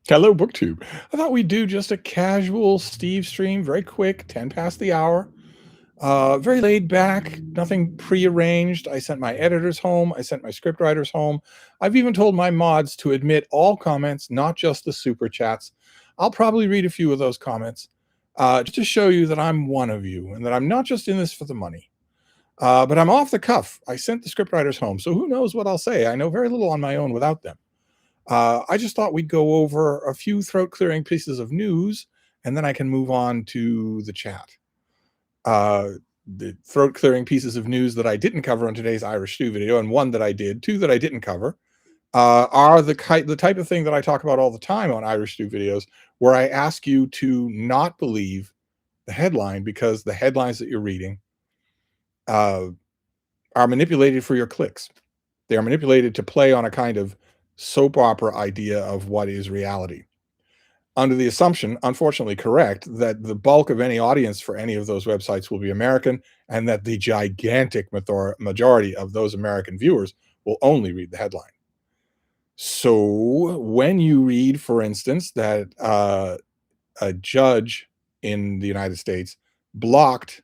Hello, BookTube. I thought we'd do just a casual Steve stream, very quick, 10 past the hour. Very laid back, nothing prearranged. I sent my editors home. I sent my scriptwriters home. I've even told my mods to admit all comments, not just the super chats. I'll probably read a few of those comments just to show you that I'm one of you and that I'm not just in this for the money. But I'm off the cuff. I sent the scriptwriters home, so who knows what I'll say. I know very little on my own without them. I just thought we'd go over a few throat-clearing pieces of news, and then I can move on to the chat. The throat-clearing pieces of news that I didn't cover in today's Irish Stew video, and one that I did, two that I didn't cover, are the type of thing that I talk about all the time on Irish Stew videos, where I ask you to not believe the headline because the headlines that you're reading are manipulated for your clicks. They are manipulated to play on a kind of soap opera idea of what is reality, under the assumption, unfortunately correct, that the bulk of any audience for any of those websites will be American, and that the gigantic majority of those American viewers will only read the headline. So when you read, for instance, that a judge in the United States blocked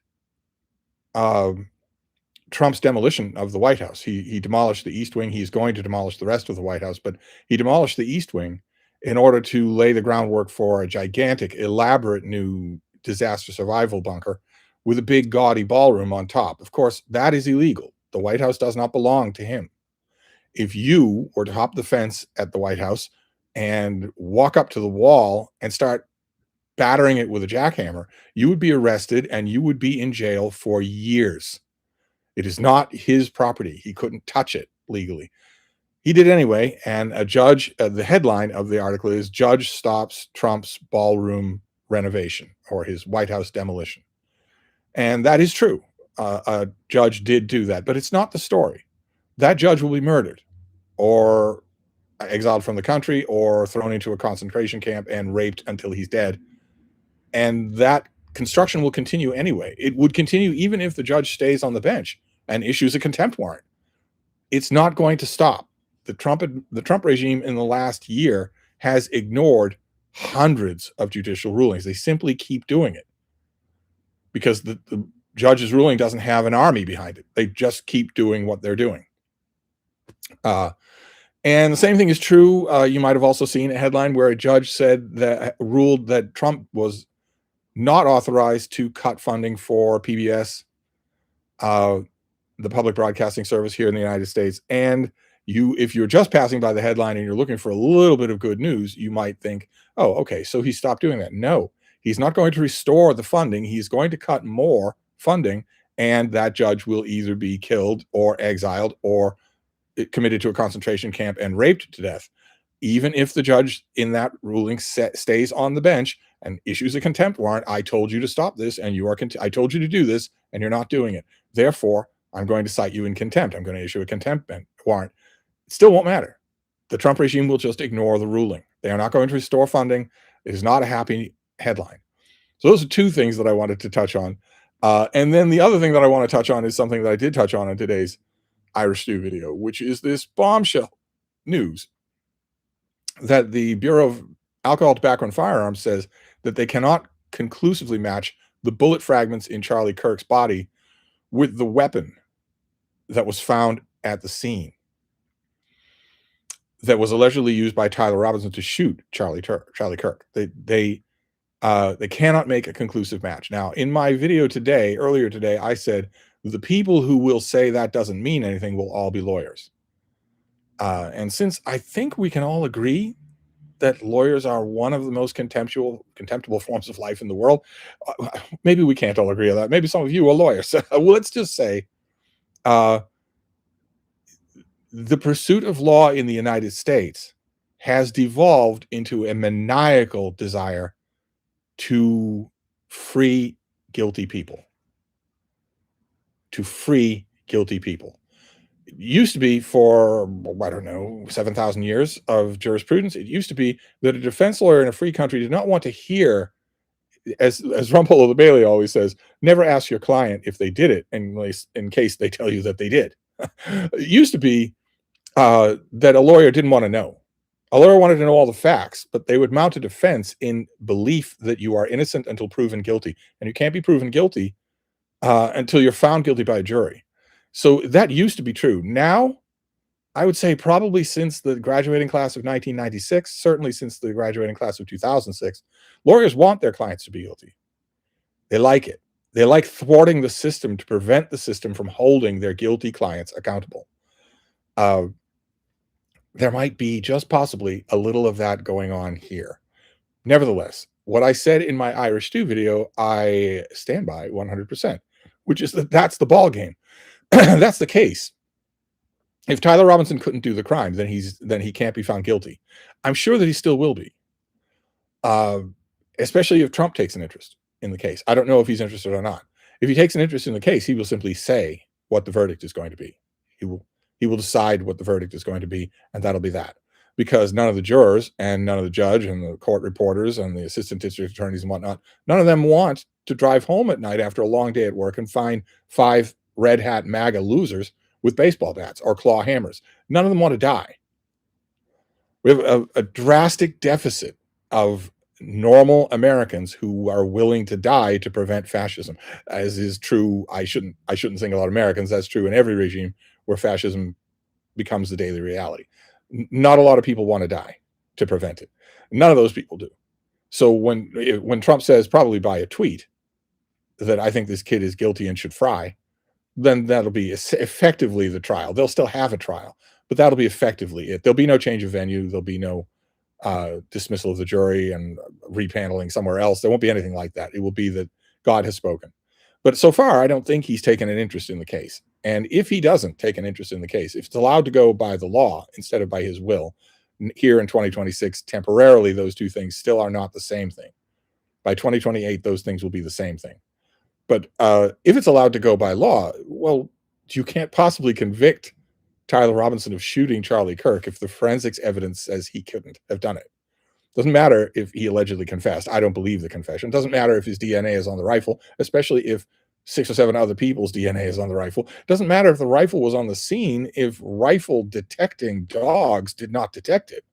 Trump's demolition of the White House. He demolished the East Wing. He's going to demolish the rest of the White House, but he demolished the East Wing in order to lay the groundwork for a gigantic, elaborate new disaster survival bunker with a big, gaudy ballroom on top. Of course, that is illegal. The White House does not belong to him. If you were to hop the fence at the White House and walk up to the wall and start battering it with a jackhammer, you would be arrested and you would be in jail for years. It is not his property. He couldn't touch it legally. He did anyway, and a judge, the headline of the article is "Judge Stops Trump's Ballroom Renovation," or his White House demolition. And that is true. A judge did do that, but it's not the story. That judge will be murdered or exiled from the country or thrown into a concentration camp and raped until he's dead. And that construction will continue anyway. It would continue even if the judge stays on the bench and issues a contempt warrant. It's not going to stop. The Trump regime in the last year has ignored hundreds of judicial rulings. They simply keep doing it because the judge's ruling doesn't have an army behind it. They just keep doing what they're doing. And the same thing is true. You might have also seen a headline where a judge ruled that Trump was not authorized to cut funding for PBS, the public broadcasting service here in the United States. And if you're just passing by the headline and you're looking for a little bit of good news, you might think, oh, okay, so he stopped doing that. No, he's not going to restore the funding. He's going to cut more funding, and that judge will either be killed or exiled or committed to a concentration camp and raped to death. Even if the judge in that ruling stays on the bench and issues a contempt warrant, I told you to stop this, and I told you to do this, and you're not doing it. Therefore, I'm going to cite you in contempt. I'm going to issue a contempt warrant. It still won't matter. The Trump regime will just ignore the ruling. They are not going to restore funding. It is not a happy headline. So those are two things that I wanted to touch on. And then the other thing that I want to touch on is something that I did touch on in today's Irish Stew video, which is this bombshell news that the Bureau of Alcohol, Tobacco, and Firearms says that they cannot conclusively match the bullet fragments in Charlie Kirk's body with the weapon that was found at the scene that was allegedly used by Tyler Robinson to shoot Charlie Kirk. They cannot make a conclusive match. Now, in my video earlier today, I said the people who will say that doesn't mean anything will all be lawyers. And since I think we can all agree that lawyers are one of the most contemptible forms of life in the world, maybe we can't all agree on that. Maybe some of you are lawyers. Well, let's just say the pursuit of law in the United States has devolved into a maniacal desire to free guilty people. It used to be for, I don't know, 7,000 years of jurisprudence. It used to be that a defense lawyer in a free country did not want to hear, as Rumpole the Bailey always says, never ask your client if they did it in case they tell you that they did. It used to be that a lawyer didn't want to know. A lawyer wanted to know all the facts, but they would mount a defense in belief that you are innocent until proven guilty. And you can't be proven guilty until you're found guilty by a jury. So that used to be true. Now, I would say probably since the graduating class of 1996, certainly since the graduating class of 2006, lawyers want their clients to be guilty. They like it. They like thwarting the system to prevent the system from holding their guilty clients accountable. There might be just possibly a little of that going on here. Nevertheless, what I said in my Irish Stew video, I stand by 100%, which is that that's the ball game. That's the case. If Tyler Robinson couldn't do the crime, then he can't be found guilty. I'm sure that he still will be, especially if Trump takes an interest in the case. I don't know if he's interested or not. If he takes an interest in the case, he will simply say what the verdict is going to be. He will decide what the verdict is going to be, and that'll be that. Because none of the jurors and none of the judge and the court reporters and the assistant district attorneys and whatnot, none of them want to drive home at night after a long day at work and find 5 red hat MAGA losers with baseball bats or claw hammers. None of them want to die. We have a drastic deficit of normal Americans who are willing to die to prevent fascism, as is true. I shouldn't single out Americans. That's true in every regime where fascism becomes the daily reality. Not a lot of people want to die to prevent it. None of those people do. So when Trump says, probably by a tweet, that I think this kid is guilty and should fry, then that'll be effectively the trial. They'll still have a trial, but that'll be effectively it. There'll be no change of venue. There'll be no dismissal of the jury and repaneling somewhere else. There won't be anything like that. It will be that God has spoken. But so far, I don't think he's taken an interest in the case. And if he doesn't take an interest in the case, if it's allowed to go by the law instead of by his will, here in 2026, temporarily, those two things still are not the same thing. By 2028, those things will be the same thing. But if it's allowed to go by law, well, you can't possibly convict Tyler Robinson of shooting Charlie Kirk if the forensics evidence says he couldn't have done it. Doesn't matter if he allegedly confessed. I don't believe the confession. Doesn't matter if his DNA is on the rifle, especially if 6 or 7 other people's DNA is on the rifle. Doesn't matter if the rifle was on the scene if rifle detecting dogs did not detect it.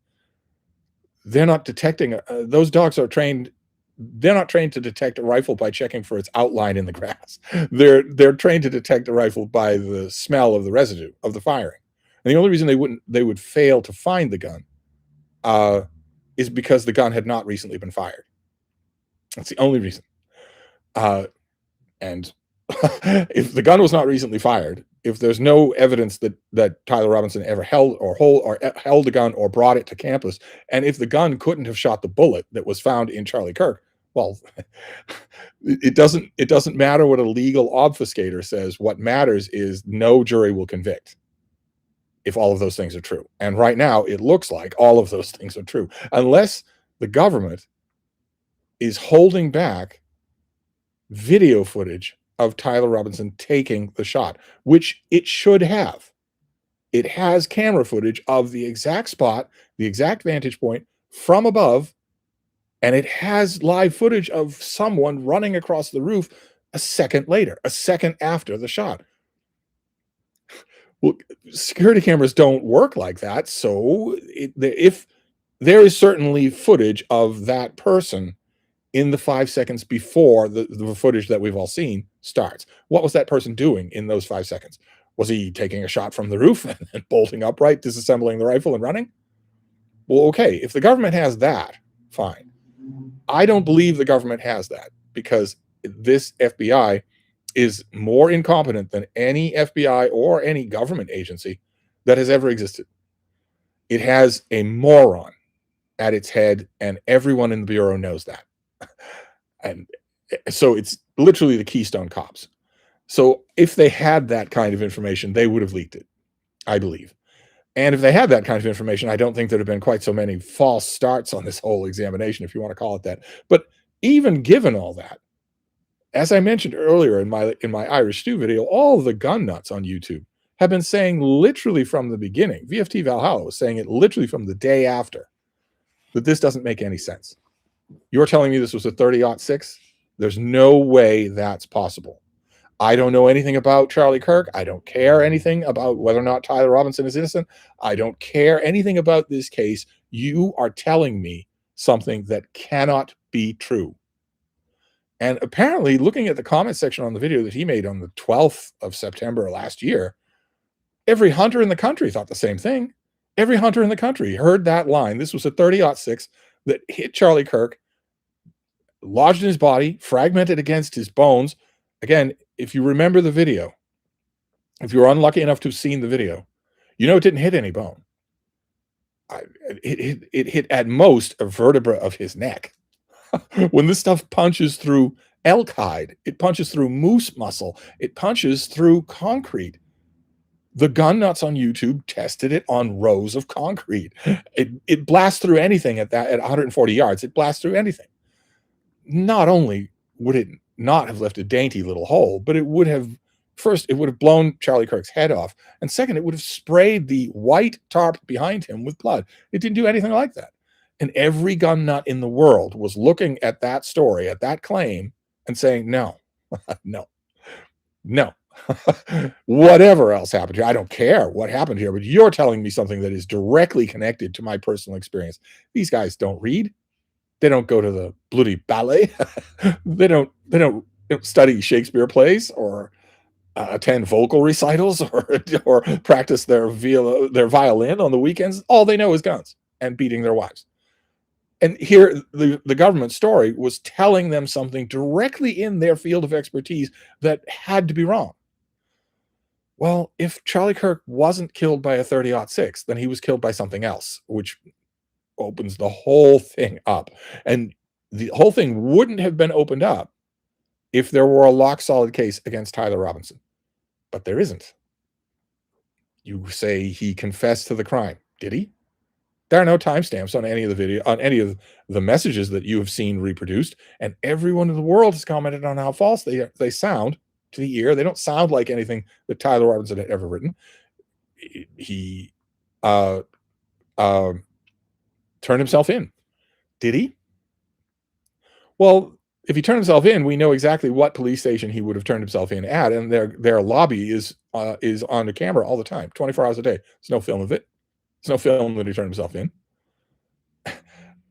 They're not detecting. Those dogs are trained. They're not trained to detect a rifle by checking for its outline in the grass. They're trained to detect a rifle by the smell of the residue of the firing. And the only reason they would fail to find the gun is because the gun had not recently been fired. That's the only reason. And if the gun was not recently fired, if there's no evidence that Tyler Robinson ever held a gun or brought it to campus, and if the gun couldn't have shot the bullet that was found in Charlie Kirk, well, it doesn't matter what a legal obfuscator says. What matters is no jury will convict if all of those things are true. And right now, it looks like all of those things are true, unless the government is holding back video footage of Tyler Robinson taking the shot, which it should have. It has camera footage of the exact spot, the exact vantage point from above, and it has live footage of someone running across the roof a second later, a second after the shot. Well, security cameras don't work like that, so if there is certainly footage of that person in the 5 seconds before the footage that we've all seen starts. What was that person doing in those 5 seconds? Was he taking a shot from the roof and bolting upright, disassembling the rifle and running? Well, okay, if the government has that, fine. I don't believe the government has that, because this FBI is more incompetent than any FBI or any government agency that has ever existed. It has a moron at its head, and everyone in the Bureau knows that. And so it's literally the Keystone Cops. So if they had that kind of information, they would have leaked it, I believe. And if they had that kind of information, I don't think there'd have been quite so many false starts on this whole examination, if you want to call it that. But even given all that, as I mentioned earlier in my Irish Stew video, all the gun nuts on YouTube have been saying literally from the beginning, VFT Valhalla was saying it literally from the day after, that this doesn't make any sense. You're telling me this was a 30-06? There's no way that's possible. I don't know anything about Charlie Kirk. I don't care anything about whether or not Tyler Robinson is innocent. I don't care anything about this case. You are telling me something that cannot be true. And apparently, looking at the comment section on the video that he made on the 12th of September last year, every hunter in the country thought the same thing. Every hunter in the country heard that line. This was a 30-06 that hit Charlie Kirk, lodged in his body, fragmented against his bones. Again, if you remember the video, if you were unlucky enough to have seen the video, you know it didn't hit any bone. It hit at most a vertebra of his neck. When this stuff punches through elk hide, it punches through moose muscle, it punches through concrete. The gun nuts on YouTube tested it on rows of concrete. It blasts through anything at 140 yards. It blasts through anything. Not only would it not have left a dainty little hole, but it would have blown Charlie Kirk's head off. And second, it would have sprayed the white tarp behind him with blood. It didn't do anything like that. And every gun nut in the world was looking at that story, at that claim, and saying, no, no, no. Whatever else happened here, I don't care what happened here, but you're telling me something that is directly connected to my personal experience. These guys don't read. They don't go to the bloody ballet. They don't study Shakespeare plays or attend vocal recitals or practice their violin on the weekends. All they know is guns and beating their wives. And here, the government story was telling them something directly in their field of expertise that had to be wrong. Well, if Charlie Kirk wasn't killed by a 30-06, then he was killed by something else, which opens the whole thing up. And the whole thing wouldn't have been opened up if there were a lock-solid case against Tyler Robinson. But there isn't. You say he confessed to the crime. Did he? There are no timestamps on any of the video, on any of the messages that you have seen reproduced, and everyone in the world has commented on how false they sound to the ear. They don't sound like anything that Tyler Robinson had ever written. He turned himself in. Did he? Well, if he turned himself in, we know exactly what police station he would have turned himself in at, and their lobby is on the camera all the time, 24 hours a day. There's no film of it. There's no film that he turned himself in.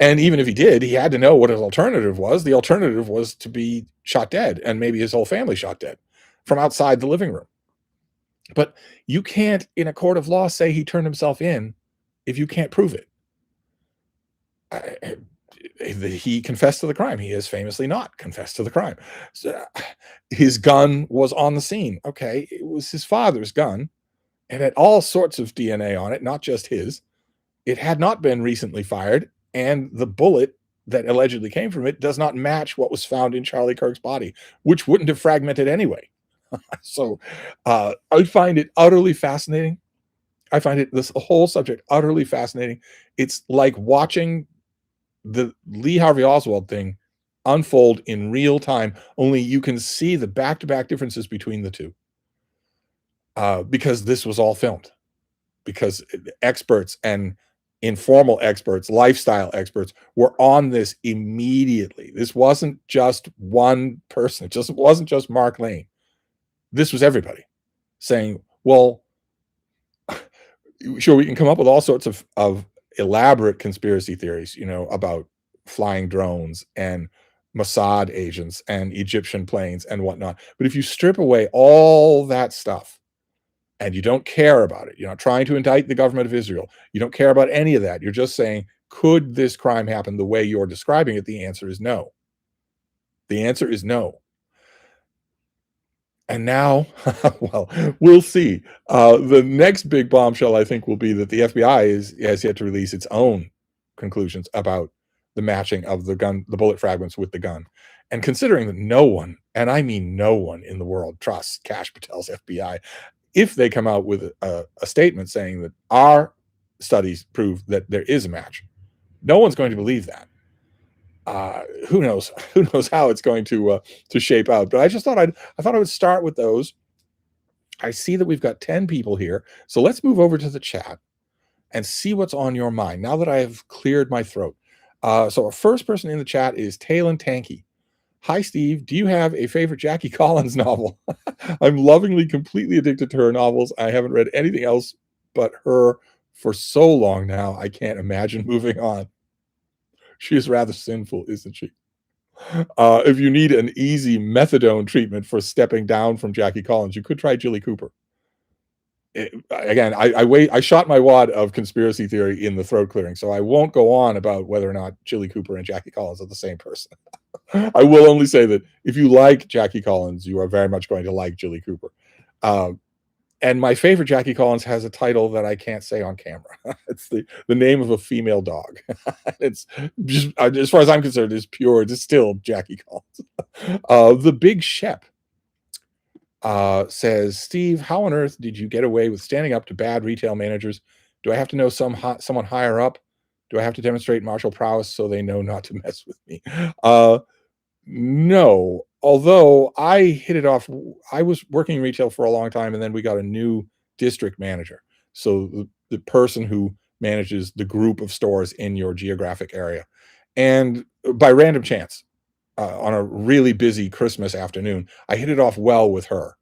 And even if he did, he had to know what his alternative was. The alternative was to be shot dead, and maybe his whole family shot dead from outside the living room. But you can't, in a court of law, say he turned himself in if you can't prove it. He confessed to the crime. He has famously not confessed to the crime. So, his gun was on the scene. Okay, it was his father's gun. It had all sorts of DNA on it, not just his. It had not been recently fired, and the bullet that allegedly came from it does not match what was found in Charlie Kirk's body, which wouldn't have fragmented anyway. So I find it utterly fascinating. I find this whole subject utterly fascinating. It's like watching the Lee Harvey Oswald thing unfold in real time, only you can see the back-to-back differences between the two. Because this was all filmed, because experts and informal experts, lifestyle experts were on this immediately. This wasn't just one person. It just wasn't just Mark Lane. This was everybody saying, well, sure, we can come up with all sorts of elaborate conspiracy theories, about flying drones and Mossad agents and Egyptian planes and whatnot. But if you strip away all that stuff, and you don't care about it, you're not trying to indict the government of Israel, you don't care about any of that, you're just saying, could this crime happen the way you're describing it? The answer is no. The answer is no. And now, well, we'll see. The next big bombshell, I think, will be that the FBI has yet to release its own conclusions about the matching of the bullet fragments with the gun. And considering that no one, and I mean no one in the world, trusts Kash Patel's FBI, if they come out with a statement saying that our studies prove that there is a match, no one's going to believe that. Who knows how it's going to shape out. But I just thought I would start with those. I see that we've got 10 people here, so let's move over to the chat and see what's on your mind now that I have cleared my throat. So our first person in the chat is Talon Tanky. Hi, Steve. Do you have a favorite Jackie Collins novel? I'm lovingly, completely addicted to her novels. I haven't read anything else but her for so long now, I can't imagine moving on. She is rather sinful, isn't she? If you need an easy methadone treatment for stepping down from Jackie Collins, you could try Jilly Cooper. Again, I shot my wad of conspiracy theory in the throat clearing, so I won't go on about whether or not Jilly Cooper and Jackie Collins are the same person. I will only say that if you like Jackie Collins, you are very much going to like Jilly Cooper. And my favorite Jackie Collins has a title that I can't say on camera. It's the name of a female dog. It's just, as far as I'm concerned, it's pure, distilled Jackie Collins. The Big Shep says, Steve, how on earth did you get away with standing up to bad retail managers? Do I have to know someone higher up? Do I have to demonstrate martial prowess so they know not to mess with me? No, although I hit it off. I was working in retail for a long time, and then we got a new district manager. So the person who manages the group of stores in your geographic area. And by random chance, on a really busy Christmas afternoon, I hit it off well with her.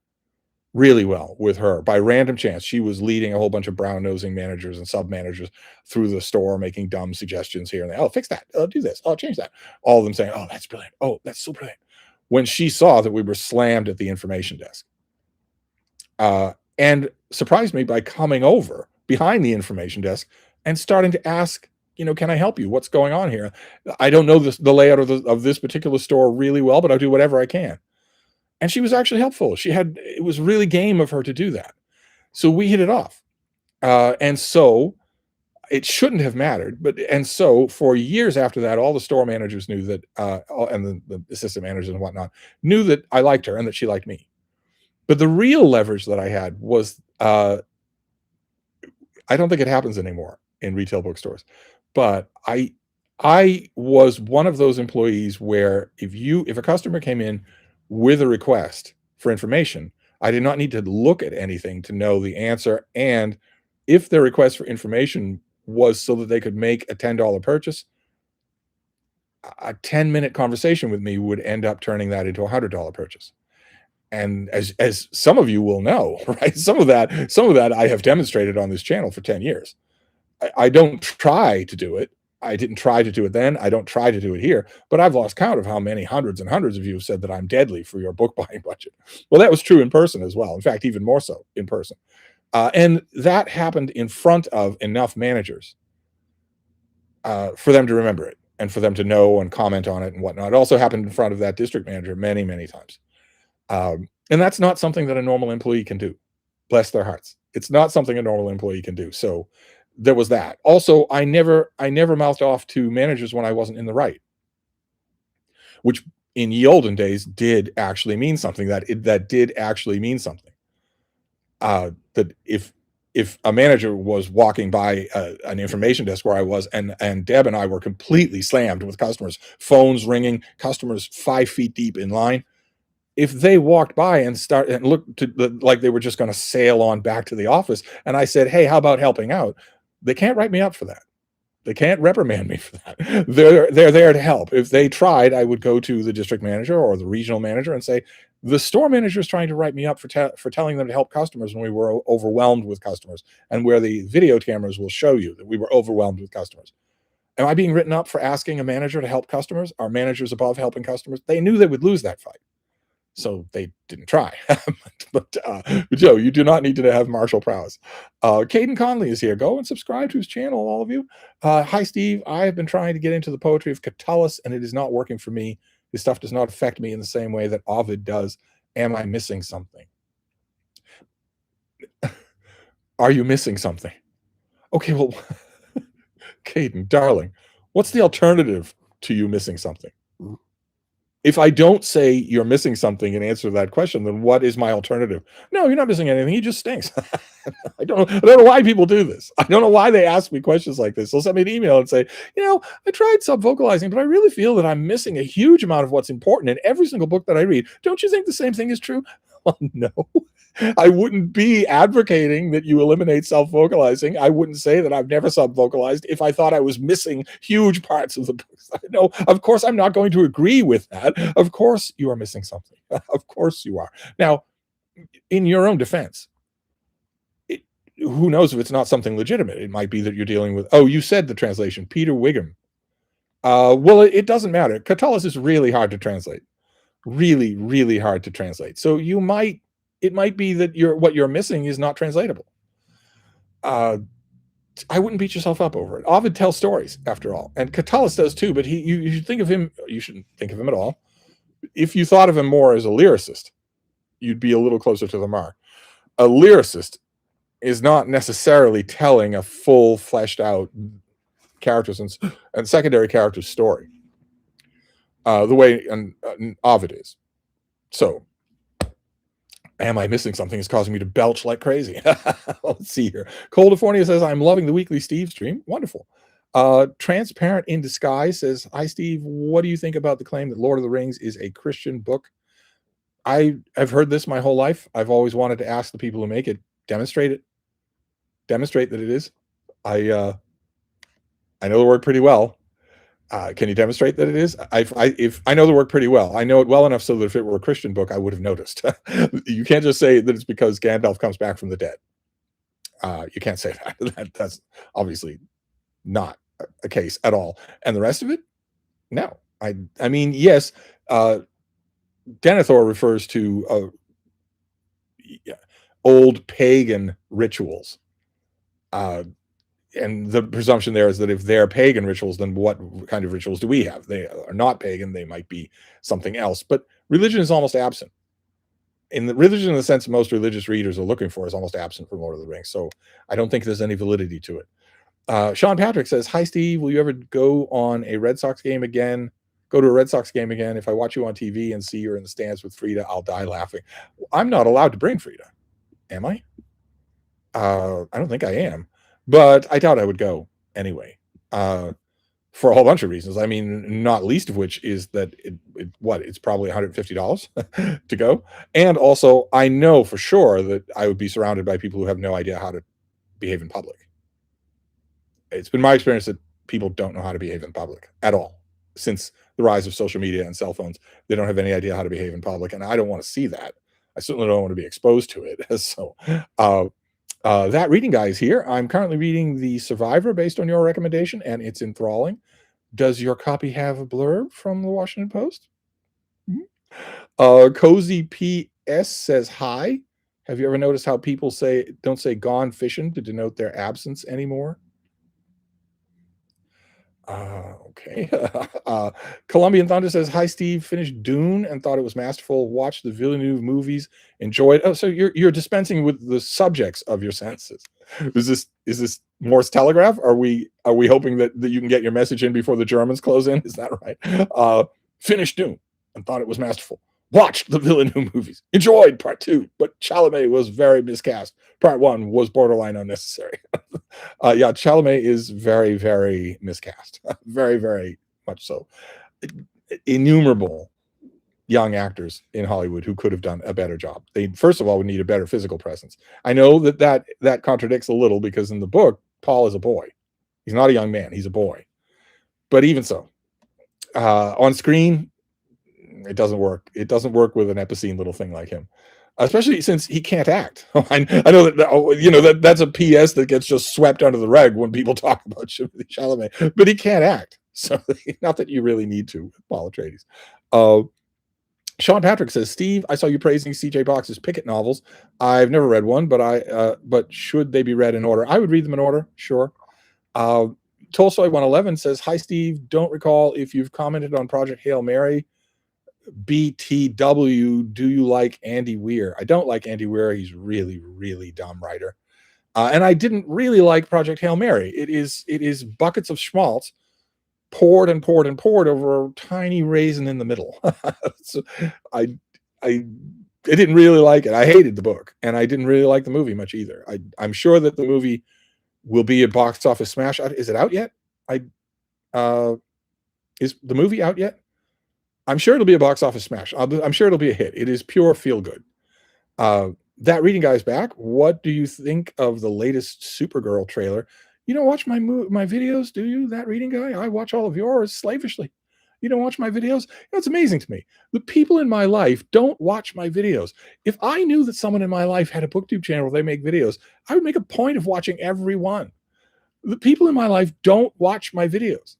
Really well with her. By random chance, she was leading a whole bunch of brown-nosing managers and sub-managers through the store, making dumb suggestions here and there. Oh, fix that. Oh, do this. Oh, change that. All of them saying, oh, that's brilliant. Oh, that's so brilliant. When she saw that we were slammed at the information desk, and surprised me by coming over behind the information desk and starting to ask, can I help you? What's going on here? I don't know the layout of this particular store really well, but I'll do whatever I can. And she was actually helpful. It was really game of her to do that. So we hit it off. And so it shouldn't have mattered. And so for years after that, all the store managers knew that, and the assistant managers and whatnot, knew that I liked her and that she liked me. But the real leverage that I had was, I don't think it happens anymore in retail bookstores, but I was one of those employees where if a customer came in with a request for information, I did not need to look at anything to know the answer. And if their request for information was so that they could make a $10 purchase, a 10-minute conversation with me would end up turning that into a $100 purchase. And as some of you will know, right? Some of that I have demonstrated on this channel for 10 years. I don't try to do it. I didn't try to do it then. I don't try to do it here, but I've lost count of how many hundreds and hundreds of you have said that I'm deadly for your book buying budget. Well, that was true in person as well. In fact, even more so in person. And that happened in front of enough managers for them to remember it and for them to know and comment on it and whatnot. It also happened in front of that district manager many, many times. And that's not something that a normal employee can do. Bless their hearts. It's not something a normal employee can do. So there was that. Also, I never mouthed off to managers when I wasn't in the right, which in ye olden days did actually mean something. That did actually mean something. That if a manager was walking by an information desk where I was, and Deb and I were completely slammed with customers, phones ringing, customers 5 feet deep in line, if they walked by and looked like they were just going to sail on back to the office, and I said, hey, how about helping out? They can't write me up for that. They can't reprimand me for that. They're there to help. If they tried, I would go to the district manager or the regional manager and say, the store manager is trying to write me up for telling them to help customers when we were overwhelmed with customers, and where the video cameras will show you that we were overwhelmed with customers. Am I being written up for asking a manager to help customers? Are managers above helping customers? They knew they would lose that fight, so they didn't try. but Joe, you do not need to have martial prowess. Caden Conley is here. Go and subscribe to his channel, all of you. Hi, Steve. I have been trying to get into the poetry of Catullus, and it is not working for me. His stuff does not affect me in the same way that Ovid does. Am I missing something? Are you missing something? Okay, well, Caden, darling, what's the alternative to you missing something? If I don't say you're missing something and answer that question, then what is my alternative? No, you're not missing anything. He just stinks. I don't know why people do this. I don't know why they ask me questions like this. They'll send me an email and say, I tried sub-vocalizing, but I really feel that I'm missing a huge amount of what's important in every single book that I read. Don't you think the same thing is true? Well, no. I wouldn't be advocating that you eliminate self-vocalizing. I wouldn't say that I've never sub-vocalized if I thought I was missing huge parts of the books. No, of course, I'm not going to agree with that. Of course, you are missing something. Of course you are. Now, in your own defense, who knows if it's not something legitimate? It might be that you're dealing with, oh, you said the translation, Peter Wiggum. Well, it doesn't matter. Catullus is really hard to translate. Really, really hard to translate. So it might be that what you're missing is not translatable. I wouldn't beat yourself up over it. Ovid tells stories, after all, and Catullus does too. But you should think of him. You shouldn't think of him at all. If you thought of him more as a lyricist, you'd be a little closer to the mark. A lyricist is not necessarily telling a full, fleshed out characters and secondary characters story the way Ovid is. So, am I missing something? It's causing me to belch like crazy. Let's see here. Coldifornia says, I'm loving the weekly Steve stream. Wonderful. Transparent in Disguise says, hi, Steve. What do you think about the claim that Lord of the Rings is a Christian book? I've heard this my whole life. I've always wanted to ask the people who make it, demonstrate it. Demonstrate that it is. I know the word pretty well. Can you demonstrate that it is? If I know the work pretty well, I know it well enough so that if it were a Christian book, I would have noticed. You can't just say that it's because Gandalf comes back from the dead. You can't say that. That's obviously not a case at all. And the rest of it, no. I mean, yes. Denethor refers to old pagan rituals. And the presumption there is that if they're pagan rituals, then what kind of rituals do we have? They are not pagan. They might be something else. But religion is almost absent. Religion in the sense most religious readers are looking for is almost absent from Lord of the Rings. So I don't think there's any validity to it. Sean Patrick says, hi, Steve. Will you ever go on a Red Sox game again? Go to a Red Sox game again. If I watch you on TV and see you're in the stands with Frida, I'll die laughing. I'm not allowed to bring Frida. Am I? I don't think I am. But I doubt I would go anyway, for a whole bunch of reasons. I mean, not least of which is that it's probably $150 to go. And also, I know for sure that I would be surrounded by people who have no idea how to behave in public. It's been my experience that people don't know how to behave in public at all. Since the rise of social media and cell phones, they don't have any idea how to behave in public. And I don't want to see that. I certainly don't want to be exposed to it. So, that reading guy is here. I'm currently reading The Survivor based on your recommendation, and it's enthralling. Does your copy have a blurb from the Washington Post? Cozy PS says, hi. Have you ever noticed how people don't say gone fishing to denote their absence anymore? Okay. Colombian Thunder says, hi, Steve. Finished Dune and thought it was masterful. Watched the Villeneuve movies. Enjoyed. Oh, so you're dispensing with the subjects of your sentences. Is this Morse telegraph? Are we hoping that you can get your message in before the Germans close in? Is that right? Finished Dune and thought it was masterful. Watched the Villeneuve movies. Enjoyed part 2, but Chalamet was very miscast. Part 1 was borderline unnecessary. Yeah, Chalamet is very, very miscast. Very, very much so. Innumerable young actors in Hollywood who could have done a better job. They, first of all, would need a better physical presence. I know that contradicts a little because in the book, Paul is a boy. He's not a young man. He's a boy. But even so, on screen, it doesn't work. It doesn't work with an epicene little thing like him, especially since he can't act. I know that that's a PS that gets just swept under the rug when people talk about Chalamet, but he can't act. So not that you really need to, Paul Atreides. Sean Patrick says, Steve, I saw you praising CJ Box's Pickett novels. I've never read one, but should they be read in order? I would read them in order, sure. Tolstoy 111 says, hi, Steve. Don't recall if you've commented on Project Hail Mary. BTW, do you like Andy Weir? I don't like Andy Weir. He's really, really dumb writer. And I didn't really like Project Hail Mary. It is buckets of schmaltz poured and poured and poured over a tiny raisin in the middle. So I didn't really like it. I hated the book, and I didn't really like the movie much either. I'm sure that the movie will be a box office smash. Is it out yet? Is the movie out yet? I'm sure it'll be a box office smash. I'm sure it'll be a hit. It is pure feel good. That reading guy's back. What do you think of the latest Supergirl trailer? You don't watch my videos, do you? That reading guy? I watch all of yours slavishly. You don't watch my videos? That's amazing to me. The people in my life don't watch my videos. If I knew that someone in my life had a booktube channel where they make videos, I would make a point of watching every one. The people in my life don't watch my videos.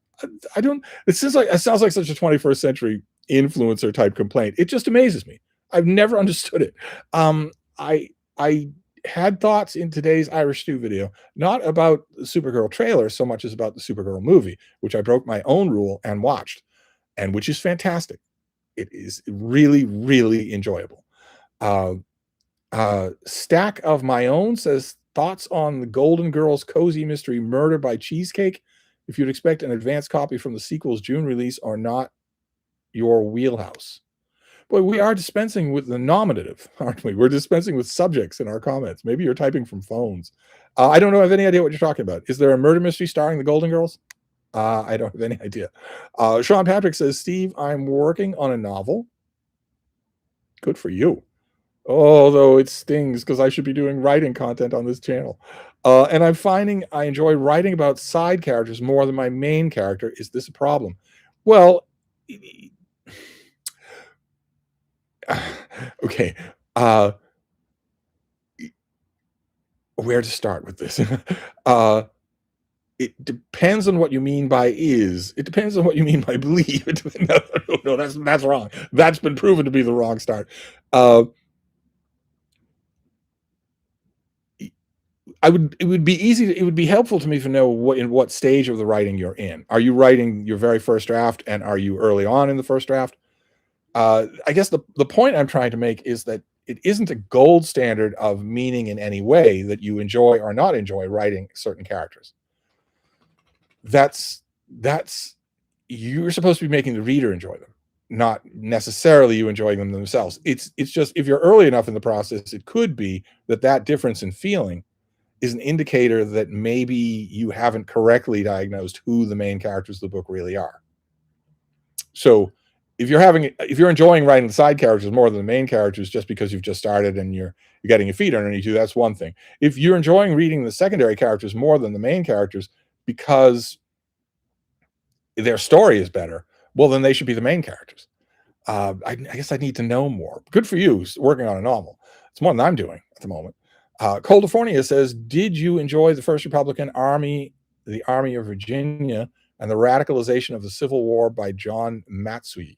I don't. It sounds like such a 21st century influencer type complaint. It just amazes me. I've never understood it. I had thoughts in today's Irish Stew video, not about the Supergirl trailer so much as about the Supergirl movie, which I broke my own rule and watched, and which is fantastic. It is really, really enjoyable. Uh, Stack of My Own says, thoughts on the Golden Girls cozy mystery Murder by Cheesecake? If you'd expect an advanced copy from the sequel's June release or not your wheelhouse. Boy, we are dispensing with the nominative, aren't we? We're dispensing with subjects in our comments. Maybe you're typing from phones. I don't know. I have any idea what you're talking about. Is there a murder mystery starring the Golden Girls? I don't have any idea. Sean Patrick says, Steve, I'm working on a novel. Good for you. Although it stings because I should be doing writing content on this channel. And I'm finding I enjoy writing about side characters more than my main character. Is this a problem? Well, okay. Where to start with this? It depends on what you mean by is. It depends on what you mean by believe. No, that's wrong. That's been proven to be the wrong start. It would be helpful to me to know in what stage of the writing you're in. Are you writing your very first draft, and are you early on in the first draft? I guess the point I'm trying to make is that it isn't a gold standard of meaning in any way that you enjoy or not enjoy writing certain characters. That's you're supposed to be making the reader enjoy them, not necessarily you enjoying them themselves. It's just, if you're early enough in the process, it could be that difference in feeling is an indicator that maybe you haven't correctly diagnosed who the main characters of the book really are. So if you're enjoying writing the side characters more than the main characters just because you've just started and you're getting your feet underneath you, that's one thing. If you're enjoying reading the secondary characters more than the main characters because their story is better, well, then they should be the main characters. I guess I need to know more. Good for you working on a novel. It's more than I'm doing at the moment. California says, did you enjoy the First Republican Army, the Army of Virginia, and the radicalization of the Civil War by John Matsui?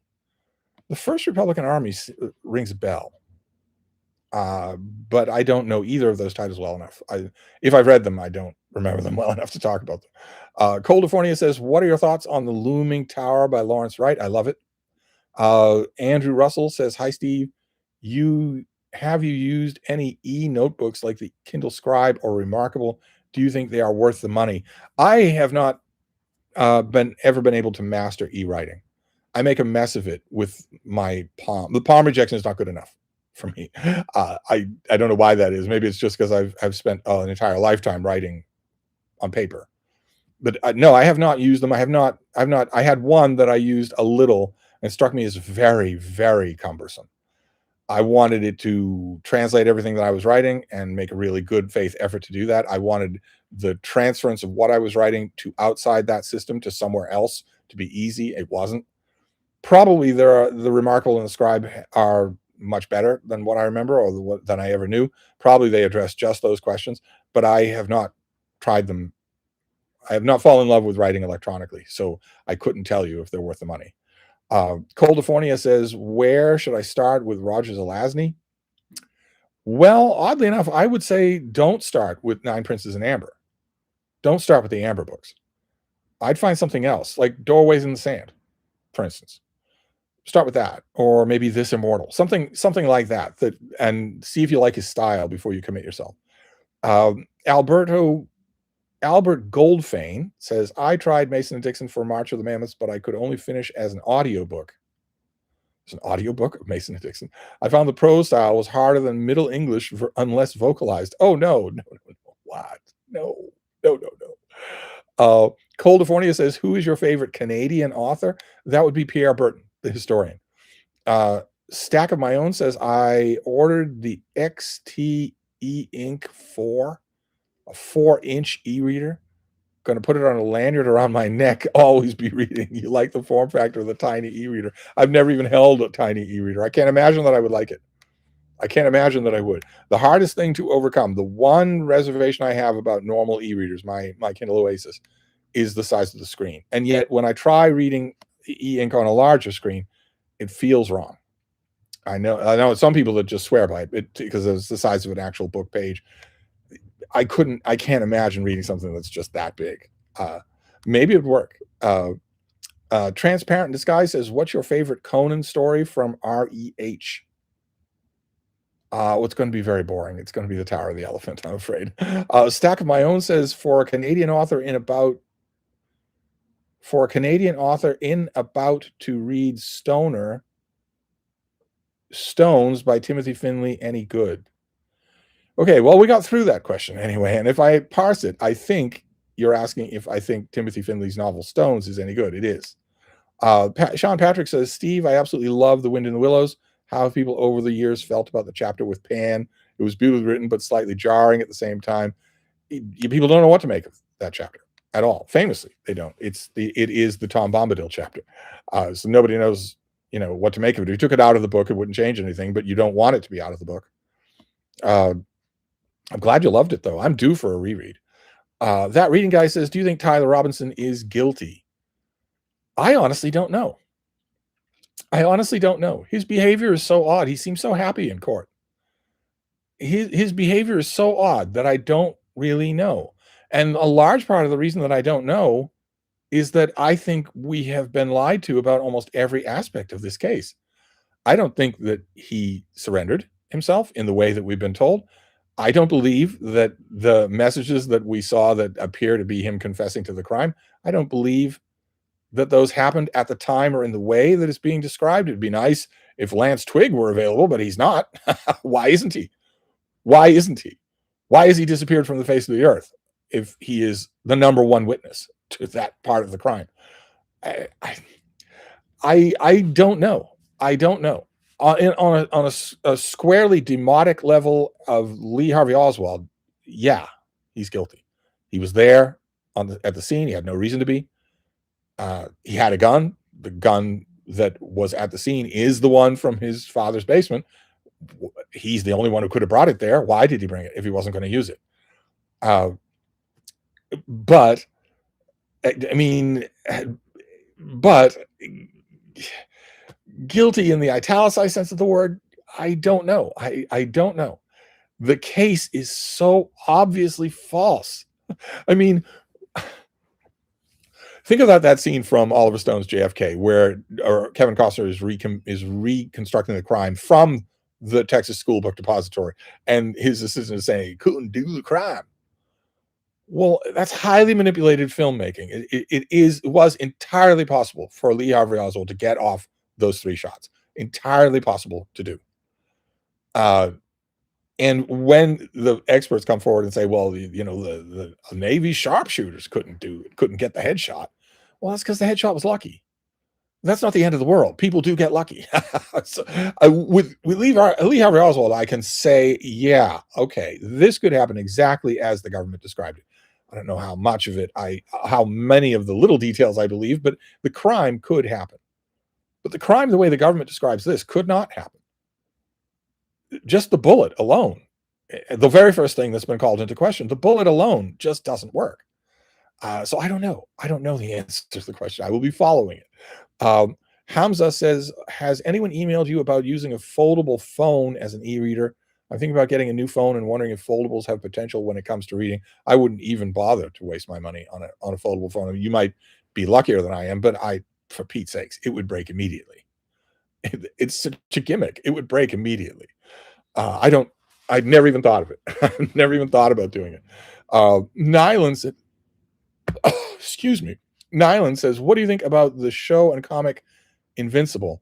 The First Republican Army rings a bell, but I don't know either of those titles well enough. If I've read them, I don't remember them well enough to talk about them. California says, what are your thoughts on The Looming Tower by Lawrence Wright? I love it. Andrew Russell says, hi, Steve. Have you used any e-notebooks like the Kindle Scribe or Remarkable? Do you think they are worth the money? I have not been able to master e-writing. I make a mess of it with my palm. The palm rejection is not good enough for me. I don't know why that is. Maybe it's just because I've spent an entire lifetime writing on paper. But no, I have not used them. I had one that I used a little and struck me as very, very cumbersome. I wanted it to translate everything that I was writing and make a really good faith effort to do that. I wanted the transference of what I was writing to outside that system to somewhere else to be easy. It wasn't. Probably the Remarkable and the Scribe are much better than what I remember or than I ever knew. Probably they address just those questions, but I have not tried them. I have not fallen in love with writing electronically, so I couldn't tell you if they're worth the money. California says, where should I start with Roger Zelazny? Well, oddly enough, I would say don't start with Nine Princes in Amber. Don't start with the Amber books. I'd find something else, like Doorways in the Sand, for instance. Start with that, or maybe This Immortal, something like that, and see if you like his style before you commit yourself. Albert Goldfane says, I tried Mason and Dixon for March of the Mammoths, but I could only finish as an audiobook. It's an audiobook of Mason and Dixon. I found the prose style was harder than Middle English unless vocalized. Oh, no. What? No. California says, who is your favorite Canadian author? That would be Pierre Burton, the historian. Stack of My Own says, I ordered the XT E-Ink 4, a 4-inch e-reader. going to put it on a lanyard around my neck. Always be reading. You like the form factor of the tiny e-reader. I've never even held a tiny e-reader. I can't imagine that I would like it. I can't imagine that I would. The hardest thing to overcome, the one reservation I have about normal e-readers, my Kindle Oasis, is the size of the screen. And yet when I try reading e-ink on a larger screen, it feels wrong. I know some people that just swear by it because it's the size of an actual book page. I can't imagine reading something that's just that big. Maybe it'd work. Transparent Disguise says, what's your favorite Conan story from REH? It's going to be very boring. It's going to be The Tower of the Elephant, I'm afraid. Stack of My Own says, for a Canadian author in about to read Stones by Timothy Finley, any good? Okay, well, we got through that question anyway. And if I parse it, I think you're asking if I think Timothy Finley's novel Stones is any good. It is. Sean Patrick says, Steve, I absolutely love The Wind in the Willows. How have people over the years felt about the chapter with Pan? It was beautifully written, but slightly jarring at the same time. People don't know what to make of that chapter at all. Famously, they don't. It is the Tom Bombadil chapter. So nobody knows, what to make of it. If you took it out of the book, it wouldn't change anything, but you don't want it to be out of the book. I'm glad you loved it, though. I'm due for a reread. That Reading Guy says, do you think Tyler Robinson is guilty? I honestly don't know. His behavior is so odd. He seems so happy in court. His behavior is so odd that I don't really know. And a large part of the reason that I don't know is that I think we have been lied to about almost every aspect of this case. I don't think that he surrendered himself in the way that we've been told. I don't believe that the messages that we saw that appear to be him confessing to the crime, I don't believe that those happened at the time or in the way that it's being described. It'd be nice if Lance Twigg were available, but he's not. Why isn't he? Why has he disappeared from the face of the earth if he is the number one witness to that part of the crime? I don't know. On a squarely demotic level of Lee Harvey Oswald, yeah, he's guilty. He was there at the scene. He had no reason to be. He had a gun. The gun that was at the scene is the one from his father's basement. He's the only one who could have brought it there. Why did he bring it if he wasn't going to use it? But guilty in the italicized sense of the word, I don't know. I don't know. The case is so obviously false. I mean, think about that scene from Oliver Stone's JFK where Kevin Costner is reconstructing the crime from the Texas School Book Depository, and his assistant is saying he couldn't do the crime. Well, that's highly manipulated filmmaking. It was entirely possible for Lee Harvey Oswald to get off those 3 shots. Entirely possible to do. And when the experts come forward and say, well, the Navy sharpshooters couldn't get the headshot. Well, that's because the headshot was lucky. That's not the end of the world. People do get lucky. So, with Lee Harvey Oswald, I can say, yeah, okay, this could happen exactly as the government described it. I don't know how much of it, how many of the little details I believe, but the crime could happen. But the crime, the way the government describes this, could not happen. Just the bullet alone, the very first thing that's been called into question, the bullet alone just doesn't work. So I don't know. I don't know the answer to the question. I will be following it. Hamza says, has anyone emailed you about using a foldable phone as an e-reader? I'm thinking about getting a new phone and wondering if foldables have potential when it comes to reading. I wouldn't even bother to waste my money on a foldable phone. I mean, you might be luckier than I am, but for Pete's sakes, it would break immediately. It's such a gimmick. It would break immediately. I'd never even thought of it. I've never even thought about doing it. Nyland said, excuse me. Nyland says, what do you think about the show and comic Invincible?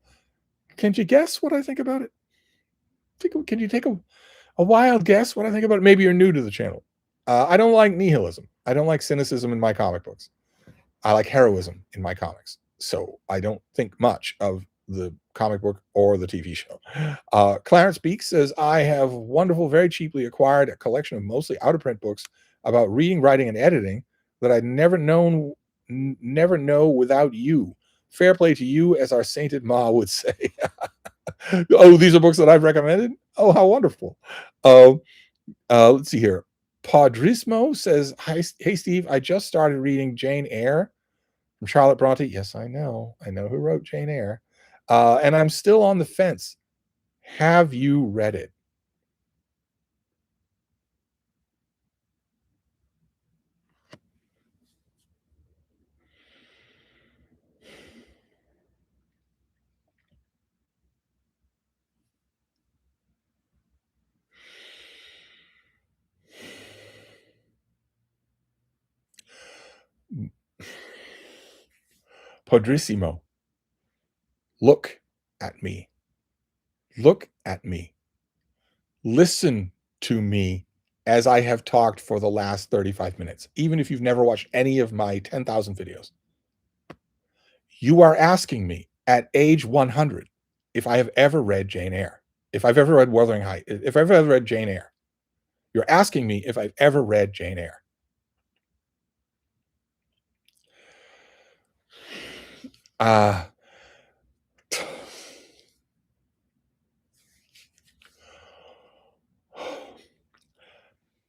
Can you guess what I think about it? Can you take a wild guess what I think about it? Maybe you're new to the channel. I don't like nihilism. I don't like cynicism in my comic books. I like heroism in my comics. So I don't think much of the comic book or the TV show. Clarence Beeks says, I have wonderful, very cheaply acquired a collection of mostly out-of-print books about reading, writing, and editing. that I'd never know without you. Fair play to you, as our sainted Ma would say. Oh, these are books that I've recommended? Oh, how wonderful. Let's see here. Podrismo says, hey, Steve, I just started reading Jane Eyre from Charlotte Bronte. Yes, I know who wrote Jane Eyre. And I'm still on the fence. Have you read it? Podrissimo. Look at me. Look at me. Listen to me as I have talked for the last 35 minutes, even if you've never watched any of my 10,000 videos. You are asking me at age 100 if I have ever read Jane Eyre, if I've ever read Wuthering Heights, if I've ever read Jane Eyre. You're asking me if I've ever read Jane Eyre.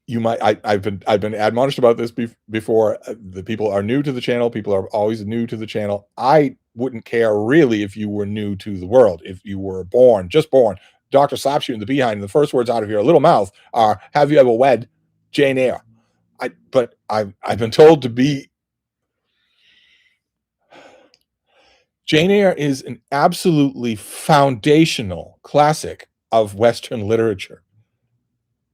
You might. I've been admonished about this before. The people are new to the channel. People are always new to the channel. I wouldn't care really if you were new to the world. If you were just born, Doctor slaps you in the behind, and the first words out of your little mouth are, "Have you ever read Jane Eyre?" But I've been told to be. Jane Eyre is an absolutely foundational classic of Western literature.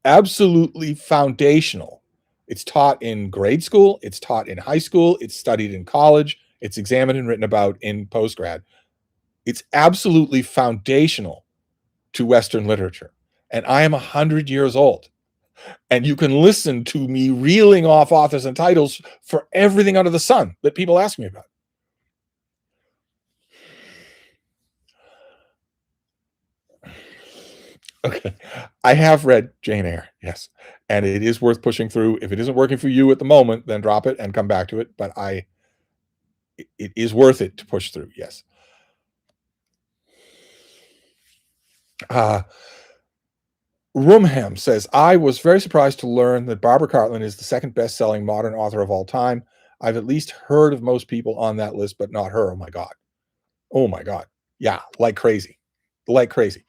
Absolutely foundational. It's taught in grade school. It's taught in high school. It's studied in college. It's examined and written about in postgrad. It's absolutely foundational to Western literature. And I am 100 years old. And you can listen to me reeling off authors and titles for everything under the sun that people ask me about. Okay. I have read Jane Eyre, yes. And it is worth pushing through. If it isn't working for you at the moment, then drop it and come back to it. But it is worth it to push through, yes. Rumham says, I was very surprised to learn that Barbara Cartland is the second best-selling modern author of all time. I've at least heard of most people on that list, but not her. Oh my God. Oh my God. Yeah, like crazy. Like crazy.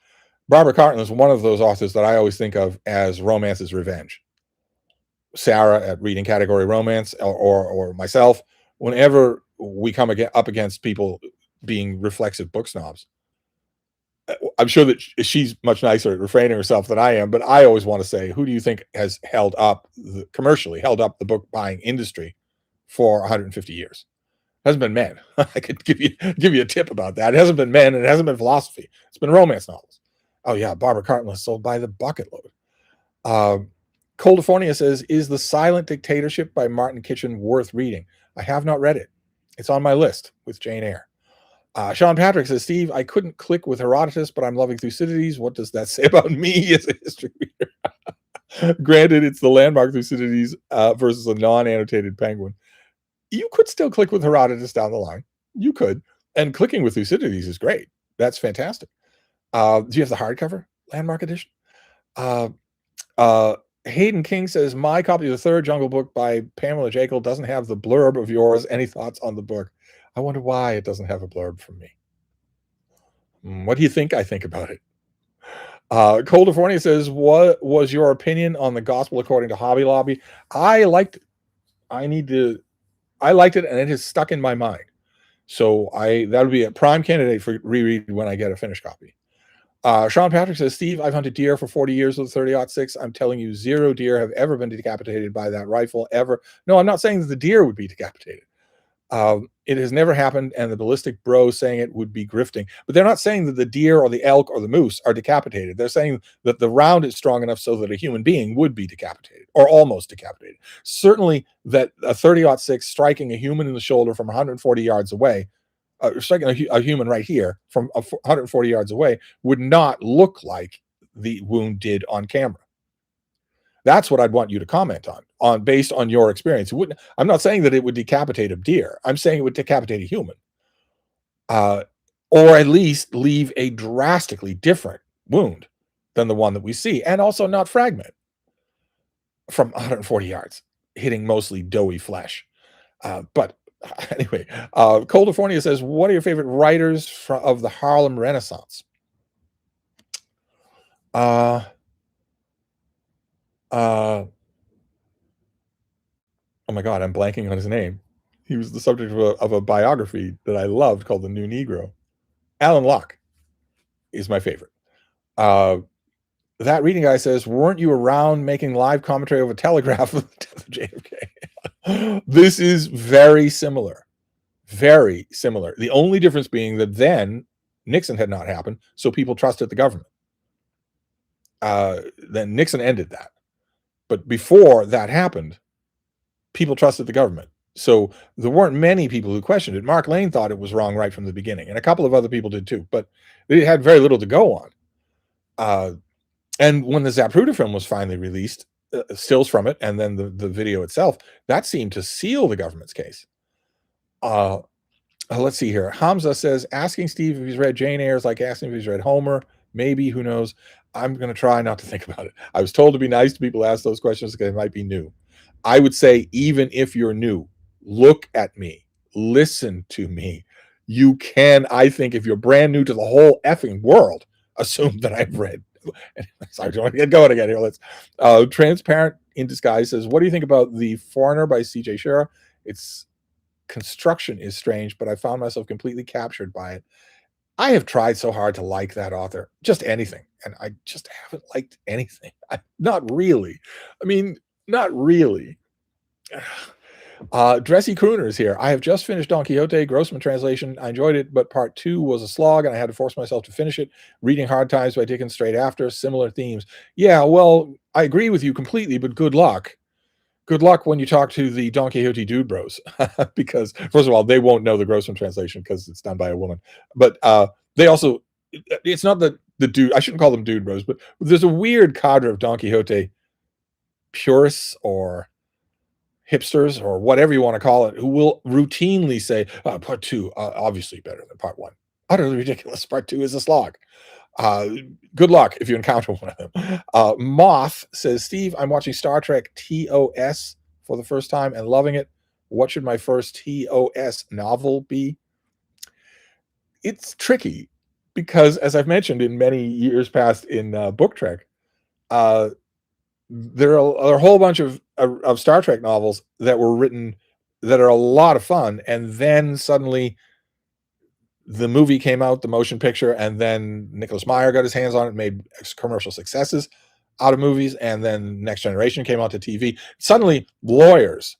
Barbara Cartland is one of those authors that I always think of as romance's revenge. Sarah at Reading Category Romance or myself, whenever we come up against people being reflexive book snobs, I'm sure that she's much nicer at refraining herself than I am, but I always want to say, who do you think has commercially held up the book buying industry for 150 years? It hasn't been men. I could give you a tip about that. It hasn't been men, and it hasn't been philosophy. It's been romance novels. Oh yeah, Barbara Cartland sold by the bucket load. Coldifornia says, is The Silent Dictatorship by Martin Kitchen worth reading? I have not read it. It's on my list with Jane Eyre. Sean Patrick says, Steve, I couldn't click with Herodotus, but I'm loving Thucydides. What does that say about me as a history reader? Granted, it's the landmark Thucydides versus a non-annotated Penguin. You could still click with Herodotus down the line. You could. And clicking with Thucydides is great. That's fantastic. Do you have the hardcover landmark edition? Hayden King says, my copy of the third Jungle Book by Pamela Jekyll doesn't have the blurb of yours. Any thoughts on the book? I wonder why it doesn't have a blurb from me. What do you think I think about it? Coldifornia says, what was your opinion on the Gospel According to Hobby Lobby? I liked it. I liked it, and it has stuck in my mind. So that would be a prime candidate for reread when I get a finished copy. Sean Patrick says, Steve, I've hunted deer for 40 years with 30-06. I'm telling you, 0 deer have ever been decapitated by that rifle, ever. No, I'm not saying that the deer would be decapitated. It has never happened, and the ballistic bros saying it would be grifting. But they're not saying that the deer or the elk or the moose are decapitated. They're saying that the round is strong enough so that a human being would be decapitated, or almost decapitated. Certainly that a 30-06 striking a human in the shoulder from 140 yards away, striking a human right here from 140 yards away, would not look like the wound did on camera. That's what I'd want you to comment on. based on your experience. It wouldn't. I'm not saying that it would decapitate a deer. I'm saying it would decapitate a human, uh, or at least leave a drastically different wound than the one that we see, and also not fragment from 140 yards, hitting mostly doughy flesh. But anyway, California says, what are your favorite writers of the Harlem Renaissance? Uh, oh my God, I'm blanking on his name. He was the subject of a biography that I loved called The New Negro. Alan Locke is my favorite. That reading guy says, weren't you around making live commentary over Telegraph of the death of JFK? This is very similar. Very similar. The only difference being that then Nixon had not happened, so people trusted the government. Then Nixon ended that. But before that happened, people trusted the government. So there weren't many people who questioned it. Mark Lane thought it was wrong right from the beginning, and a couple of other people did too, but it had very little to go on. And when the Zapruder film was finally released, stills from it, and then the video itself, that seemed to seal the government's case. Let's see here. Hamza says, asking Steve if he's read Jane Eyre is like asking if he's read Homer. Maybe, who knows? I'm going to try not to think about it. I was told to be nice to people who ask those questions because they might be new. I would say, even if you're new, look at me, listen to me. You can, I think, if you're brand new to the whole effing world, assume that I've read. Sorry, I want to get going again here. Let's. Transparent in Disguise says, what do you think about The Foreigner by C.J. Shera? Its construction is strange, but I found myself completely captured by it. I have tried so hard to like that author, just anything, and I just haven't liked anything. Not really. I mean, not really. Dressy Crooner is here. I have just finished Don Quixote, Grossman translation. I enjoyed it, but part 2 was a slog, and I had to force myself to finish it. Reading Hard Times by Dickens straight after, similar themes. Yeah, well, I agree with you completely, but good luck. Good luck when you talk to the Don Quixote dude bros, because first of all, they won't know the Grossman translation because it's done by a woman. But they also, it's not the dude, I shouldn't call them dude bros, but there's a weird cadre of Don Quixote purists or hipsters or whatever you want to call it, who will routinely say, part 2, obviously better than part 1. Utterly ridiculous. Part 2 is a slog. Good luck if you encounter one of them. Moth says, Steve, I'm watching Star Trek TOS for the first time and loving it. What should my first TOS novel be? It's tricky because, as I've mentioned in many years past in Book Trek, there are a whole bunch of Star Trek novels that were written that are a lot of fun, and then suddenly the movie came out, the motion picture, and then Nicholas Meyer got his hands on it, made commercial successes out of movies, and then Next Generation came out to TV. Suddenly, lawyers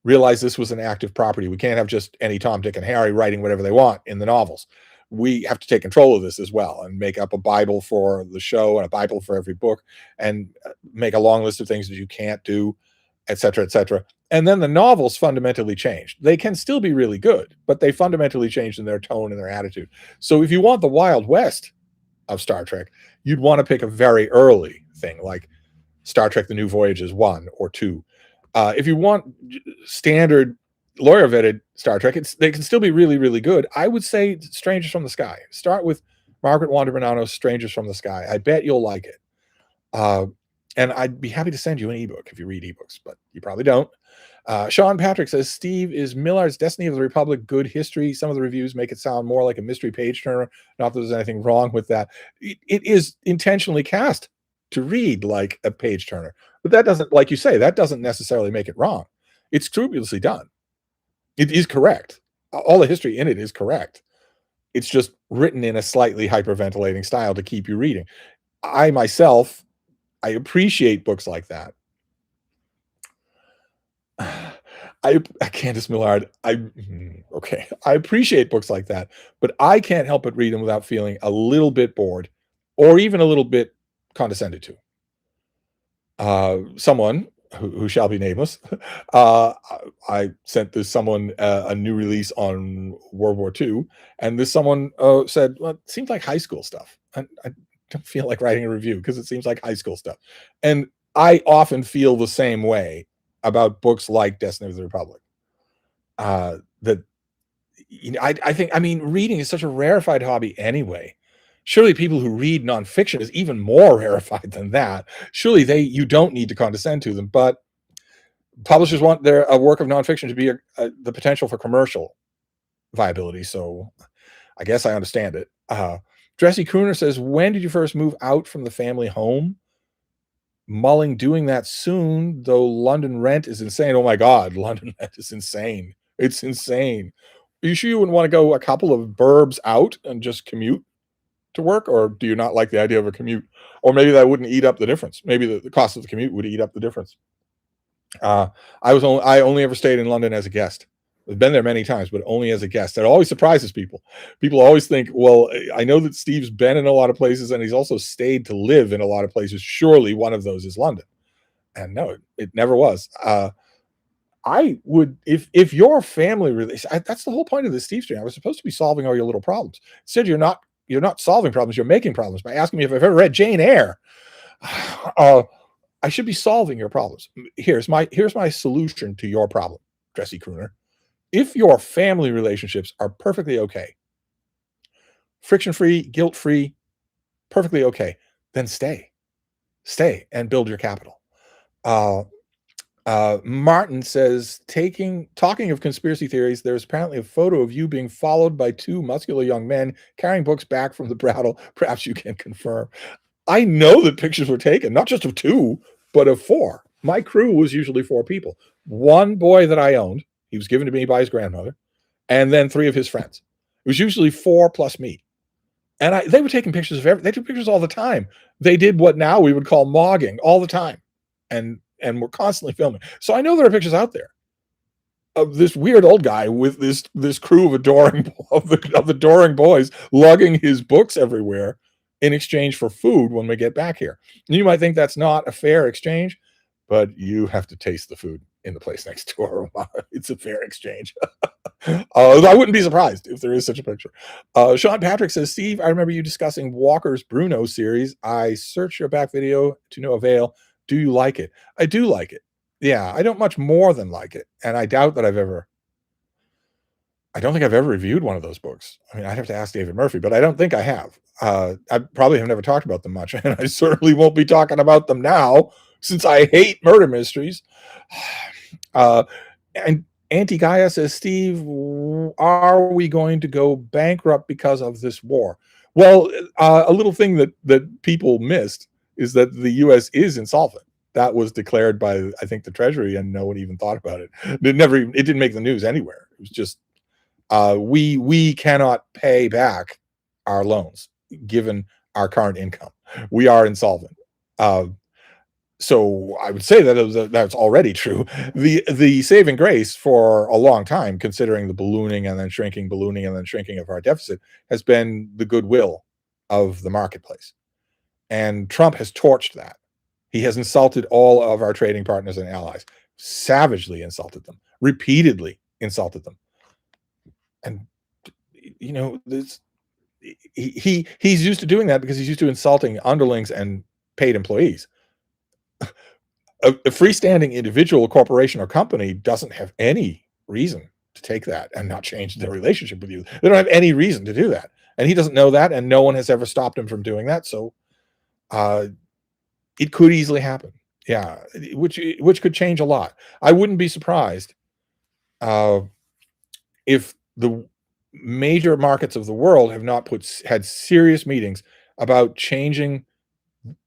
realized this was an active property. We can't have just any Tom, Dick, and Harry writing whatever they want in the novels. We have to take control of this as well and make up a Bible for the show and a Bible for every book and make a long list of things that you can't do, et cetera, et cetera. And then the novels fundamentally changed. They can still be really good, but they fundamentally changed in their tone and their attitude. So if you want the Wild West of Star Trek, you'd want to pick a very early thing like Star Trek The New Voyages 1 or 2. If you want standard lawyer-vetted Star Trek, they can still be really, really good. I would say Strangers from the Sky. Start with Margaret Wanda Bonanno's Strangers from the Sky. I bet you'll like it. And I'd be happy to send you an ebook if you read ebooks, but you probably don't. Sean Patrick says, Steve, is Millard's Destiny of the Republic good history? Some of the reviews make it sound more like a mystery page turner. Not that there's anything wrong with that. It is intentionally cast to read like a page turner, but that doesn't, like you say, that doesn't necessarily make it wrong. It's scrupulously done. It is correct. All the history in it is correct. It's just written in a slightly hyperventilating style to keep you reading. I myself, I appreciate books like that. Candace Millard, I appreciate books like that, but I can't help but read them without feeling a little bit bored or even a little bit condescended to. Someone who shall be nameless, I sent this someone a new release on World War II, and this someone said, well, it seems like high school stuff. I don't feel like writing a review because it seems like high school stuff. And I often feel the same way about books like Destiny of the Republic. That I think, I mean, reading is such a rarefied hobby anyway. Surely people who read nonfiction is even more rarefied than that. Surely you don't need to condescend to them, but publishers want a work of nonfiction to be the potential for commercial viability. So I guess I understand it. Dressy Crooner says, when did you first move out from the family home? Mulling doing that soon, though London rent is insane. Oh my God, London rent is insane. It's insane. Are you sure you wouldn't want to go a couple of burbs out and just commute to work? Or do you not like the idea of a commute? Or maybe that wouldn't eat up the difference. Maybe the cost of the commute would eat up the difference. I only ever stayed in London as a guest. I've been there many times, but only as a guest. That always surprises people. People always think, well, I know that Steve's been in a lot of places and he's also stayed to live in a lot of places. Surely one of those is London. And no, it never was. I would, if your family really, that's the whole point of the Stevestream. I was supposed to be solving all your little problems. Instead, you're not solving problems. You're making problems by asking me if I've ever read Jane Eyre. I should be solving your problems. Here's my solution to your problem, Dressy Crooner. If your family relationships are perfectly okay, friction-free, guilt-free, perfectly okay, then stay and build your capital. Martin says, talking of conspiracy theories, there's apparently a photo of you being followed by two muscular young men carrying books back from the Brattle. Perhaps you can confirm. I know that pictures were taken, not just of two, but of four. My crew was usually four people. One boy that I owned, he was given to me by his grandmother, and then three of his friends. It was usually four plus me. And they were taking pictures of everything. They took pictures all the time. They did what now we would call mogging all the time. And we're constantly filming. So I know there are pictures out there of this weird old guy with this crew of adoring boys lugging his books everywhere in exchange for food when we get back here. And you might think that's not a fair exchange, but you have to taste the food in the place next door. It's a fair exchange. I wouldn't be surprised if there is such a picture. Sean Patrick says, Steve, I remember you discussing Walker's Bruno series. I searched your back video to no avail. Do you like it? I do like it. Yeah, I don't much more than like it. And I doubt that I don't think I've ever reviewed one of those books. I mean, I'd have to ask David Murphy, but I don't think I have. I probably have never talked about them much, and I certainly won't be talking about them now since I hate murder mysteries. And Anti-Gaia says, Steve, are we going to go bankrupt because of this war? Well, a little thing that people missed is that the U.S. is insolvent. That was declared by, I think, the Treasury, and no one even thought about it. It didn't make the news anywhere. It was just, we cannot pay back our loans given our current income. We are insolvent. So I would say that that's already true. The saving grace for a long time, considering the ballooning and then shrinking of our deficit, has been the goodwill of the marketplace. And Trump has torched that. He has insulted all of our trading partners and allies, savagely insulted them, repeatedly insulted them. And, you know, he's used to doing that because he's used to insulting underlings and paid employees. A freestanding individual, corporation, or company doesn't have any reason to take that and not change their relationship with you. They don't have any reason to do that. And he doesn't know that, and no one has ever stopped him from doing that. So it could easily happen. Yeah, which could change a lot. I wouldn't be surprised if the major markets of the world have not had serious meetings about changing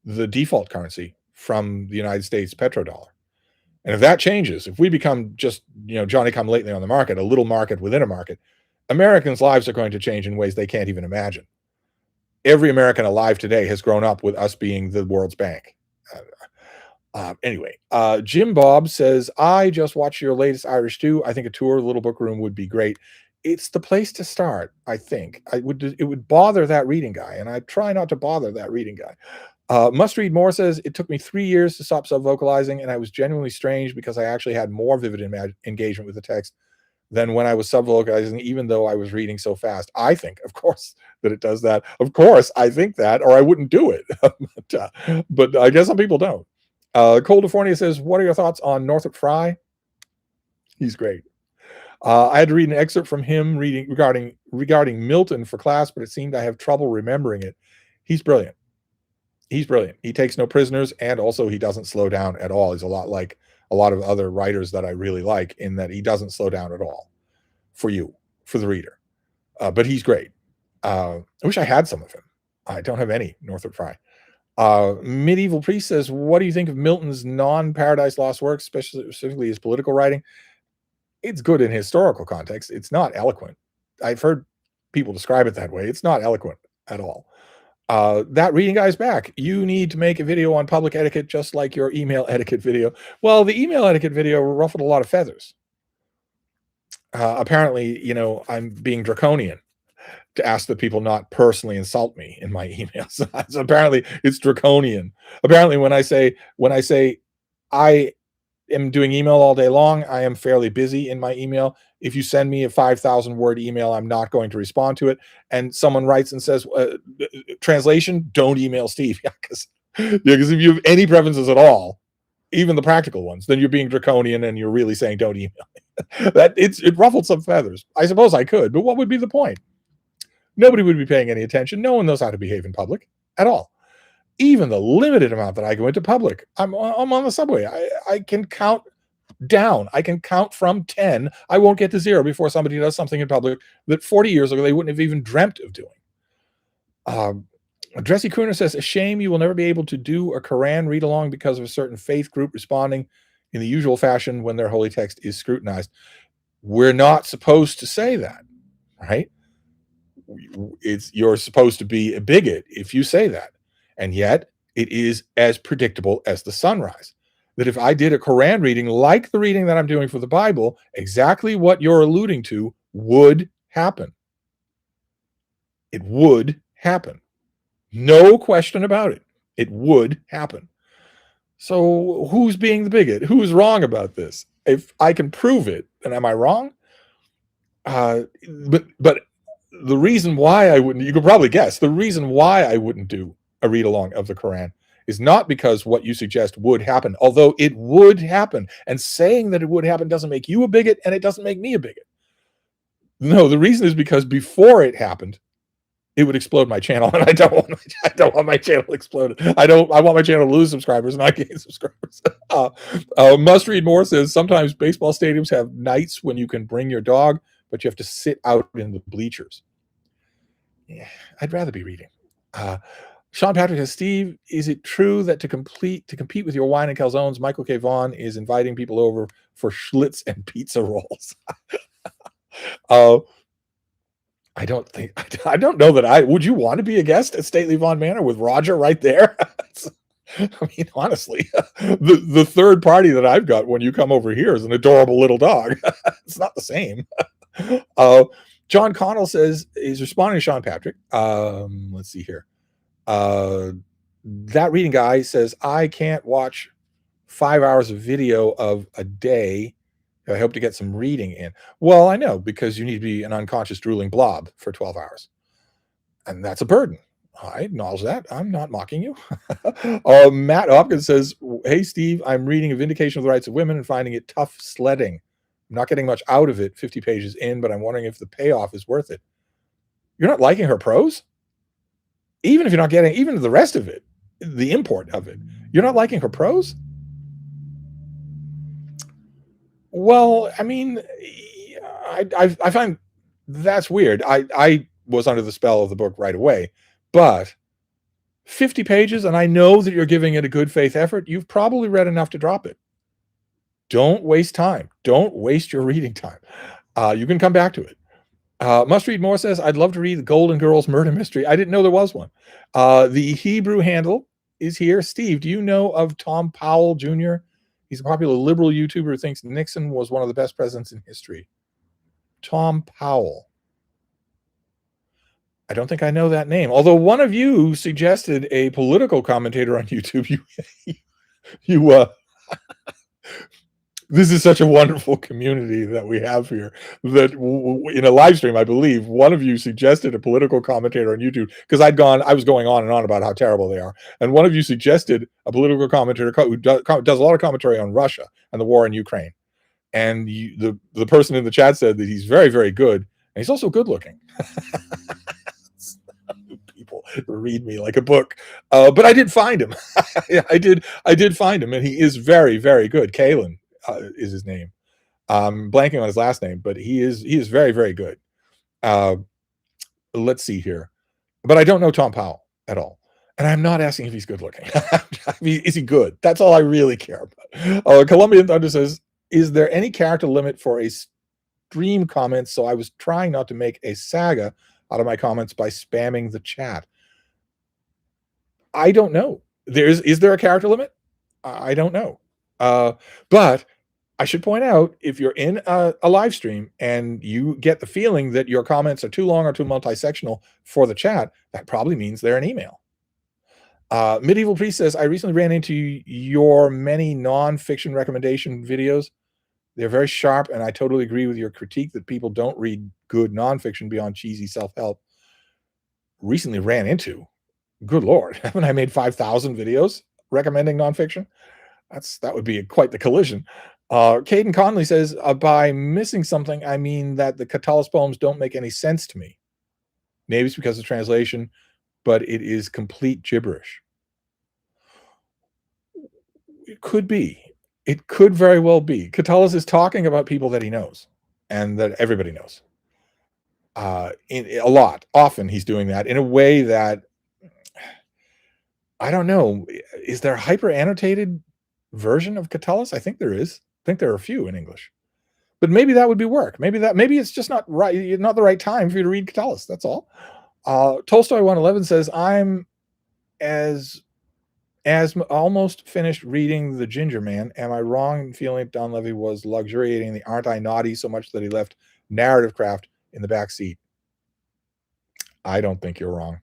the default currency from the United States petrodollar. And if that changes, if we become just, Johnny come lately on the market, a little market within a market, Americans' lives are going to change in ways they can't even imagine. Every American alive today has grown up with us being the world's bank. Anyway, Jim Bob says, I just watched your latest Irish Stew. I think a tour of the Little Book Room would be great. It's the place to start, I think. It would bother that reading guy, and I try not to bother that reading guy. Must Read More says, it took me 3 years to stop sub-vocalizing, and I was genuinely strange because I actually had more vivid engagement with the text than when I was sub-vocalizing, even though I was reading so fast. I think, of course, that it does that. Of course, I think that, or I wouldn't do it. But I guess some people don't. Coldifornia says, what are your thoughts on Northrop Frye? He's great. I had to read an excerpt from him regarding Milton for class, but it seemed I have trouble remembering it. He's brilliant. He's brilliant. He takes no prisoners, and also he doesn't slow down at all. He's a lot like a lot of other writers that I really like, in that he doesn't slow down at all for you, for the reader. But he's great. I wish I had some of him. I don't have any Northrop Frye. Medieval Priest says, what do you think of Milton's non-Paradise Lost works, specifically his political writing? It's good in historical context. It's not eloquent. I've heard people describe it that way. It's not eloquent at all. That reading guy's back. You need to make a video on public etiquette, just like your email etiquette video. Well, the email etiquette video ruffled a lot of feathers. Apparently, I'm being draconian to ask that people not personally insult me in my emails. So apparently it's draconian. Apparently when I say I am doing email all day long, I am fairly busy in my email. If you send me a 5,000 word email, I'm not going to respond to it. And someone writes and says, translation, don't email Steve. Because if you have any preferences at all, even the practical ones, then you're being draconian and you're really saying don't email me. It ruffled some feathers. I suppose I could, but what would be the point? Nobody would be paying any attention. No one knows how to behave in public at all. Even the limited amount that I go into public, I'm on the subway. I can count down. I can count from 10. I won't get to 0 before somebody does something in public that 40 years ago they wouldn't have even dreamt of doing. Dressy Crooner says, a shame you will never be able to do a Quran read along because of a certain faith group responding in the usual fashion when their holy text is scrutinized. We're not supposed to say that, right? You're supposed to be a bigot if you say that. And yet it is as predictable as the sunrise, that if I did a Quran reading like the reading that I'm doing for the Bible, exactly what you're alluding to would happen. It would happen. No question about it. It would happen. So who's being the bigot? Who's wrong about this? If I can prove it, then am I wrong? But the reason why I wouldn't, you could probably guess, the reason why I wouldn't do a read along of the Quran is not because what you suggest would happen, although it would happen. And saying that it would happen doesn't make you a bigot, and it doesn't make me a bigot. No, the reason is because before it happened, it would explode my channel, and I don't want my channel exploded. I want my channel to lose subscribers, not gain subscribers. Must Read More says, sometimes baseball stadiums have nights when you can bring your dog, but you have to sit out in the bleachers. Yeah, I'd rather be reading. Sean Patrick says, Steve, is it true that to compete with your wine and calzones, Michael K. Vaughan is inviting people over for Schlitz and pizza rolls? I don't know that would you want to be a guest at Stately Vaughan Manor with Roger right there? I mean, honestly, the third party that I've got when you come over here is an adorable little dog. It's not the same. John Connell says, he's responding to Sean Patrick. Let's see here. That reading guy says, I can't watch 5 hours of video of a day. I hope to get some reading in. Well, I know, because you need to be an unconscious drooling blob for 12 hours. And that's a burden. I acknowledge that. I'm not mocking you. Matt Hopkins says, hey, Steve, I'm reading A Vindication of the Rights of Women and finding it tough sledding. I'm not getting much out of it 50 pages in, but I'm wondering if the payoff is worth it. You're not liking her prose? Even if you're not getting even the rest of it, the import of it, you're not liking her prose? Well, I mean, I find that's weird. I was under the spell of the book right away, but 50 pages, and I know that you're giving it a good faith effort. You've probably read enough to drop it. Don't waste time. Don't waste your reading time. You can come back to it. Must Read More says, I'd love to read the Golden Girls murder mystery. I didn't know there was one. The Hebrew handle is here. Steve, do you know of Tom Powell Jr.? He's a popular liberal YouTuber who thinks Nixon was one of the best presidents in history. Tom Powell. I don't think I know that name. Although one of you suggested a political commentator on YouTube. This is such a wonderful community that we have here. That in a live stream, I believe one of you suggested a political commentator on YouTube because I was going on and on about how terrible they are, and one of you suggested a political commentator who does a lot of commentary on Russia and the war in Ukraine. And the person in the chat said that he's very, very good, and he's also good looking. People read me like a book, but I did find him. I did find him, and he is very, very good. Kalen is his name. Blanking on his last name, but he is very, very good. Let's see here, but I don't know Tom Powell at all, and I'm not asking if he's good looking. I mean, is he good? That's all I really care about. Colombian Thunder says, "Is there any character limit for a stream comment? So I was trying not to make a saga out of my comments by spamming the chat." I don't know. Is there a character limit? I don't know. But I should point out, if you're in a live stream and you get the feeling that your comments are too long or too multi-sectional for the chat, that probably means they're an email. Medieval Priest says, I recently ran into your many non-fiction recommendation videos. They're very sharp, and I totally agree with your critique that people don't read good nonfiction beyond cheesy self-help. Recently ran into, good Lord, haven't I made 5,000 videos recommending nonfiction? That would be quite the collision. Caden Conley says, by missing something, I mean that the Catullus poems don't make any sense to me. Maybe it's because of translation, but it is complete gibberish. It could be. It could very well be. Catullus is talking about people that he knows and that everybody knows. A lot. Often he's doing that in a way that, I don't know. Is there a hyper annotated version of Catullus? I think there is. I think there are a few in English. But maybe that would be work. Maybe it's just not right, not the right time for you to read Catullus. That's all. Tolstoy 111 says, I'm as almost finished reading The Ginger Man. Am I wrong in feeling Don Levy was luxuriating the Aren't I Naughty so much that he left narrative craft in the back seat? I don't think you're wrong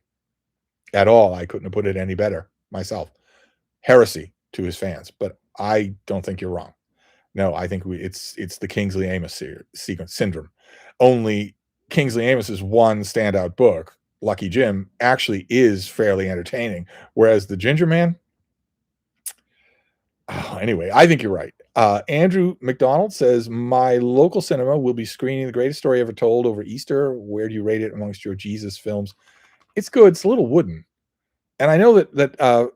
at all. I couldn't have put it any better myself. Heresy to his fans, but I don't think you're wrong. No, I think it's the Kingsley Amis sequence syndrome. Only Kingsley Amis's one standout book, Lucky Jim, actually is fairly entertaining, whereas The Ginger Man, anyway, I think you're right. Andrew McDonald says, my local cinema will be screening The Greatest Story Ever Told over Easter. Where do you rate it amongst your Jesus films? It's good. It's a little wooden. And I know that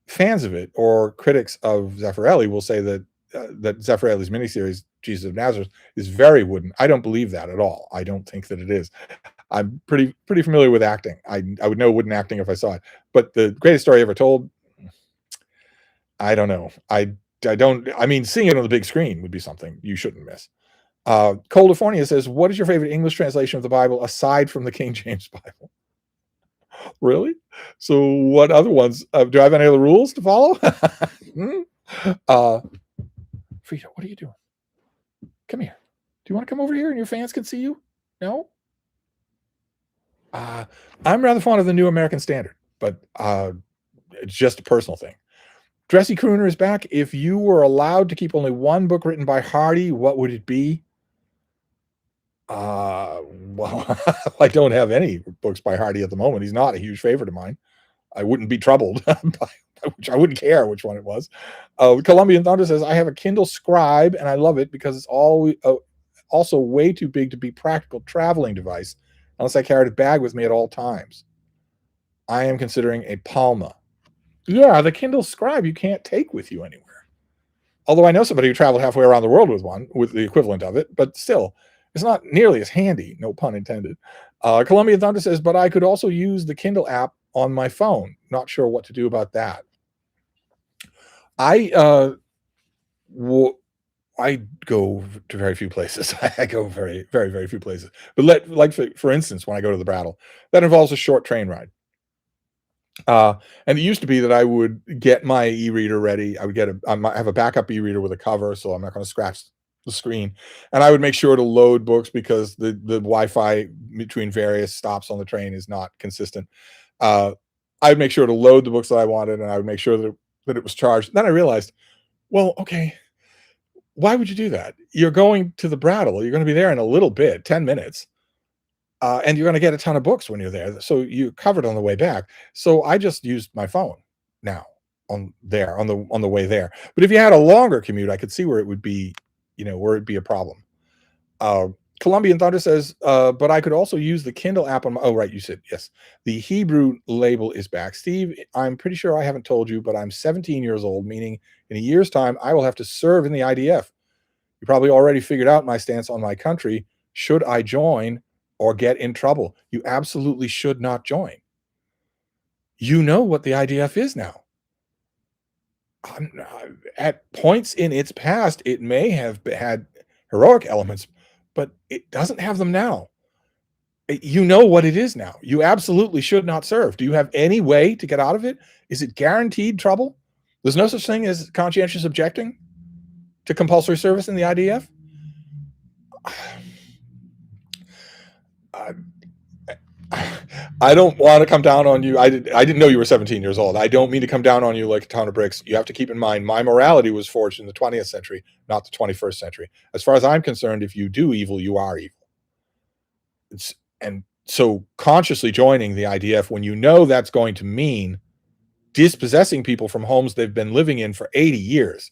fans of it or critics of Zeffirelli will say that Zeffirelli's miniseries, Jesus of Nazareth, is very wooden. I don't believe that at all. I don't think that it is. I'm pretty familiar with acting. I would know wooden acting if I saw it. But The Greatest Story Ever Told, I don't know. I mean, seeing it on the big screen would be something you shouldn't miss. California says, what is your favorite English translation of the Bible aside from the King James Bible? Really? So what other ones? Do I have any other rules to follow? Frida, what are you doing? Come here. Do you want to come over here and your fans can see you? No? I'm rather fond of the New American Standard, but it's just a personal thing. Dressy Crooner is back. If you were allowed to keep only one book written by Hardy, what would it be? Well, I don't have any books by Hardy at the moment. He's not a huge favorite of mine. I wouldn't be troubled by which I wouldn't care which one it was. Colombian Thunder says, I have a Kindle Scribe and I love it because it's also way too big to be practical traveling device unless I carried a bag with me at all times. I am considering a Palma. Yeah, the Kindle Scribe you can't take with you anywhere. Although I know somebody who traveled halfway around the world with one, with the equivalent of it, but still, it's not nearly as handy, no pun intended. Colombian Thunder says, but I could also use the Kindle app on my phone. Not sure what to do about that. I go to very few places. I go very, very, very few places. But for instance, when I go to the Brattle, that involves a short train ride. And it used to be that I would get my e-reader ready. I have a backup e-reader with a cover, so I'm not going to scratch the screen. And I would make sure to load books because the Wi-Fi between various stops on the train is not consistent. I would make sure to load the books that I wanted, and I would make sure that it was charged. Then I realized, well, okay, Why would you do that? You're going to the Brattle. You're going to be there in a little bit, 10 minutes. And you're going to get a ton of books when you're there. So you're covered on the way back. So I just used my phone now on the way there. But if you had a longer commute, I could see where it would be, where it'd be a problem. Uh, Colombian Thunder says, but I could also use the Kindle app on my. Oh, right. You said yes. The Hebrew label is back. Steve, I'm pretty sure I haven't told you, but I'm 17 years old, meaning in a year's time, I will have to serve in the IDF. You probably already figured out my stance on my country. Should I join or get in trouble? You absolutely should not join. You know what the IDF is now. At points in its past, it may have had heroic elements, but it doesn't have them now. You know what it is now. You absolutely should not serve. Do you have any way to get out of it? Is it guaranteed trouble? There's no such thing as conscientious objecting to compulsory service in the IDF. I don't want to come down on you. I didn't know you were 17 years old. I don't mean to come down on you like a ton of bricks. You have to keep in mind, my morality was forged in the 20th century, not the 21st century. As far as I'm concerned, if you do evil, you are evil. And so consciously joining the IDF when you know that's going to mean dispossessing people from homes they've been living in for 80 years,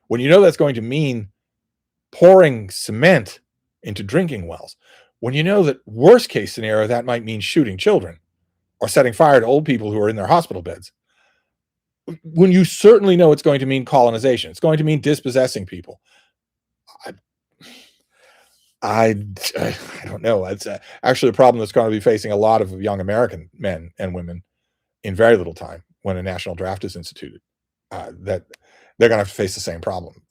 when you know that's going to mean pouring cement into drinking wells, when you know that worst case scenario, that might mean shooting children or setting fire to old people who are in their hospital beds, when you certainly know it's going to mean colonization, it's going to mean dispossessing people. I don't know. It's actually a problem that's going to be facing a lot of young American men and women in very little time when a national draft is instituted. That they're going to have to face the same problem.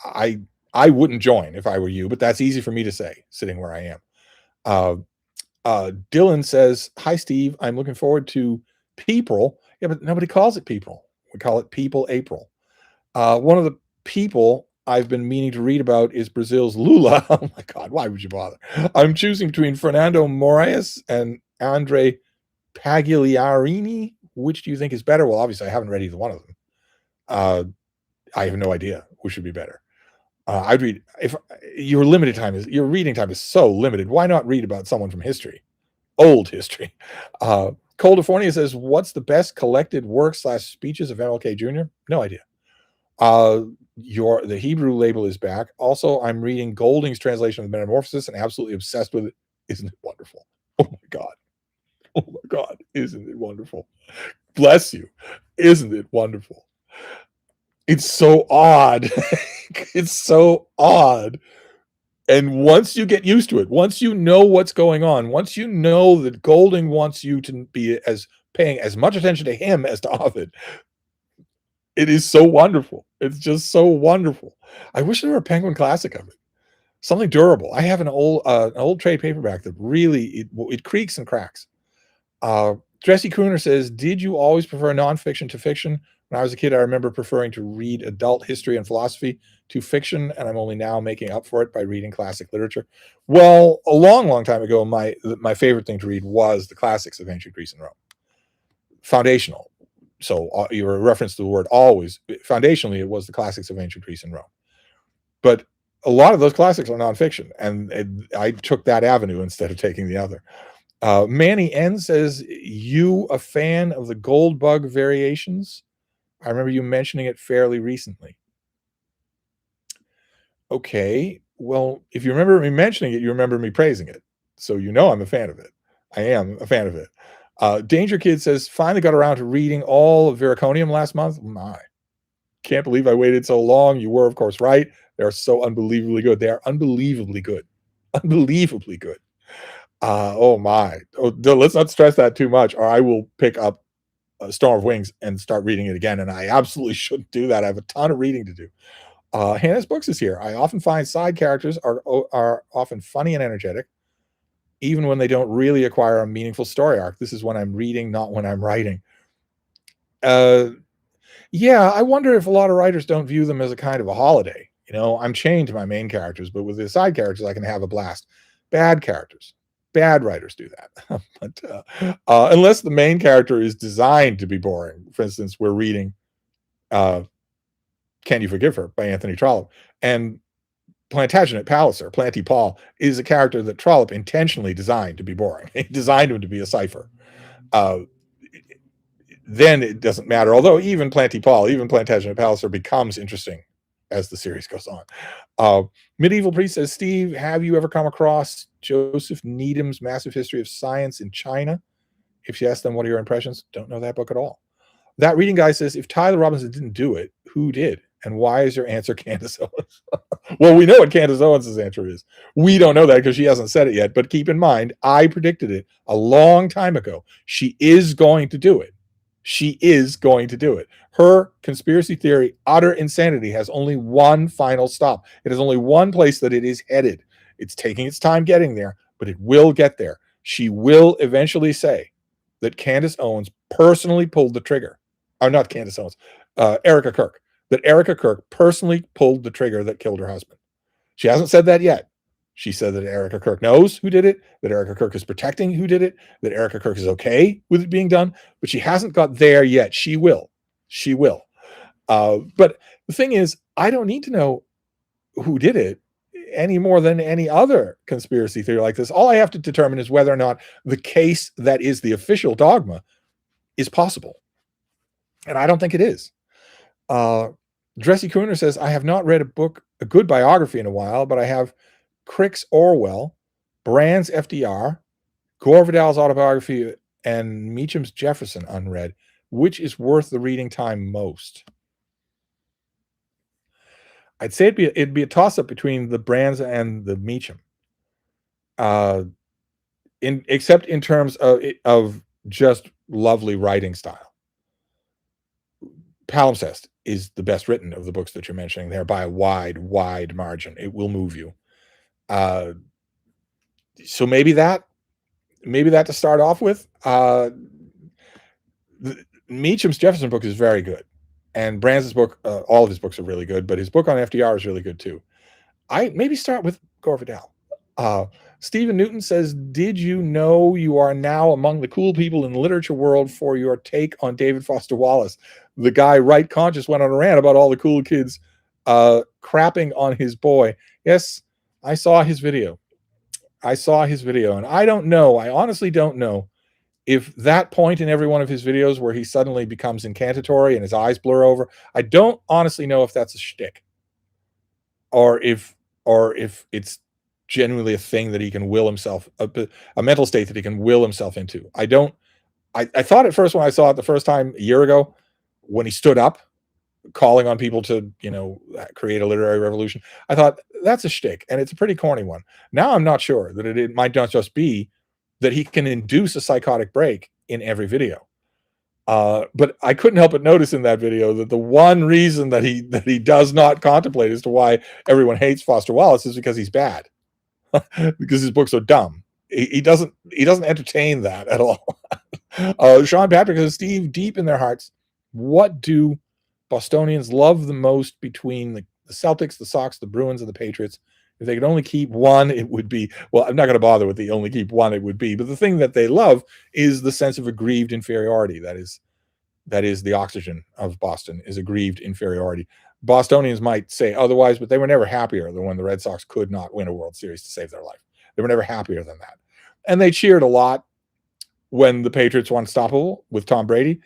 I wouldn't join if I were you, but that's easy for me to say sitting where I am. Dylan says, "Hi, Steve. I'm looking forward to People." Yeah, but nobody calls it People. We call it People April. One of the people I've been meaning to read about is Brazil's Lula. Oh my God, why would you bother? I'm choosing between Fernando Moraes and Andre Pagliarini. Which do you think is better? Well, obviously, I haven't read either one of them. I have no idea which should be better. I'd read, if your reading time is so limited, why not read about someone from history, old history? California says, what's the best collected work / speeches of MLK Jr.? No idea. The Hebrew label is back. Also, I'm reading Golding's translation of Metamorphosis and absolutely obsessed with it. Isn't it wonderful? Oh my God. Oh my God. Isn't it wonderful? Bless you. Isn't it wonderful? It's so odd. It's so odd. And once you get used to it, once you know what's going on, once you know that Golding wants you to be paying as much attention to him as to Ovid, it is so wonderful. It's just so wonderful. I wish there were a Penguin Classic of it. Something durable. I have an old trade paperback that really it creaks and cracks. Jesse Crooner says, did you always prefer nonfiction to fiction? When I was a kid, I remember preferring to read adult history and philosophy to fiction, and I'm only now making up for it by reading classic literature. Well, a long, long time ago, my favorite thing to read was the classics of ancient Greece and Rome. Foundational. So your reference to the word always, foundationally, it was the classics of ancient Greece and Rome. But a lot of those classics are nonfiction, and I took that avenue instead of taking the other. Manny N says, you a fan of the Goldbug variations? I remember you mentioning it fairly recently. Okay, well, if you remember me mentioning it, you remember me praising it. So you know I'm a fan of it. I am a fan of it. Danger Kid says, finally got around to reading all of Veraconium last month. My, can't believe I waited so long. You were, of course, right. They're so unbelievably good. They are unbelievably good. Unbelievably good. Oh my. Oh, let's not stress that too much, or I will pick up Storm of Wings and start reading it again. And I absolutely shouldn't do that. I have a ton of reading to do. Hannah's Books is here. I often find side characters are often funny and energetic, even when they don't really acquire a meaningful story arc. This is when I'm reading, not when I'm writing. Yeah, I wonder if a lot of writers don't view them as a kind of a holiday. You know, I'm chained to my main characters, but with the side characters, I can have a blast. Bad writers do that. But unless the main character is designed to be boring. For instance, we're reading Can You Forgive Her by Anthony Trollope. And Plantagenet Palliser, Planty Paul, is a character that Trollope intentionally designed to be boring. He designed him to be a cipher. Then it doesn't matter. Although even Planty Paul, even Plantagenet Palliser becomes interesting as the series goes on. Medieval Priest says, Steve, have you ever come across Joseph Needham's Massive History of Science in China? If yes, then what are your impressions? Don't know that book at all. That Reading Guy says, if Tyler Robinson didn't do it, who did? And why is your answer Candace Owens? Well, we know what Candace Owens' answer is. We don't know that because she hasn't said it yet. But keep in mind, I predicted it a long time ago. She is going to do it. She is going to do it. Her conspiracy theory, utter insanity, has only one final stop. It has only one place that it is headed. It's taking its time getting there, but it will get there. She will eventually say that Candace Owens personally pulled the trigger. Or not Candace Owens, Erica Kirk. That Erica Kirk personally pulled the trigger that killed her husband. She hasn't said that yet. She said that Erica Kirk knows who did it, that Erica Kirk is protecting who did it, that Erica Kirk is okay with it being done, but she hasn't got there yet. She will. She will. But the thing is, I don't need to know who did it any more than any other conspiracy theory like this. All I have to determine is whether or not the case that is the official dogma is possible. And I don't think it is. Dressy Crooner says, I have not read a good biography in a while, but I have Crick's Orwell, Brand's FDR, Gore Vidal's autobiography, and Meacham's Jefferson unread. Which is worth the reading time most? I'd say it'd be a toss-up between the Brands and the Meacham. Except in terms of just lovely writing style. Palimpsest is the best written of the books that you're mentioning there by a wide margin. It will move you. So maybe that to start off with. Meacham's Jefferson book is very good, and Brands' book, all of his books are really good, but his book on FDR is really good too. I maybe start with Gore Vidal. Stephen Newton says, did you know you are now among the cool people in the literature world for your take on David Foster Wallace? The guy, Right Conscious, went on a rant about all the cool kids crapping on his boy. Yes, I saw his video. And I don't know. I honestly don't know if that point in every one of his videos where he suddenly becomes incantatory and his eyes blur over, I don't honestly know if that's a shtick or if it's genuinely a thing that he can will himself, a mental state that he can will himself into. I thought at first when I saw it the first time a year ago, when he stood up calling on people to, create a literary revolution, I thought that's a shtick, and it's a pretty corny one. Now I'm not sure that it might not just be that he can induce a psychotic break in every video. But I couldn't help but notice in that video that the one reason that he does not contemplate as to why everyone hates Foster Wallace is because he's bad, because his books are dumb. He doesn't entertain that at all. Sean Patrick says, Steve, deep in their hearts, what do Bostonians love the most between the Celtics, the Sox, the Bruins, and the Patriots? If they could only keep one, it would be, well, I'm not going to bother with the only keep one, it would be. But the thing that they love is the sense of aggrieved inferiority. That is the oxygen of Boston, is aggrieved inferiority. Bostonians might say otherwise, but they were never happier than when the Red Sox could not win a World Series to save their life. They were never happier than that. And they cheered a lot when the Patriots were unstoppable with Tom Brady,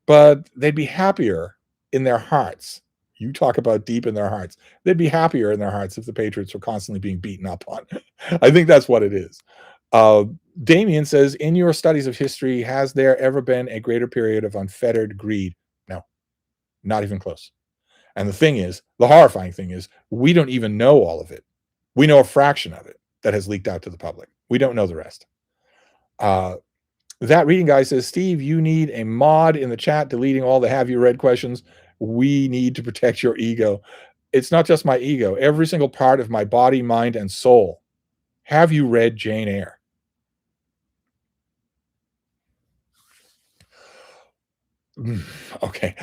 but they'd be happier in their hearts. You talk about deep in their hearts. They'd be happier in their hearts if the Patriots were constantly being beaten up on. I think that's what it is. Damien says, in your studies of history, has there ever been a greater period of unfettered greed? No, not even close. And the horrifying thing is, we don't even know all of it. We know a fraction of it that has leaked out to the public. We don't know the rest. That Reading Guy says, Steve, you need a mod in the chat deleting all the have you read questions. We need to protect your ego. It's not just my ego. Every single part of my body, mind, and soul. Have you read Jane Eyre? Okay.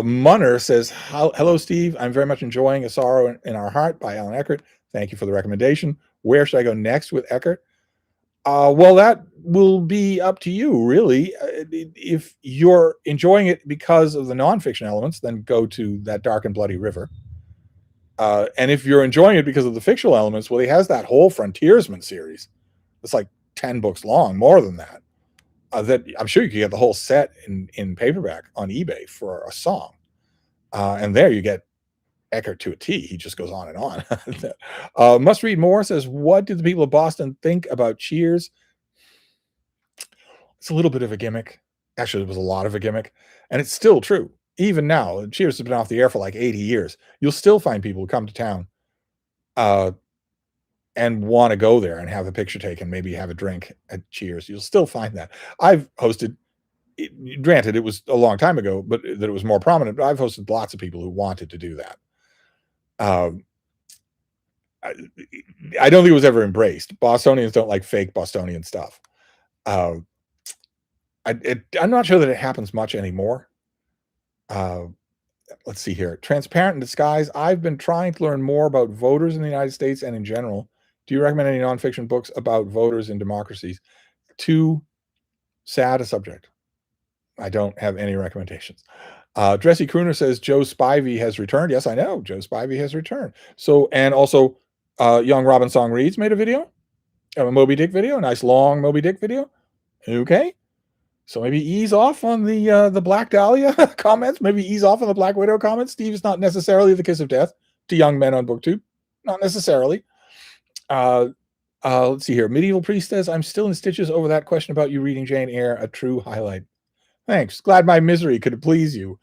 Munner says, hello, Steve. I'm very much enjoying A Sorrow in Our Heart by Alan Eckert. Thank you for the recommendation. Where should I go next with Eckert? Well, that will be up to you, really. If you're enjoying it because of the nonfiction elements, then go to That Dark and Bloody River. And if you're enjoying it because of the fictional elements, well, he has that whole Frontiersman series. It's like 10 books long, more than that. That I'm sure you could get the whole set in paperback on eBay for a song. And there you get Eckert to a T. He just goes on and on. Must Read More says, what did the people of Boston think about Cheers? It's a little bit of a gimmick. Actually, it was a lot of a gimmick. And it's still true. Even now, Cheers has been off the air for like 80 years. You'll still find people who come to town and want to go there and have a picture taken, maybe have a drink at Cheers. You'll still find that. I've hosted, granted, it was a long time ago, but that it was more prominent. But I've hosted lots of people who wanted to do that. I don't think it was ever embraced. Bostonians don't like fake Bostonian stuff. I'm not sure that it happens much anymore. Let's see here. Transparent in Disguise. I've been trying to learn more about voters in the United States and in general. Do you recommend any nonfiction books about voters in democracies? Too sad a subject. I don't have any recommendations. Dressy Crooner says Joe Spivey has returned. Yes, I know. Joe Spivey has returned. So, and also Young Robin Song Reads made a video, a Moby Dick video, a nice long Moby Dick video. Okay. So maybe ease off on the Black Dahlia comments. Maybe ease off on the Black Widow comments. Steve is not necessarily the kiss of death to young men on BookTube. Not necessarily. Let's see here. Medieval Priest says, I'm still in stitches over that question about you reading Jane Eyre, a true highlight. Thanks. Glad my misery could please you.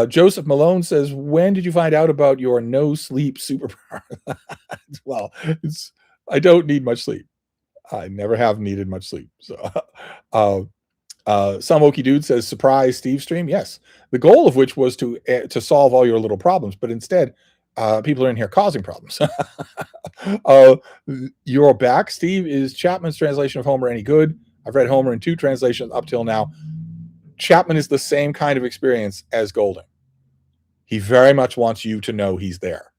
Joseph Malone says, when did you find out about your no sleep superpower? Well, I don't need much sleep. I never have needed much sleep. So, some Okie Dude says, surprise Stevestream. Yes. The goal of which was to solve all your little problems, but instead, people are in here causing problems. You're back, Steve. Is Chapman's translation of Homer any good? I've read Homer in 2 translations up till now. Chapman is the same kind of experience as Golding. He very much wants you to know he's there.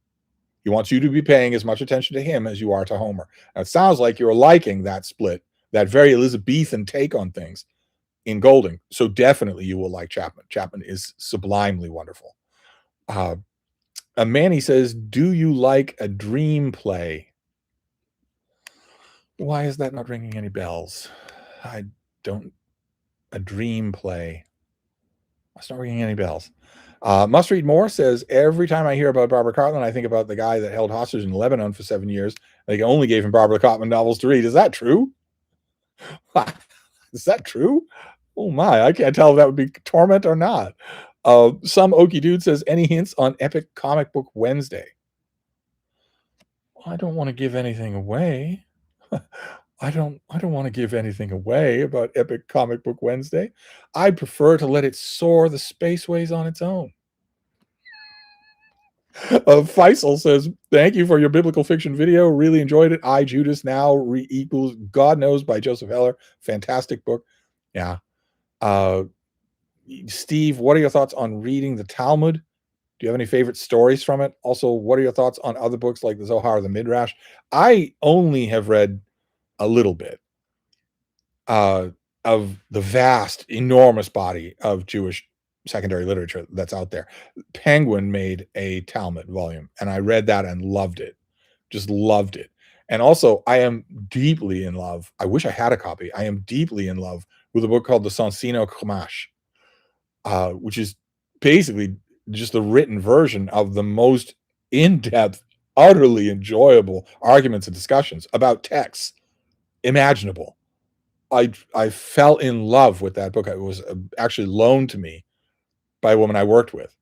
He wants you to be paying as much attention to him as you are to Homer. Now, it sounds like you're liking that split, that very Elizabethan take on things in Golding. So definitely you will like Chapman. Chapman is sublimely wonderful. Manny says, do you like a dream play? Why is that not ringing any bells? I don't. A dream play. It's not ringing any bells. Must Read More says, every time I hear about Barbara Cartland, I think about the guy that held hostage in Lebanon for 7 years. They only gave him Barbara Cartland novels to read. Is that true? Is that true? Oh my, I can't tell if that would be torment or not. Some Okie Dude says, any hints on Epic Comic Book Wednesday? Well, I don't want to give anything away. I don't want to give anything away about Epic Comic Book Wednesday. I prefer to let it soar the spaceways on its own. Faisal says, thank you for your biblical fiction video. Really enjoyed it. I, Judas Now equals God Knows by Joseph Heller. Fantastic book. Yeah. Steve, what are your thoughts on reading the Talmud? Do you have any favorite stories from it? Also, what are your thoughts on other books like the Zohar or the Midrash? I only have read a little bit of the vast, enormous body of Jewish secondary literature that's out there. Penguin made a Talmud volume, and I read that and loved it. Just loved it. And also, I am deeply in love. I wish I had a copy. I am deeply in love with a book called the Sonsino Chumash, which is basically just the written version of the most in-depth, utterly enjoyable arguments and discussions about texts imaginable. I fell in love with that book. It was actually loaned to me by a woman I worked with.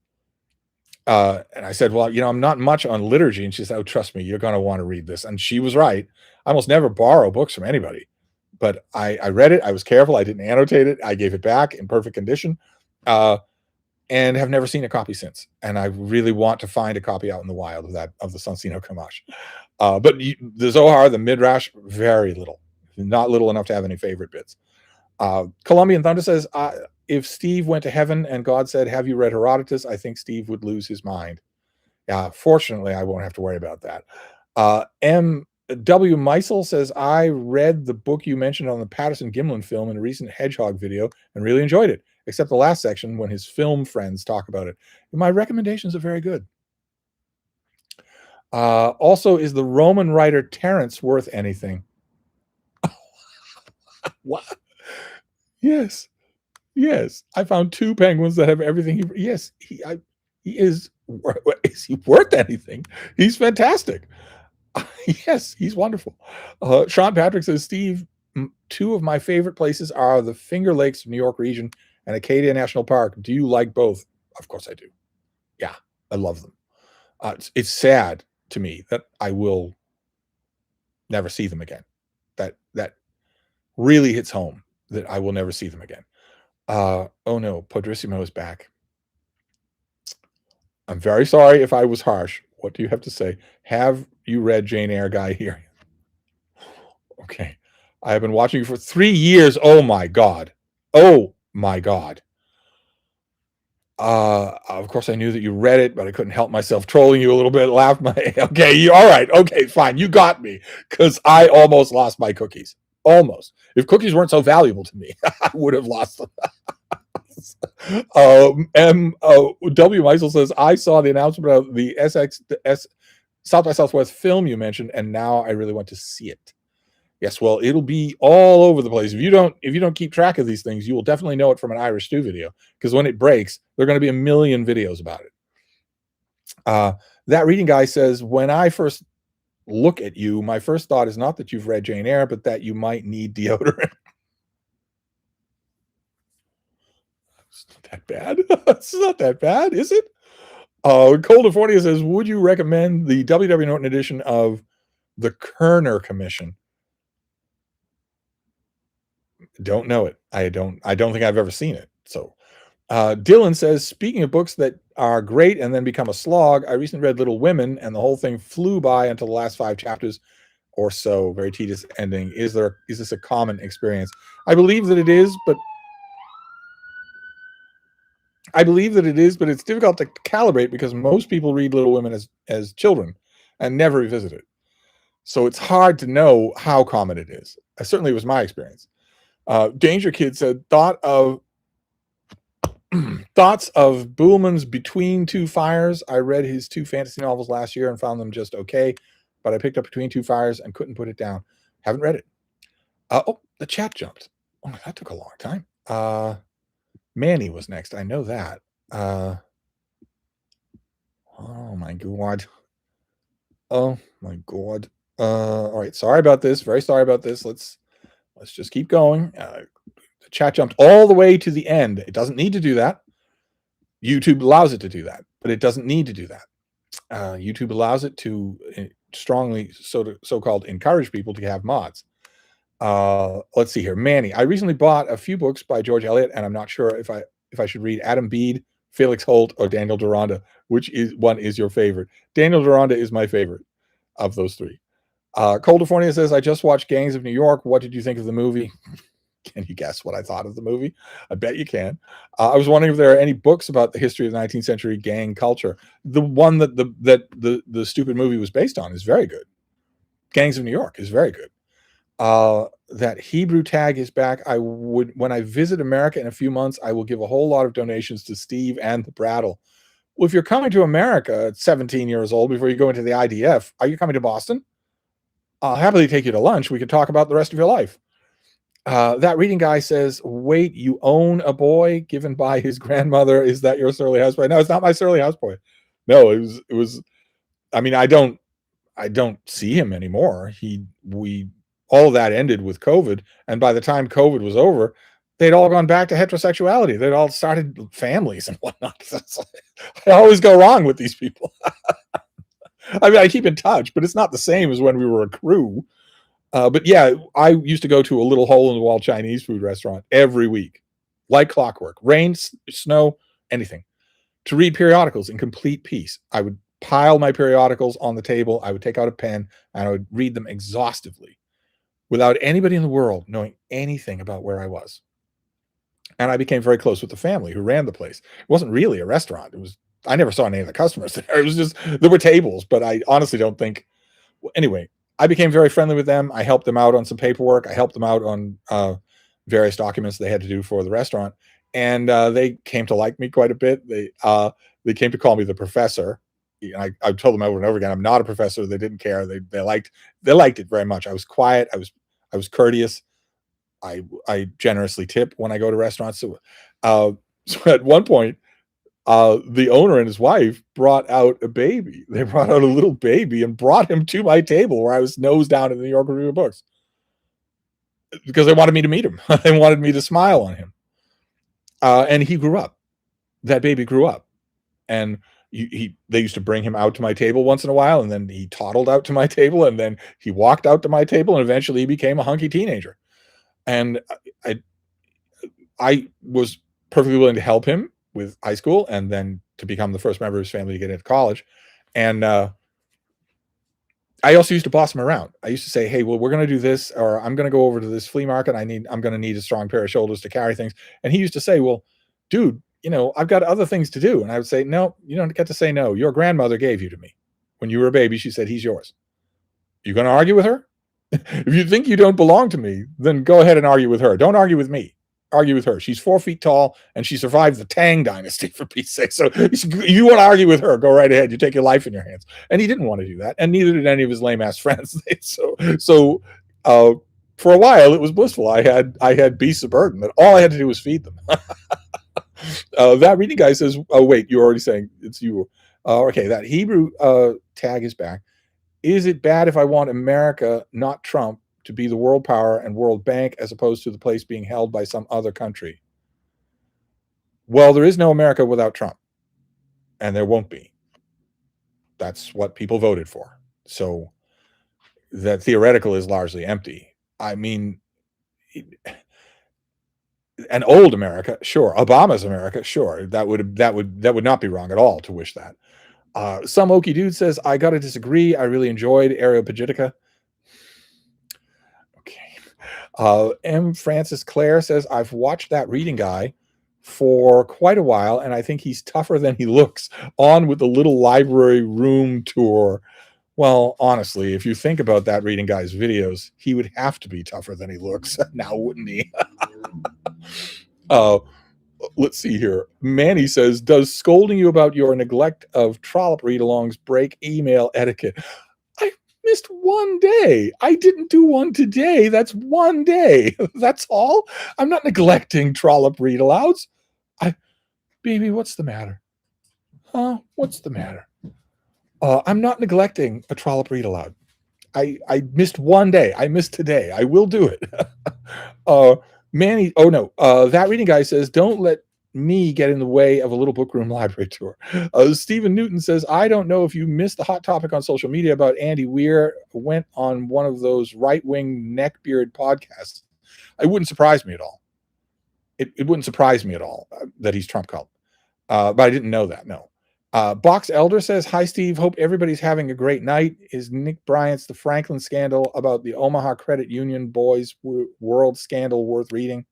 And I said, well, I'm not much on liturgy. And she said, oh, trust me, you're going to want to read this. And she was right. I almost never borrow books from anybody. But I read it. I was careful. I didn't annotate it. I gave it back in perfect condition and have never seen a copy since. And I really want to find a copy out in the wild of the Sonsino Chumash. But the Zohar, the Midrash, very little. Not little enough to have any favorite bits. Colombian Thunder says, if Steve went to heaven and God said, have you read Herodotus? I think Steve would lose his mind. Yeah, fortunately, I won't have to worry about that. M W. Meisel says, I read the book you mentioned on the Patterson Gimlin film in a recent Hedgehog video and really enjoyed it, except the last section when his film friends talk about it. My recommendations are very good. Also, is the Roman writer Terence worth anything? What? Yes. Yes. I found 2 penguins that have everything. Yes. He is he worth anything? He's fantastic. Yes, he's wonderful. Sean Patrick says, Steve, 2 of my favorite places are the Finger Lakes of New York region and Acadia National Park. Do you like both? Of course I do. Yeah, I love them. It's sad to me that I will never see them again. That really hits home, that I will never see them again. Oh no, Podrissimo is back. I'm very sorry if I was harsh. What do you have to say? Have you read Jane Eyre, Guy here? Okay. I have been watching you for 3 years. Oh my God. Oh my God. Of course I knew that you read it, but I couldn't help myself trolling you a little bit. Laughed my okay, all right, okay, fine. You got me, because I almost lost my cookies. Almost. If cookies weren't so valuable to me, I would have lost them. W. Meisel says, I saw the announcement of the South by Southwest film you mentioned, and now I really want to see it. Yes, well, it'll be all over the place. If you don't keep track of these things, you will definitely know it from an Irish Stew video, because when it breaks, there are going to be a million videos about it. That reading guy says, when I first look at you, my first thought is not that you've read Jane Eyre, but that you might need deodorant. It's not that bad. It's not that bad, is it? California says, would you recommend the W.W. Norton edition of the Kerner Commission? Don't know it. I don't think I've ever seen it. So Dylan says, speaking of books that are great and then become a slog, I recently read Little Women and the whole thing flew by until the last 5 chapters or so. Very tedious ending. Is this a common experience? I believe that it is, but it's difficult to calibrate because most people read Little Women as children and never revisit it. So it's hard to know how common it is. Certainly it was my experience. Danger Kid said, thoughts of Buhlman's Between Two Fires. I read his 2 fantasy novels last year and found them just okay, but I picked up Between Two Fires and couldn't put it down. Haven't read it. Oh, the chat jumped. Oh, that took a long time. Manny was next. I know that. Oh my God. Oh my God. All right. Sorry about this. Very sorry about this. Let's just keep going. The chat jumped all the way to the end. It doesn't need to do that. YouTube allows it to do that, but it doesn't need to do that. YouTube allows it to strongly so-called encourage people to have mods. Let's see here. Manny, I recently bought a few books by George Eliot, and I'm not sure if I should read Adam Bede, Felix Holt, or Daniel Deronda. Which one is your favorite? Daniel Deronda is my favorite of those 3. California says, I just watched Gangs of New York. What did you think of the movie? Can you guess what I thought of the movie? I bet you can. I was wondering if there are any books about the history of the 19th century gang culture. The one that the stupid movie was based on is very good. Gangs of New York is very good. That Hebrew tag is back. When I visit America in a few months, I will give a whole lot of donations to Steve and the Brattle. Well, if you're coming to America at 17 years old before you go into the IDF, are you coming to Boston? I'll happily take you to lunch. We could talk about the rest of your life. That reading guy says, wait, you own a boy given by his grandmother. Is that your surly houseboy? No, it's not my surly houseboy. No, it was, I mean, I don't see him anymore. All of that ended with COVID. And by the time COVID was over, they'd all gone back to heterosexuality. They'd all started families and whatnot. I always go wrong with these people. I mean, I keep in touch, but it's not the same as when we were a crew. But yeah, I used to go to a little hole-in-the-wall Chinese food restaurant every week, like clockwork, rain, snow, anything, to read periodicals in complete peace. I would pile my periodicals on the table. I would take out a pen, and I would read them exhaustively without anybody in the world knowing anything about where I was. And I became very close with the family who ran the place. It wasn't really a restaurant. I never saw any of the customers there. It was just, there were tables, but I honestly don't think, anyway, I became very friendly with them. I helped them out on some paperwork. I helped them out on various documents they had to do for the restaurant, and they came to like me quite a bit. They came to call me the professor. I told them over and over again, I'm not a professor. They didn't care. They liked it very much. I was quiet. I was courteous. I generously tip when I go to restaurants. So at one point, the owner and his wife brought out a baby. They brought out a little baby and brought him to my table where I was nose down in the New York Review of Books because they wanted me to meet him. They wanted me to smile on him. And he grew up. That baby grew up. And they used to bring him out to my table once in a while, and then he toddled out to my table, and then he walked out to my table, and eventually he became a hunky teenager. And I was perfectly willing to help him with high school and then to become the first member of his family to get into college. And I also used to boss him around. I used to say, hey, well, we're going to do this, or I'm going to go over to this flea market. I'm going to need a strong pair of shoulders to carry things. And he used to say, well, dude, I've got other things to do. And I would say, no, you don't get to say no. Your grandmother gave you to me. When you were a baby, she said, he's yours. You going to argue with her? If you think you don't belong to me, then go ahead and argue with her. Don't argue with me. Argue with her. She's 4 feet tall, and she survived the Tang dynasty, for Pete's sake. So you want to argue with her, go right ahead. You take your life in your hands. And he didn't want to do that, and neither did any of his lame-ass friends. So for a while, it was blissful. I had beasts of burden, but all I had to do was feed them. That reading guy says, oh, wait, you're already saying it's you. Okay, that Hebrew tag is back. Is it bad if I want America, not Trump, to be the world power and world bank as opposed to the place being held by some other country? Well, there is no America without Trump, and there won't be. That's what people voted for. So that theoretical is largely empty. I mean, an old America, sure. Obama's America, sure. That would not be wrong at all to wish that. Some Okie dude says, I got to disagree. I really enjoyed Areopagitica. Okay. M. Francis Clare says, I've watched that reading guy for quite a while, and I think he's tougher than he looks. On with the little library room tour. Well, honestly, if you think about that reading guy's videos, he would have to be tougher than he looks now, wouldn't he? Let's see here. Manny says, does scolding you about your neglect of trollop read-alongs break email etiquette? I missed one day. I didn't do one today. That's one day. That's all. I'm not neglecting trollop read-alouds. Baby, what's the matter? Huh? What's the matter? I'm not neglecting a trollop read-aloud. I missed one day. I missed today. I will do it. Manny, oh no, that reading guy says, don't let me get in the way of a little book room library tour. Stephen Newton says, I don't know if you missed the hot topic on social media about Andy Weir went on one of those right-wing neckbeard podcasts. It wouldn't surprise me at all. It wouldn't surprise me at all that he's Trump cult. But I didn't know that, no. Box Elder says, hi, Steve. Hope everybody's having a great night. Is Nick Bryant's The Franklin Scandal about the Omaha Credit Union boys world scandal worth reading?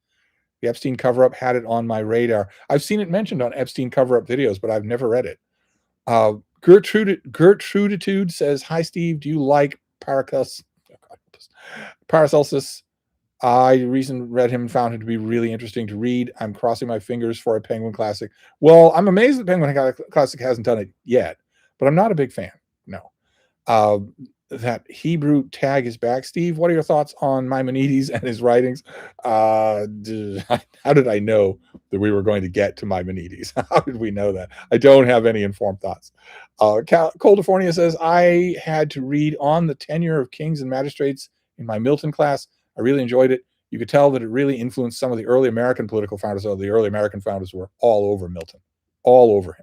The Epstein cover-up had it on my radar. I've seen it mentioned on Epstein cover-up videos, but I've never read it. Gertrude says, hi, Steve. Do you like Paracelsus? I recently read him and found him to be really interesting to read. I'm crossing my fingers for a Penguin Classic. Well, I'm amazed that Penguin Classic hasn't done it yet, but I'm not a big fan. No. That Hebrew tag is back. Steve, what are your thoughts on Maimonides and his writings? How did I know that we were going to get to Maimonides? How did we know that? I don't have any informed thoughts. California says, I had to read on the tenure of kings and magistrates in my Milton class. I really enjoyed it. You could tell that it really influenced some of the early American political founders. So the early American founders were all over Milton, all over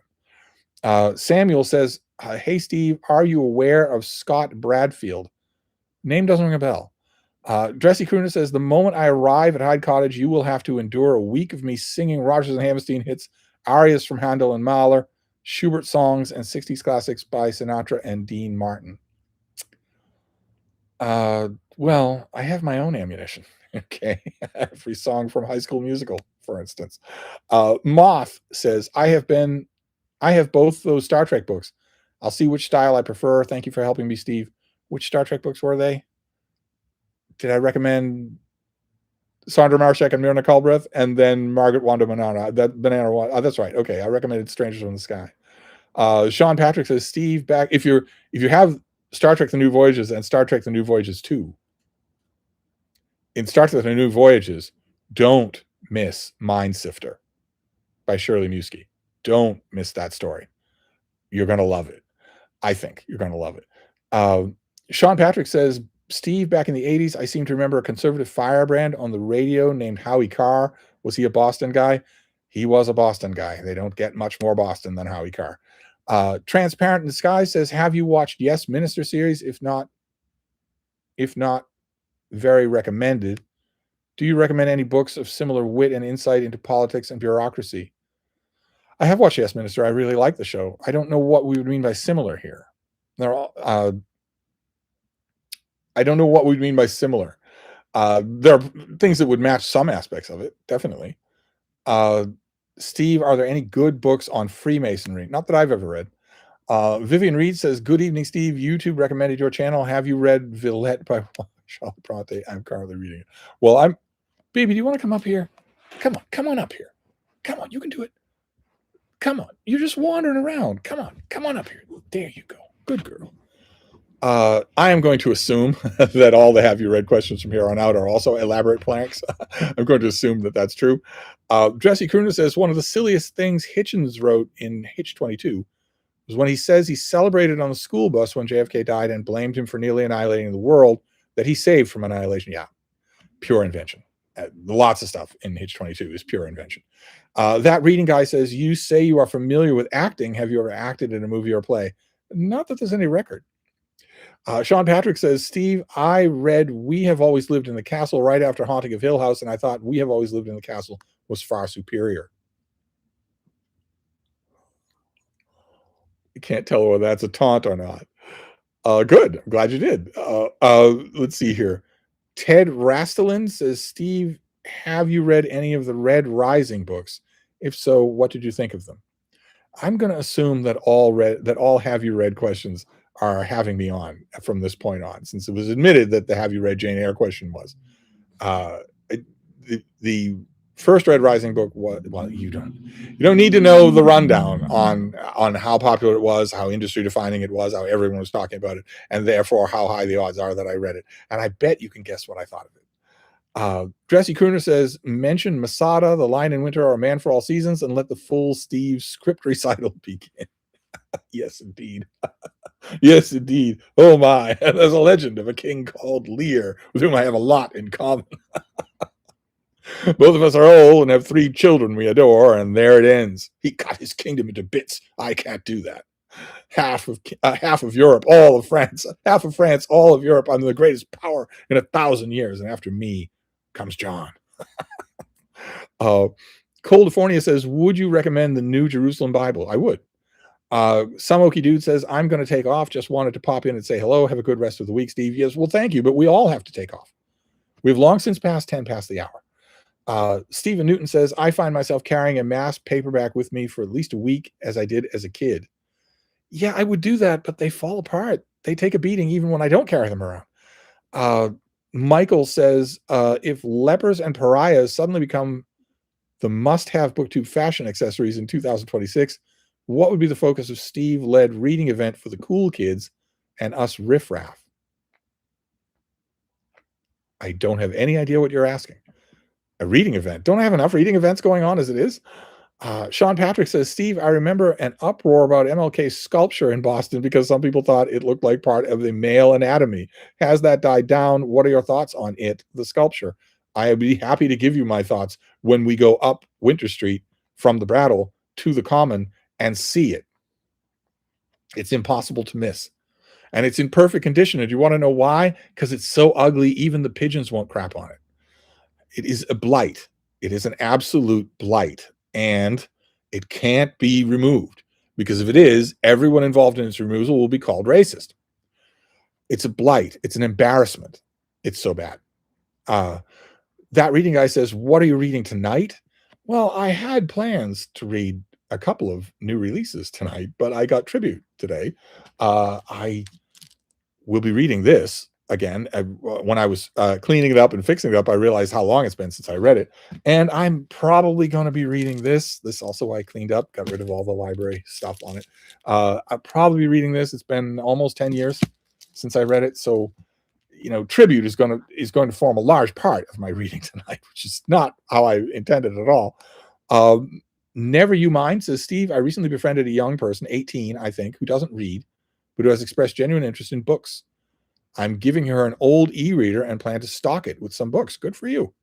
him. Samuel says, hey, Steve, are you aware of Scott Bradfield? Name doesn't ring a bell. Dressy Crooner says, the moment I arrive at Hyde Cottage, you will have to endure a week of me singing Rodgers and Hammerstein hits, arias from Handel and Mahler, Schubert songs, and 60s classics by Sinatra and Dean Martin. Well, I have my own ammunition. Okay. Every song from High School Musical, for instance. Moth says, I have both those Star Trek books. I'll see which style I prefer. Thank you for helping me, Steve. Which Star Trek books were they? Did I recommend Sandra Marshak and Myrna Culbreth, and then Margaret Wanda Banana? That's right. Okay, I recommended Strangers from the Sky. Sean Patrick says, Steve, back if you have Star Trek: The New Voyages and Star Trek: The New Voyages 2. In Star Trek: The New Voyages, don't miss Mind Sifter by Shirley Muskie. Don't miss that story. You're going to love it. I think you're going to love it. Sean Patrick says, Steve, back in the 80s, I seem to remember a conservative firebrand on the radio named Howie Carr. Was he a Boston guy? He was a Boston guy. They don't get much more Boston than Howie Carr. Transparent in the Sky says, have you watched Yes Minister series? If not, very recommended. Do you recommend any books of similar wit and insight into politics and bureaucracy? I have watched Yes Minister. I really like the show. I don't know what we would mean by similar here. They're all, I don't know what we mean by similar. There are things that would match some aspects of it, definitely. Steve, are there any good books on Freemasonry? Not that I've ever read. Vivian Reed says, good evening, Steve. YouTube recommended your channel. Have you read Villette by Charlie Bronte? I'm currently reading it. Well, baby, do you want to come up here? Come on up here. Come on, you can do it. Come on, you're just wandering around. Come on up here. There you go. Good girl. I am going to assume that all the Have You Read questions from here on out are also elaborate planks. I'm going to assume that that's true. Jesse Crooner says, one of the silliest things Hitchens wrote in Hitch 22 was when he says he celebrated on the school bus when JFK died and blamed him for nearly annihilating the world that he saved from annihilation. Yeah, pure invention. Lots of stuff in Hitch 22 is pure invention. That reading guy says, you say you are familiar with acting. Have you ever acted in a movie or play? Not that there's any record. Sean Patrick says, Steve, I read We Have Always Lived in the Castle right after Haunting of Hill House, and I thought We Have Always Lived in the Castle was far superior. You can't tell whether that's a taunt or not. Good. I'm glad you did. Let's see here. Ted Rastelin says, Steve, have you read any of the Red Rising books? If so, what did you think of them? I'm going to assume that all Have You Read questions are having me on from this point on, since it was admitted that the Have You Read Jane Eyre question was. The first Red Rising book was, well, you don't need to know the rundown on how popular it was, how industry defining it was, how everyone was talking about it, and therefore how high the odds are that I read it. And I bet you can guess what I thought of it. Jesse Crooner says, mention Masada, The Lion in Winter, or A Man for All Seasons, and let the full Steve script recital begin. Yes, indeed. Yes, indeed. Oh my, there's a legend of a king called Lear, with whom I have a lot in common. Both of us are old and have 3 children we adore, and there it ends. He cut his kingdom into bits. I can't do that. Half of Europe, all of France, half of France, all of Europe. I'm the greatest power in 1,000 years, and after me comes John. Coldifornia says, would you recommend the New Jerusalem Bible? I would. Some Okie Dude says, I'm going to take off. Just wanted to pop in and say hello. Have a good rest of the week, Steve. Yes, well, thank you, but we all have to take off. We've long since passed 10 past the hour. Stephen Newton says, I find myself carrying a mass paperback with me for at least a week, as I did as a kid. Yeah, I would do that, but they fall apart. They take a beating even when I don't carry them around. Michael says, if lepers and pariahs suddenly become the must-have booktube fashion accessories in 2026, what would be the focus of Steve-led reading event for the cool kids and us riffraff? I don't have any idea what you're asking. A reading event? Don't I have enough reading events going on as it is? Sean Patrick says, Steve, I remember an uproar about MLK's sculpture in Boston because some people thought it looked like part of the male anatomy. Has that died down? What are your thoughts on it, the sculpture? I'd be happy to give you my thoughts when we go up Winter Street from the Brattle to the Common and see it. It's impossible to miss. And it's in perfect condition. And you want to know why? Because it's so ugly, even the pigeons won't crap on it. It is a blight. It is an absolute blight. And it can't be removed. Because if it is, everyone involved in its removal will be called racist. It's a blight. It's an embarrassment. It's so bad. That reading guy says, what are you reading tonight? Well, I had plans to read a couple of new releases tonight, but I got tribute today. I we'll be reading this again. When I was cleaning it up and fixing it up, I realized how long it's been since I read it. And I'm probably going to be reading this. This also I cleaned up, got rid of all the library stuff on it. I'll probably be reading this. It's been almost 10 years since I read it. So, tribute is going to form a large part of my reading tonight, which is not how I intended at all. Never you mind, says Steve. I recently befriended a young person, 18, I think, who doesn't read, but who has expressed genuine interest in books. I'm giving her an old e-reader and plan to stock it with some books. Good for you.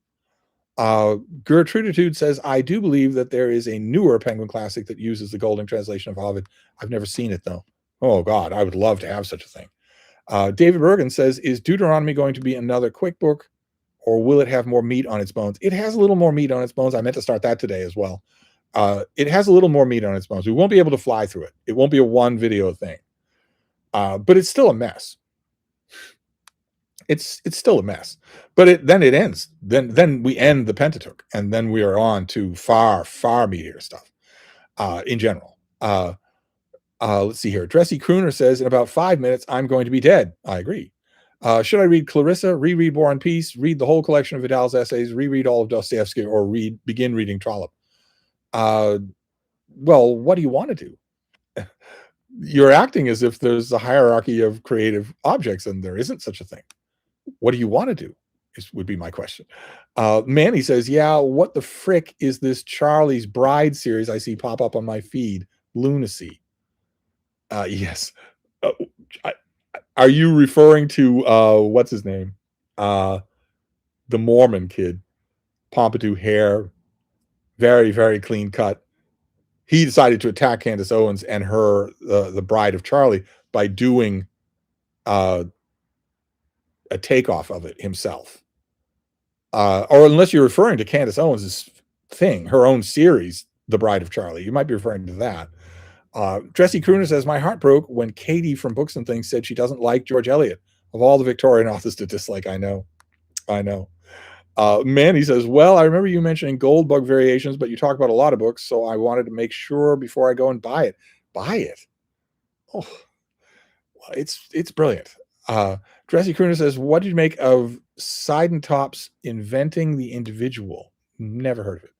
Gertrude says, I do believe that there is a newer Penguin classic that uses the Golding translation of Ovid. I've never seen it, though. Oh, God, I would love to have such a thing. David Bergen says, is Deuteronomy going to be another quick book, or will it have more meat on its bones? It has a little more meat on its bones. I meant to start that today as well. It has a little more meat on its bones. We won't be able to fly through it. It won't be a one video thing. But it's still a mess. It's still a mess. But then it ends. Then we end the Pentateuch, and then we are on to far, far meatier stuff in general. Let's see here. Dressy Crooner says, in about 5 minutes, I'm going to be dead. I agree. Should I read Clarissa, reread War and Peace, read the whole collection of Vidal's essays, reread all of Dostoevsky, or begin reading Trollope? Well, what do you want to do? You're acting as if there's a hierarchy of creative objects, and there isn't such a thing. What do you want to do? Would be my question. Manny says, yeah, what the frick is this Charlie's Bride series I see pop up on my feed? Lunacy. Yes. Are you referring to what's his name? The Mormon kid, pompadour hair, very, very clean cut. He decided to attack Candace Owens and her, the Bride of Charlie, by doing a takeoff of it himself. Or unless you're referring to Candace Owens' thing, her own series, The Bride of Charlie, you might be referring to that. Dressy Crooner says, my heart broke when Katie from Books and Things said she doesn't like George Eliot. Of all the Victorian authors to dislike, I know. Manny says, well, I remember you mentioning Goldbug Variations, but you talk about a lot of books, so I wanted to make sure before I go and buy it. Buy it? Oh, it's brilliant. Dressy Crooner says, what did you make of Seidentop's Inventing the Individual? Never heard of it.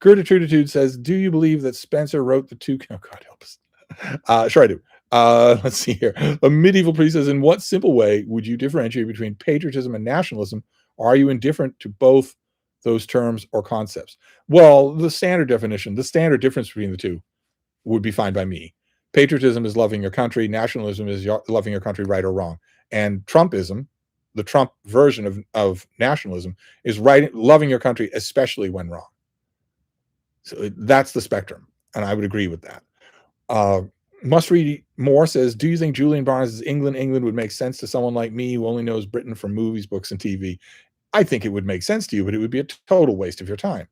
Gertrude says, do you believe that Spencer wrote the two? Oh, God help us. Sure I do. Let's see here. A medieval priest says, in what simple way would you differentiate between patriotism and nationalism? Or are you indifferent to both those terms or concepts? Well, the standard difference between the two would be fine by me. Patriotism is loving your country. Nationalism is loving your country, right or wrong. And Trumpism, the Trump version of nationalism, is loving your country, especially when wrong. So that's the spectrum, and I would agree with that. Must Read More says, do you think Julian Barnes' England would make sense to someone like me who only knows Britain from movies, books, and TV? I think it would make sense to you, but it would be a total waste of your time.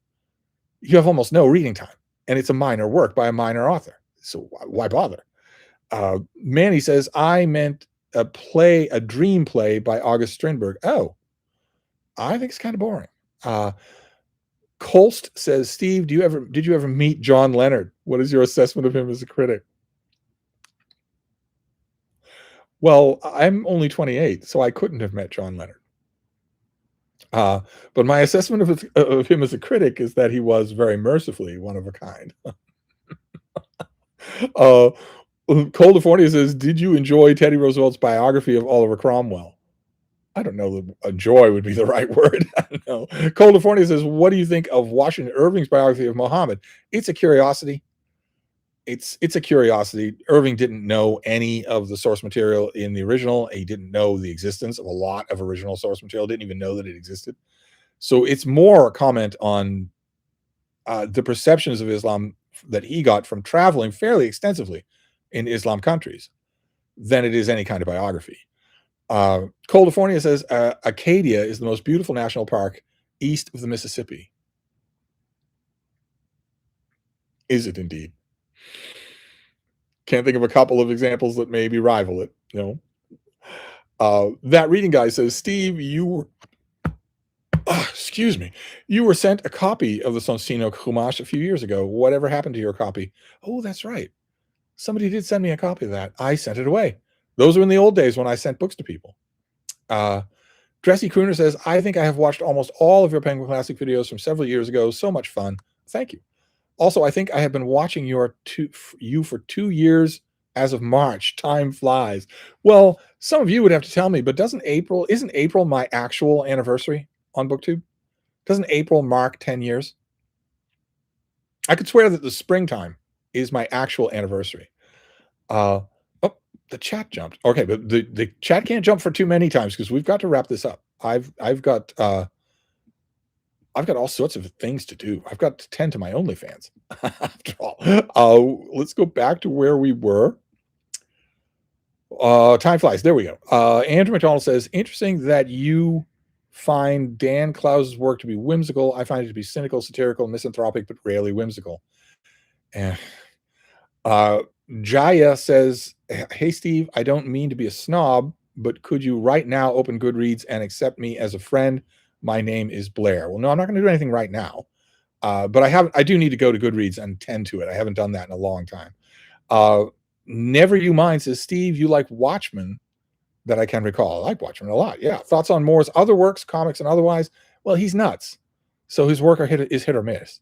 You have almost no reading time, and it's a minor work by a minor author. So why bother? Manny says, I meant a dream play by August Strindberg. Oh, I think it's kind of boring. Kolst says, Steve, did you ever meet John Leonard? What is your assessment of him as a critic? Well, I'm only 28, so I couldn't have met John Leonard. But my assessment of him as a critic is that he was very mercifully one of a kind. California says, did you enjoy Teddy Roosevelt's biography of Oliver Cromwell? I don't know that enjoy would be the right word. I don't know. California says, what do you think of Washington Irving's biography of Muhammad? It's a curiosity. It's a curiosity. Irving didn't know any of the source material in the original. He didn't know the existence of a lot of original source material, didn't even know that it existed. So it's more a comment on the perceptions of Islam that he got from traveling fairly extensively in Islam countries than it is any kind of biography. California says, Acadia is the most beautiful national park east of the Mississippi. Is it indeed? Can't think of a couple of examples that maybe rival it, That reading guy says, Steve, you were sent a copy of the Sonsino Chumash a few years ago. Whatever happened to your copy? Oh, that's right. Somebody did send me a copy of that. I sent it away. Those were in the old days when I sent books to people. Dressy Crooner says, I think I have watched almost all of your Penguin Classic videos from several years ago. So much fun. Thank you. Also, I think I have been watching you for 2 years as of March. Time flies. Well, some of you would have to tell me, but isn't April my actual anniversary on BookTube? Doesn't April mark 10 years? I could swear that the springtime is my actual anniversary. Oh, the chat jumped. Okay, but the chat can't jump for too many times because we've got to wrap this up. I've got all sorts of things to do. I've got to tend to my OnlyFans after all. Let's go back to where we were. Time flies. There we go. Andrew McDonald says, interesting that you find Dan Clowes' work to be whimsical. I find it to be cynical, satirical, misanthropic, but rarely whimsical. Jaya says, hey, Steve, I don't mean to be a snob, but could you right now open Goodreads and accept me as a friend? My name is Blair. Well, no, I'm not going to do anything right now. But I do need to go to Goodreads and tend to it. I haven't done that in a long time. Never You Mind says, Steve, you like Watchmen that I can recall. I like Watchmen a lot. Yeah. Thoughts on Moore's other works, comics and otherwise? Well, he's nuts. So his work is hit or miss.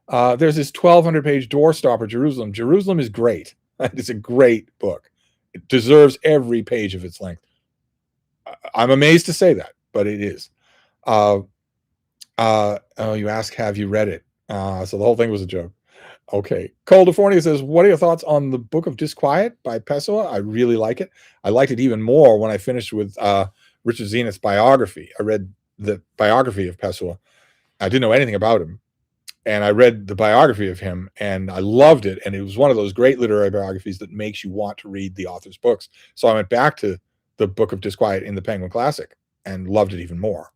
There's this 1,200-page Doorstopper, Jerusalem. Jerusalem is great. It's a great book. It deserves every page of its length. I'm amazed to say that, but it is. You ask, have you read it? So the whole thing was a joke. Okay. California says, what are your thoughts on the Book of Disquiet by Pessoa? I really like it. I liked it even more when I finished with Richard Zenith's biography. I read the biography of Pessoa. I didn't know anything about him. And I read the biography of him and I loved it. And it was one of those great literary biographies that makes you want to read the author's books. So I went back to the Book of Disquiet in the Penguin Classic and loved it even more.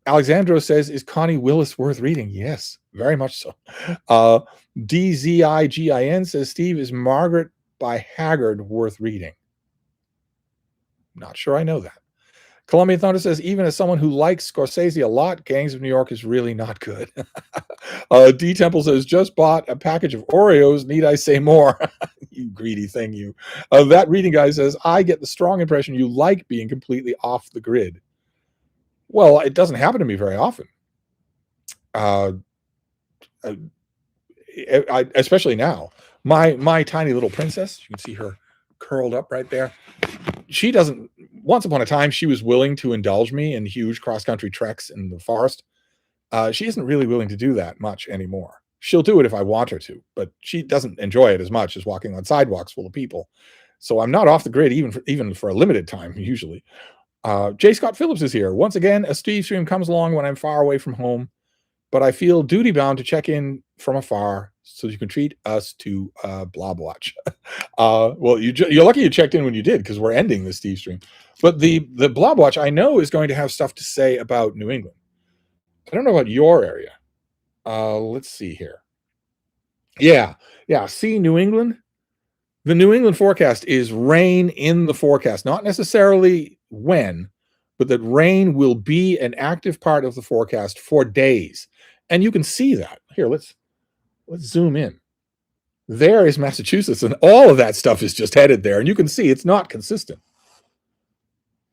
Alexandro says, is Connie Willis worth reading? Yes, very much so. DZIGIN says, Steve, is Margaret by Haggard worth reading? Not sure I know that. Columbia Thunder says, even as someone who likes Scorsese a lot, Gangs of New York is really not good. D Temple says, just bought a package of Oreos. Need I say more? You greedy thing, you. That reading guy says, I get the strong impression you like being completely off the grid. Well, it doesn't happen to me very often. Especially now. My tiny little princess, you can see her curled up right there. She doesn't, once upon a time, she was willing to indulge me in huge cross-country treks in the forest. She isn't really willing to do that much anymore. She'll do it if I want her to, but she doesn't enjoy it as much as walking on sidewalks full of people. So I'm not off the grid even for a limited time, usually. J. Scott Phillips is here. Once again, a Stevestream comes along when I'm far away from home, but I feel duty-bound to check in from afar so you can treat us to Blob Watch. Well, you're lucky you checked in when you did because we're ending the Stevestream. But the Blob Watch, I know, is going to have stuff to say about New England. I don't know about your area. Let's see here. Yeah. See, New England? The New England forecast is rain in the forecast, not necessarily when, but that rain will be an active part of the forecast for days. And you can see that. Here, let's zoom in. There is Massachusetts, and all of that stuff is just headed there. And you can see it's not consistent.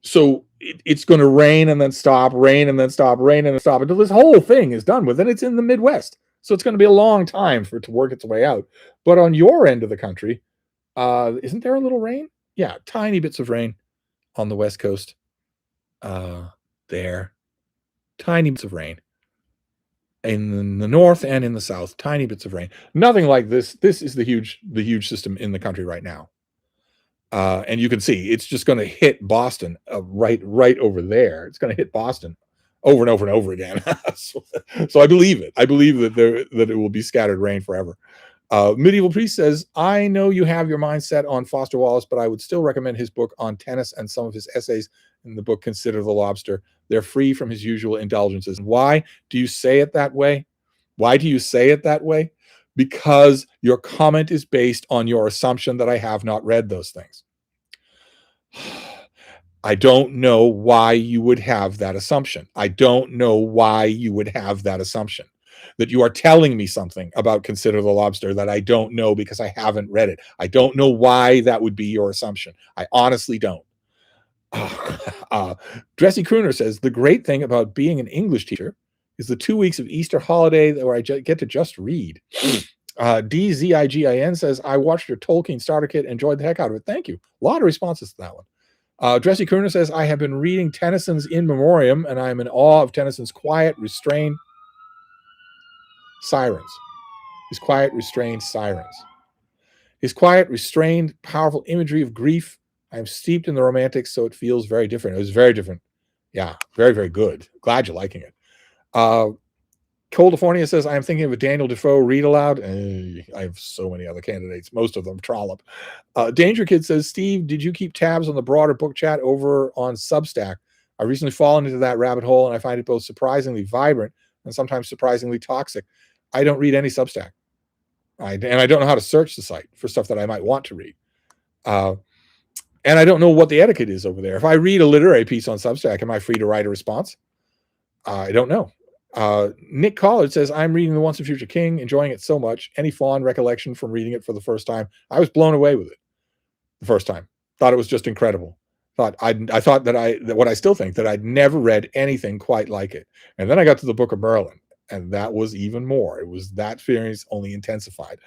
So it's going to rain and then stop, rain and then stop, rain and then stop until this whole thing is done with. And it's in the Midwest. So it's going to be a long time for it to work its way out. But on your end of the country, isn't there a little rain? Yeah, tiny bits of rain on the West Coast. There. Tiny bits of rain. In the north and in the south, tiny bits of rain. Nothing like this. This is the huge system in the country right now. And you can see it's just going to hit Boston right over there. It's going to hit Boston over and over and over again. So I believe it. I believe that it will be scattered rain forever. Medieval Priest says, I know you have your mind set on Foster Wallace, but I would still recommend his book on tennis and some of his essays in the book Consider the Lobster. They're free from his usual indulgences. Why do you say it that way? Why do you say it that way? Because your comment is based on your assumption that I have not read those things. I don't know why you would have that assumption. I don't know why you would have that assumption. that you are telling me something about Consider the Lobster that I don't know because I haven't read it. I don't know why that would be your assumption. I honestly don't. Dressy Crooner says, the great thing about being an English teacher is the 2 weeks of Easter holiday where I get to just read. DZIGIN says, I watched your Tolkien starter kit, enjoyed the heck out of it. Thank you. A lot of responses to that one. Dressy Crooner says, I have been reading Tennyson's In Memoriam, and I am in awe of Tennyson's quiet, restrained sirens. His quiet, restrained sirens. His quiet, restrained, powerful imagery of grief. I am steeped in the romantics, so it feels very different. It was very different. Yeah, very, very good. Glad you're liking it. California says, I am thinking of a Daniel Defoe read aloud. I have so many other candidates, most of them trollop. Danger Kid says, Steve, did you keep tabs on the broader book chat over on Substack? I recently fallen into that rabbit hole, and I find it both surprisingly vibrant and sometimes surprisingly toxic. I don't read any Substack. And I don't know how to search the site for stuff that I might want to read. And I don't know what the etiquette is over there. If I read a literary piece on Substack, am I free to write a response? I don't know. Nick Collard says, I'm reading The Once and Future King, enjoying it so much. Any fond recollection from reading it for the first time? I was blown away with it the first time. Thought it was just incredible. I thought that what I still think, that I'd never read anything quite like it. And then I got to the Book of Merlin, and that was even more. It was that experience only intensified.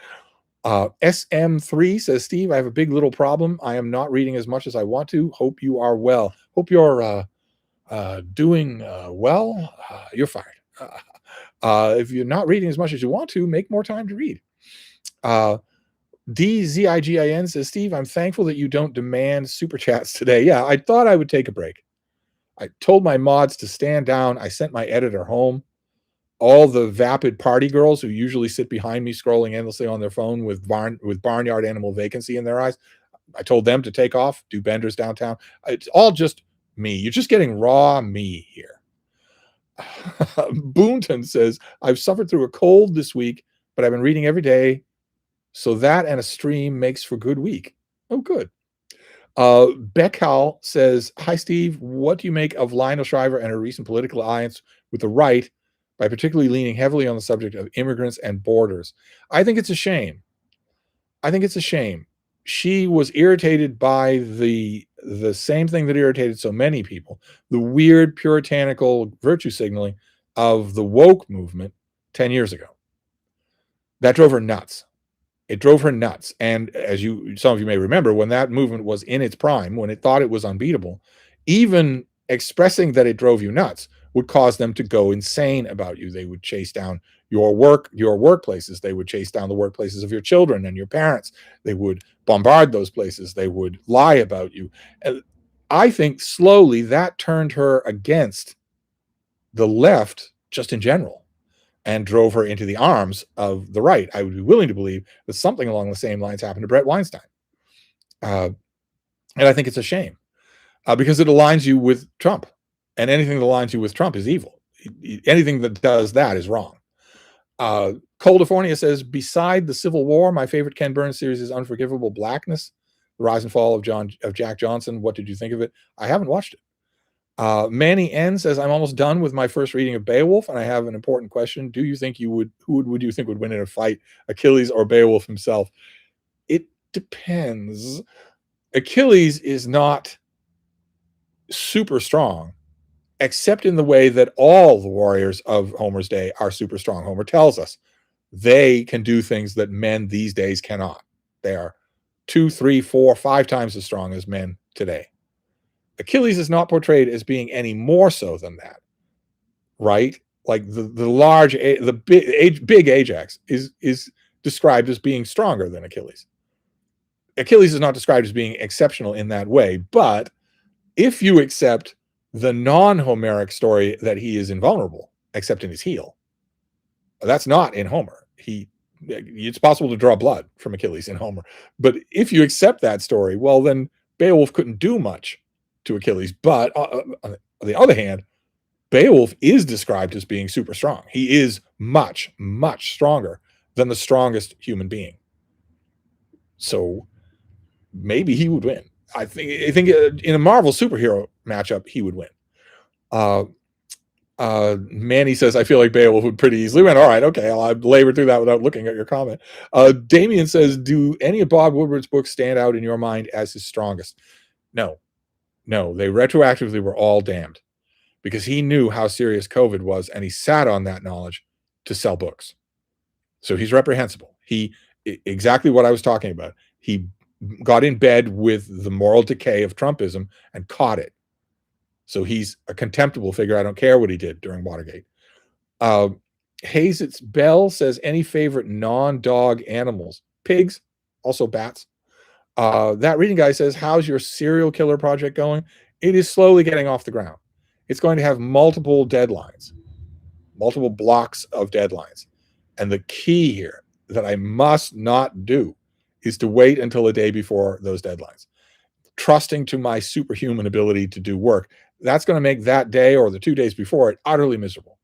SM3 says, Steve, I have a big little problem. I am not reading as much as I want to. Hope you are well. Hope you're doing well. You're fired. If you're not reading as much as you want to, make more time to read. DZIGIN says, Steve, I'm thankful that you don't demand super chats today. Yeah, I thought I would take a break. I told my mods to stand down. I sent my editor home. All the vapid party girls who usually sit behind me scrolling endlessly on their phone with barnyard animal vacancy in their eyes, I told them to take off, do benders downtown. It's all just me. You're just getting raw me here. Boonton says, I've suffered through a cold this week, but I've been reading every day. So that and a stream makes for good week. Oh, good. Beckhal says, hi, Steve. What do you make of Lionel Shriver and her recent political alliance with the right by particularly leaning heavily on the subject of immigrants and borders? I think it's a shame. She was irritated by the same thing that irritated so many people, the weird puritanical virtue signaling of the woke movement 10 years ago. That drove her nuts. It drove her nuts. And as some of you may remember, when that movement was in its prime, when it thought it was unbeatable, even expressing that it drove you nuts would cause them to go insane about you. They would chase down your workplaces. They would chase down the workplaces of your children and your parents. They would bombard those places. They would lie about you. And I think slowly that turned her against the left just in general and drove her into the arms of the right. I would be willing to believe that something along the same lines happened to Brett Weinstein. And I think it's a shame because it aligns you with Trump. And anything that aligns you with Trump is evil. Anything that does that is wrong. California says, beside the Civil War, my favorite Ken Burns series is Unforgivable Blackness, The Rise and Fall of Jack Johnson. What did you think of it? I haven't watched it. Manny N says, I'm almost done with my first reading of Beowulf, and I have an important question. Do you think who would you think would win in a fight, Achilles or Beowulf himself? It depends. Achilles is not super strong, except in the way that all the warriors of Homer's day are super strong. Homer tells us they can do things that men these days cannot. They are 2, 3, 4, 5 times as strong as men today. Achilles is not portrayed as being any more so than that, right? Like the big Ajax is described as being stronger than Achilles. Achilles is not described as being exceptional in that way, but if you accept the non-Homeric story that he is invulnerable, except in his heel, that's not in Homer. It's possible to draw blood from Achilles in Homer, but if you accept that story, well, then Beowulf couldn't do much to Achilles. But on the other hand, Beowulf is described as being super strong. He is much, much stronger than the strongest human being. So maybe he would win. I think in a Marvel superhero matchup, he would win. Manny says, I feel like Beowulf would pretty easily win. All right, okay, I'll labor through that without looking at your comment. Damien says, do any of Bob Woodward's books stand out in your mind as his strongest? No, they retroactively were all damned because he knew how serious COVID was, and he sat on that knowledge to sell books. So he's reprehensible. Exactly what I was talking about. He got in bed with the moral decay of Trumpism and caught it. So he's a contemptible figure. I don't care what he did during Watergate. Hayes Bell says, any favorite non-dog animals? Pigs, also bats. That reading guy says, how's your serial killer project going? It is slowly getting off the ground. It's going to have multiple deadlines, multiple blocks of deadlines. And the key here that I must not do is to wait until the day before those deadlines, trusting to my superhuman ability to do work. That's going to make that day or the 2 days before it utterly miserable.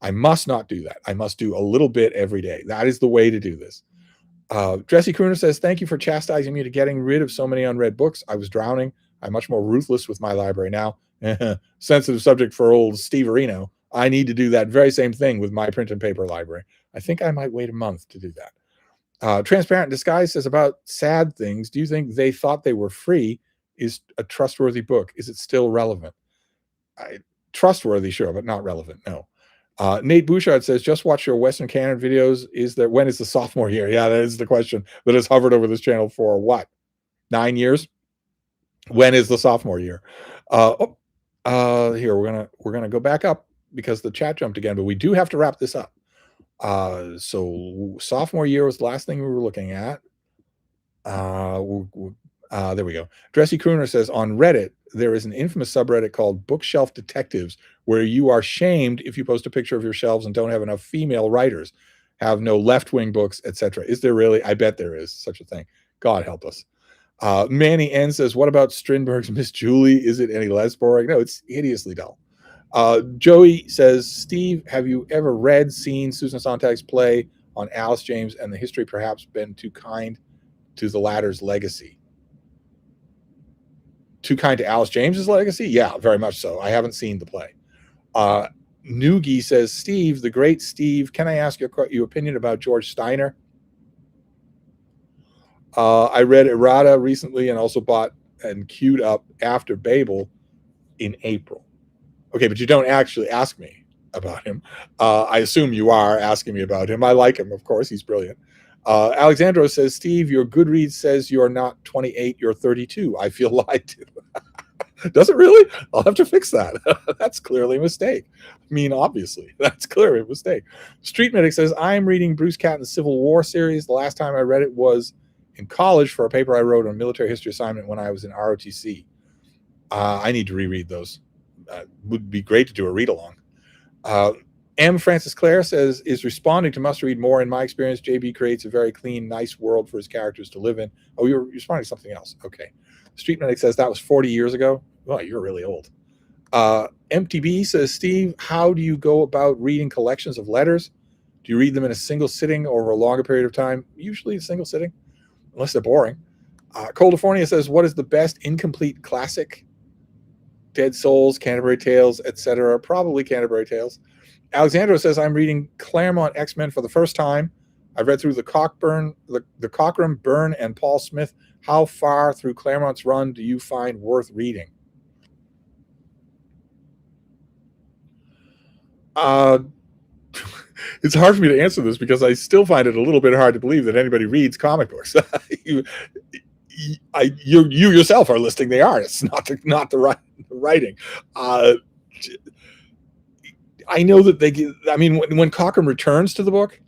I must not do that. I must do a little bit every day. That is the way to do this. Jesse Crooner says, thank you for chastising me to getting rid of so many unread books. I was drowning. I'm much more ruthless with my library now. Sensitive subject for old Steve Areno. I need to do that very same thing with my print and paper library. I think I might wait a month to do that. Transparent Disguise says, about Sad Things, do you think They Thought They Were Free is a trustworthy book? Is it still relevant? Trustworthy, sure, but not relevant, no. Nate Bouchard says, just watch your Western Canon videos. When is the sophomore year? Yeah, that is the question that has hovered over this channel for what? 9 years? When is the sophomore year? Here, we're gonna go back up because the chat jumped again, but we do have to wrap this up. So sophomore year was the last thing we were looking at. There we go. Dressy Crooner says, on Reddit, there is an infamous subreddit called Bookshelf Detectives, where you are shamed if you post a picture of your shelves and don't have enough female writers, have no left-wing books, etc. Is there really? I bet there is such a thing. God help us. Manny N says, what about Strindberg's Miss Julie? Is it any less boring? No, it's hideously dull. Joey says, Steve, have you ever seen Susan Sontag's play on Alice James and the history perhaps been too kind to the latter's legacy? Too kind to Alice James's legacy? Yeah, very much so. I haven't seen the play. Noogie says, Steve, the great Steve, can I ask your opinion about George Steiner? I read Errata recently and also bought and queued up After Babel in April. Okay, but you don't actually ask me about him. I assume you are asking me about him. I like him, of course. He's brilliant. Alexandro says, Steve, your Goodreads says you're not 28, you're 32. I feel lied to. Does it really? I'll have to fix that. That's clearly a mistake. I mean, obviously, that's clearly a mistake. Street Medic says, I'm reading Bruce Catton's Civil War series. The last time I read it was in college for a paper I wrote on a military history assignment when I was in ROTC. I need to reread those. Would be great to do a read-along. M. Francis Clare says, is responding to must read more. In my experience, JB creates a very clean, nice world for his characters to live in. Oh, you're responding to something else. Okay. Street Medic says that was 40 years ago. Oh, you're really old. MTB says, Steve, how do you go about reading collections of letters? Do you read them in a single sitting over a longer period of time? Usually a single sitting, unless they're boring. Coldifornia says, what is the best incomplete classic? Dead Souls, Canterbury Tales, etc. Probably Canterbury Tales. Alexandro says, I'm reading Claremont X-Men for the first time. I've read through the Cockburn, the Cockrum, Byrne, and Paul Smith. How far through Claremont's run do you find worth reading? It's hard for me to answer this because I still find it a little bit hard to believe that anybody reads comic books. You yourself are listing the artists, not the writing. I know that when Cockrum returns to the book,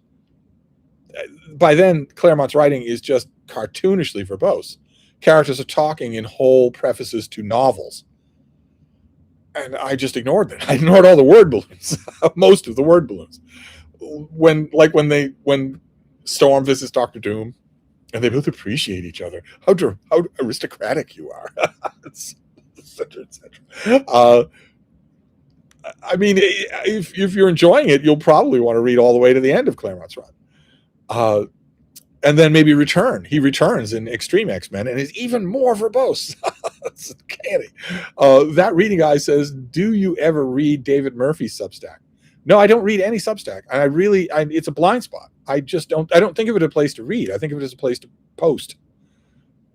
by then Claremont's writing is just cartoonishly verbose. Characters are talking in whole prefaces to novels. And I just ignored them. I ignored all the word balloons, most of the word balloons. When Storm visits Dr. Doom, and they both appreciate each other. How aristocratic you are, etc., etc. If you're enjoying it, you'll probably want to read all the way to the end of Claremont's run, and then maybe return. He returns in Extreme X-Men and is even more verbose. Candy. That reading guy says, do you ever read David Murphy's Substack? No, I don't read any Substack. It's a blind spot. I don't think of it as a place to read. I think of it as a place to post.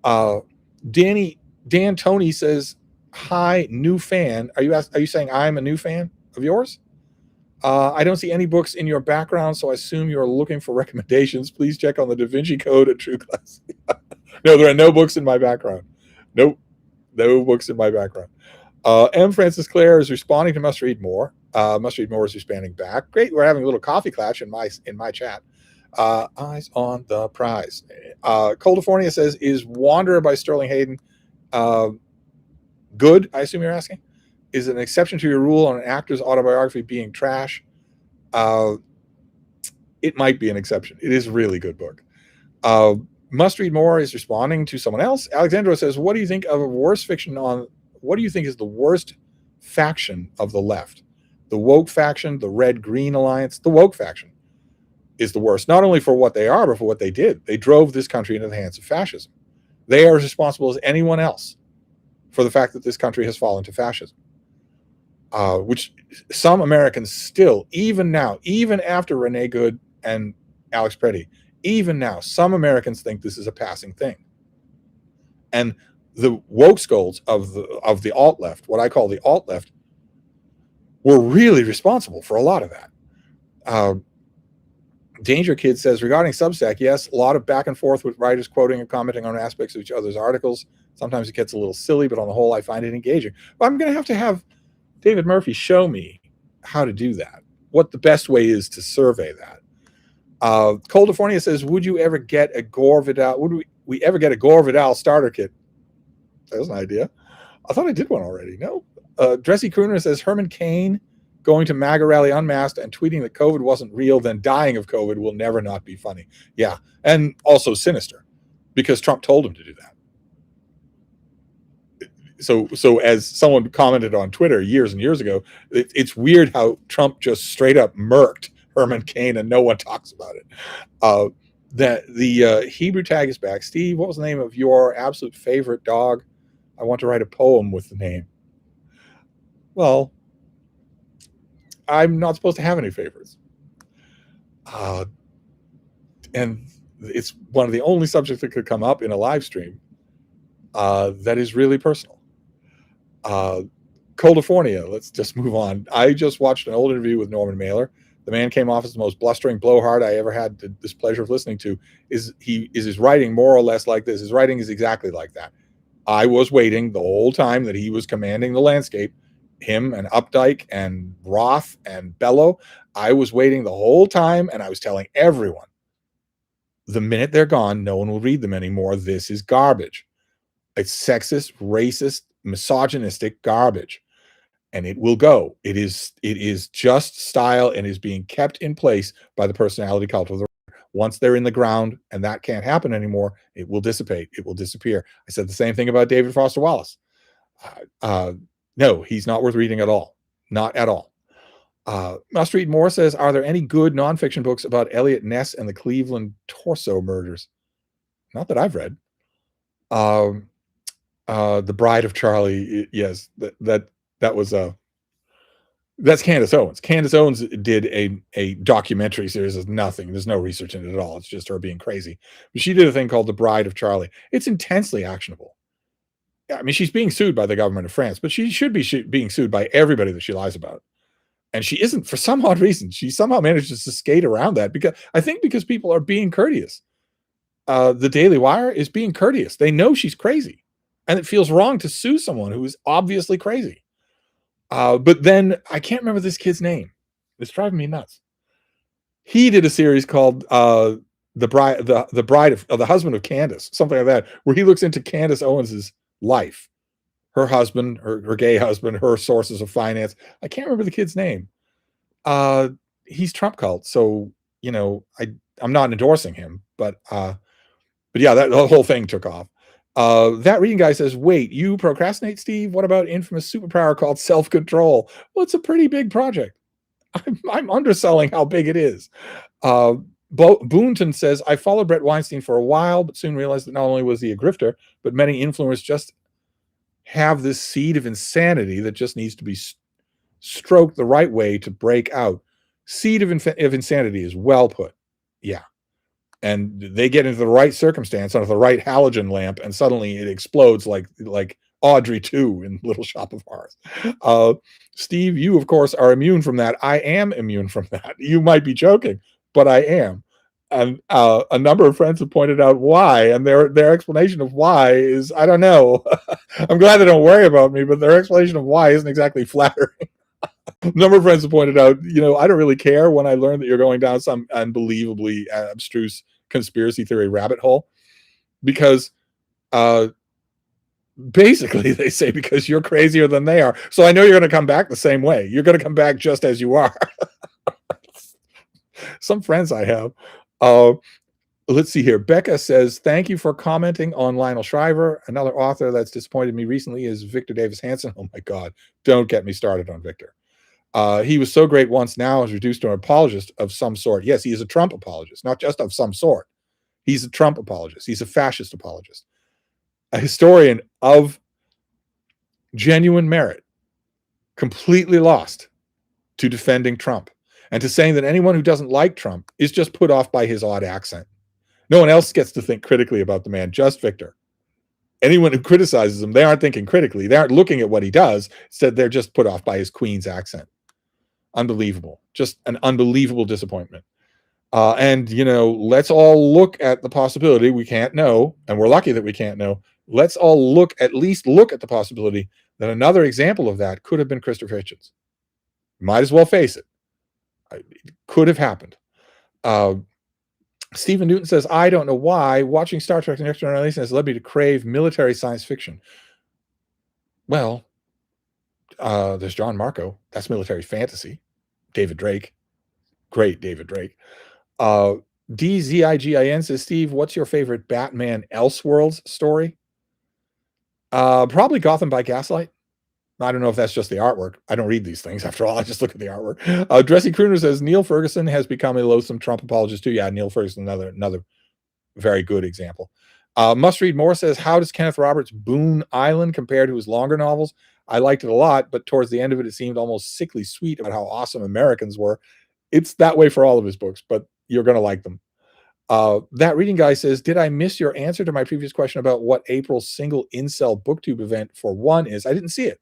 Dan Tony says, hi, new fan. Are you saying I'm a new fan of yours? I don't see any books in your background, so I assume you're looking for recommendations. Please check on the Da Vinci Code at True Class. No, there are no books in my background. Nope. No books in my background. M. Francis Clare is responding to Must Read More. Must Read More is responding back. Great. We're having a little coffee clash in my chat. Eyes on the prize. California says, is Wanderer by Sterling Hayden good? I assume you're asking. Is an exception to your rule on an actor's autobiography being trash? It might be an exception. It is a really good book. Must Read More is responding to someone else. Alexandra says, what do you think of a worst fiction on, what do you think is the worst faction of the left? The woke faction, the red-green alliance. The woke faction is the worst, not only for what they are, but for what they did. They drove this country into the hands of fascism. They are as responsible as anyone else for the fact that this country has fallen to fascism. Which some Americans still, even now, even after Renee Good and Alex Preddy, even now, some Americans think this is a passing thing. And the woke scolds of the alt-left, what I call the alt-left, were really responsible for a lot of that. Danger Kid says, regarding Substack, yes, a lot of back and forth with writers quoting and commenting on aspects of each other's articles. Sometimes it gets a little silly, but on the whole, I find it engaging. But I'm going to have David Murphy show me how to do that, what the best way is to survey that. California says, would you ever get a Gore Vidal? Would we ever get a Gore Vidal starter kit? That was an idea. I thought I did one already. No. Dressy Crooner says, Herman Cain going to MAGA rally unmasked and tweeting that COVID wasn't real, then dying of COVID will never not be funny. Yeah. And also sinister because Trump told him to do that. So as someone commented on Twitter years and years ago, it's weird how Trump just straight up murked Herman Cain and no one talks about it. That the Hebrew tag is back. Steve, what was the name of your absolute favorite dog? I want to write a poem with the name. Well, I'm not supposed to have any favorites. And it's one of the only subjects that could come up in a live stream that is really personal. California, let's just move on. I just watched an old interview with Norman Mailer. The man came off as the most blustering blowhard I ever had the displeasure of listening to. Is his writing more or less like this? His writing is exactly like that. I was waiting the whole time that he was commanding the landscape, him and Updike and Roth and Bellow. I was waiting the whole time, and I was telling everyone, the minute they're gone, no one will read them anymore. This is garbage. It's sexist, racist, misogynistic garbage. And it will go. It is just style and is being kept in place by the personality cult of the writer. Once they're in the ground and that can't happen anymore, it will dissipate. It will disappear. I said the same thing about David Foster Wallace. No, he's not worth reading at all. Not at all. Must Read More says, are there any good nonfiction books about Elliot Ness and the Cleveland Torso murders? Not that I've read. The Bride of Charlie. Yes, that was that's Candace Owens. Candace Owens did a documentary series. There's nothing. There's no research in it at all. It's just her being crazy. But she did a thing called The Bride of Charlie. It's intensely actionable. I mean, she's being sued by the government of France, but she should be being sued by everybody that she lies about. And she isn't, for some odd reason. She somehow manages to skate around that because people are being courteous. The Daily Wire is being courteous. They know she's crazy, and it feels wrong to sue someone who is obviously crazy. But then I can't remember this kid's name. It's driving me nuts. He did a series called the bride of the husband of Candace, something like that, where he looks into Candace Owens's life, her husband, her gay husband, her sources of finance. I can't remember the kid's name. He's Trump cult, so I'm not endorsing him, but yeah, that the whole thing took off. That reading guy says, wait, you procrastinate, Steve? What about infamous superpower called self-control? Well, it's a pretty big project. I'm underselling how big it is. Boonton says, I followed Brett Weinstein for a while, but soon realized that not only was he a grifter, but many influencers just have this seed of insanity that just needs to be stroked the right way to break out. Seed of insanity is well put. Yeah. And they get into the right circumstance under the right halogen lamp, and suddenly it explodes like Audrey 2 in Little Shop of Horrors. Steve, you, of course, are immune from that. I am immune from that. You might be joking, but I am. And a number of friends have pointed out why, and their explanation of why is, I don't know. I'm glad they don't worry about me, but their explanation of why isn't exactly flattering. A number of friends have pointed out, I don't really care when I learn that you're going down some unbelievably abstruse conspiracy theory rabbit hole, because basically they say because you're crazier than they are. So I know you're going to come back the same way. You're going to come back just as you are. Some friends I have. Let's see here. Becca says, thank you for commenting on Lionel Shriver. Another author that's disappointed me recently is Victor Davis Hanson. Oh my God, don't get me started on Victor. He was so great once, now is reduced to an apologist of some sort. Yes, he is a Trump apologist, not just of some sort. He's a Trump apologist. He's a fascist apologist. A historian of genuine merit, completely lost to defending Trump and to saying that anyone who doesn't like Trump is just put off by his odd accent. No one else gets to think critically about the man, just Victor. Anyone who criticizes him, they aren't thinking critically. They aren't looking at what he does. Instead, they're just put off by his Queen's accent. Unbelievable. Just an unbelievable disappointment. And, let's all look at the possibility. We can't know, and we're lucky that we can't know. Let's all at least look at the possibility that another example of that could have been Christopher Hitchens. Might as well face it. It could have happened. Stephen Newton says, I don't know why watching Star Trek: The Next Generation has led me to crave military science fiction. Well, there's John Marco. That's military fantasy. David Drake. Great David Drake. DZIGIN says, Steve, what's your favorite Batman Elseworlds story? Probably Gotham by Gaslight. I don't know if that's just the artwork. I don't read these things. After all, I just look at the artwork. Dressy Crooner says, Neil Ferguson has become a loathsome Trump apologist too. Yeah, Neil Ferguson, another very good example. Must Read More says, how does Kenneth Roberts' Boone Island compare to his longer novels? I liked it a lot, but towards the end of it seemed almost sickly sweet about how awesome Americans were. It's that way for all of his books, but you're going to like them. That Reading Guy says, did I miss your answer to my previous question about what April's single incel booktube event for one is? I didn't see it.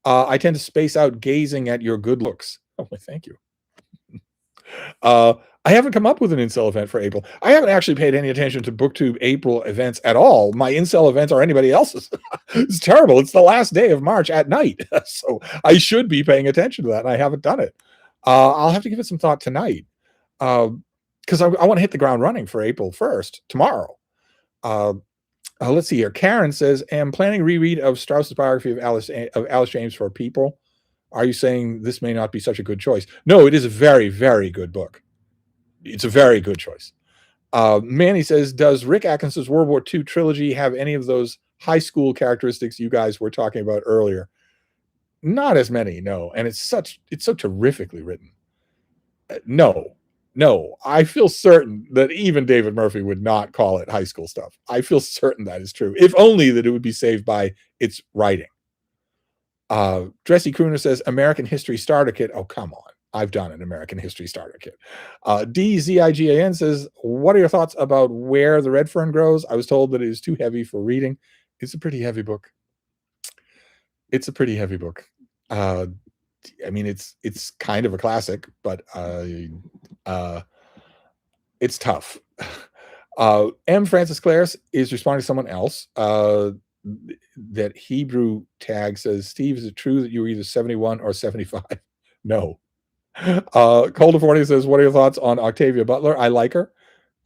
I tend to space out gazing at your good looks. Oh, thank you. I haven't come up with an incel event for April. I haven't actually paid any attention to BookTube April events at all. My incel events are anybody else's. It's terrible. It's the last day of March at night. So I should be paying attention to that, and I haven't done it. I'll have to give it some thought tonight, because I want to hit the ground running for April 1st, tomorrow. Let's see here. Karen says, I'm planning a reread of Strauss's biography of Alice James for people. Are you saying this may not be such a good choice? No, it is a very, very good book. It's a very good choice. Manny says, does Rick Atkinson's World War II trilogy have any of those high school characteristics you guys were talking about earlier? Not as many, no. And it's so terrifically written. No, I feel certain that even David Murphy would not call it high school stuff. I feel certain that is true, if only that it would be saved by its writing. Dressy Crooner says, American History Starter Kit. Oh, come on. I've done an American History Starter Kit. DZIGAN says, what are your thoughts about Where the Red Fern Grows? I was told that it is too heavy for reading. It's a pretty heavy book. I mean, it's kind of a classic, but it's tough. M. Francis Claris is responding to someone else. That Hebrew tag says, Steve, is it true that you were either 71 or 75? No. Coldifornia says, what are your thoughts on Octavia Butler? I like her.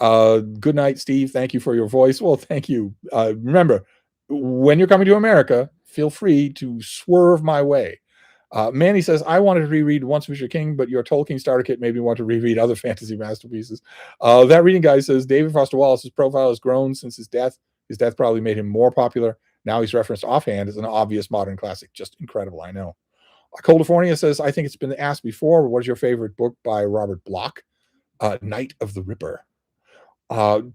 Good night, Steve. Thank you for your voice. Well, thank you. Remember, when you're coming to America, feel free to swerve my way. Manny says, I wanted to reread Once Fisher King, but your Tolkien starter kit made me want to reread other fantasy masterpieces. That Reading Guy says, David Foster Wallace's profile has grown since his death. His death probably made him more popular. Now he's referenced offhand as an obvious modern classic. Just incredible, I know. Coldifornia says, I think it's been asked before, but what is your favorite book by Robert Bloch? Night of the Ripper.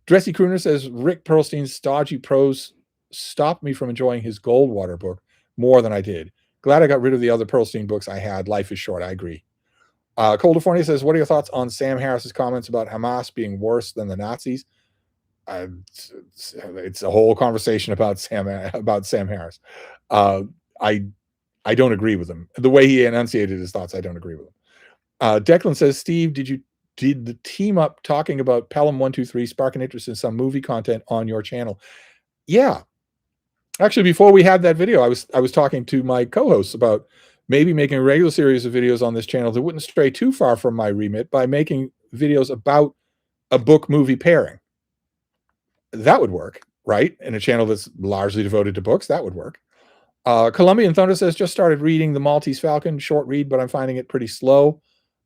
Dressy Crooner says, Rick Perlstein's stodgy prose stopped me from enjoying his Goldwater book. more than I did. Glad I got rid of the other Pearlstein books I had. Life is short. I agree. California says, what are your thoughts on Sam Harris's comments about Hamas being worse than the Nazis? It's a whole conversation about Sam Harris. I don't agree with him. The way he enunciated his thoughts, I don't agree with him. Declan says, Steve, did the team up talking about Pelham 123 spark an interest in some movie content on your channel? Yeah. Actually, before we had that video, I was talking to my co-hosts about maybe making a regular series of videos on this channel that wouldn't stray too far from my remit by making videos about a book movie pairing. That would work, right? In a channel that's largely devoted to books, that would work. Colombian Thunder says, just started reading The Maltese Falcon, short read, but I'm finding it pretty slow.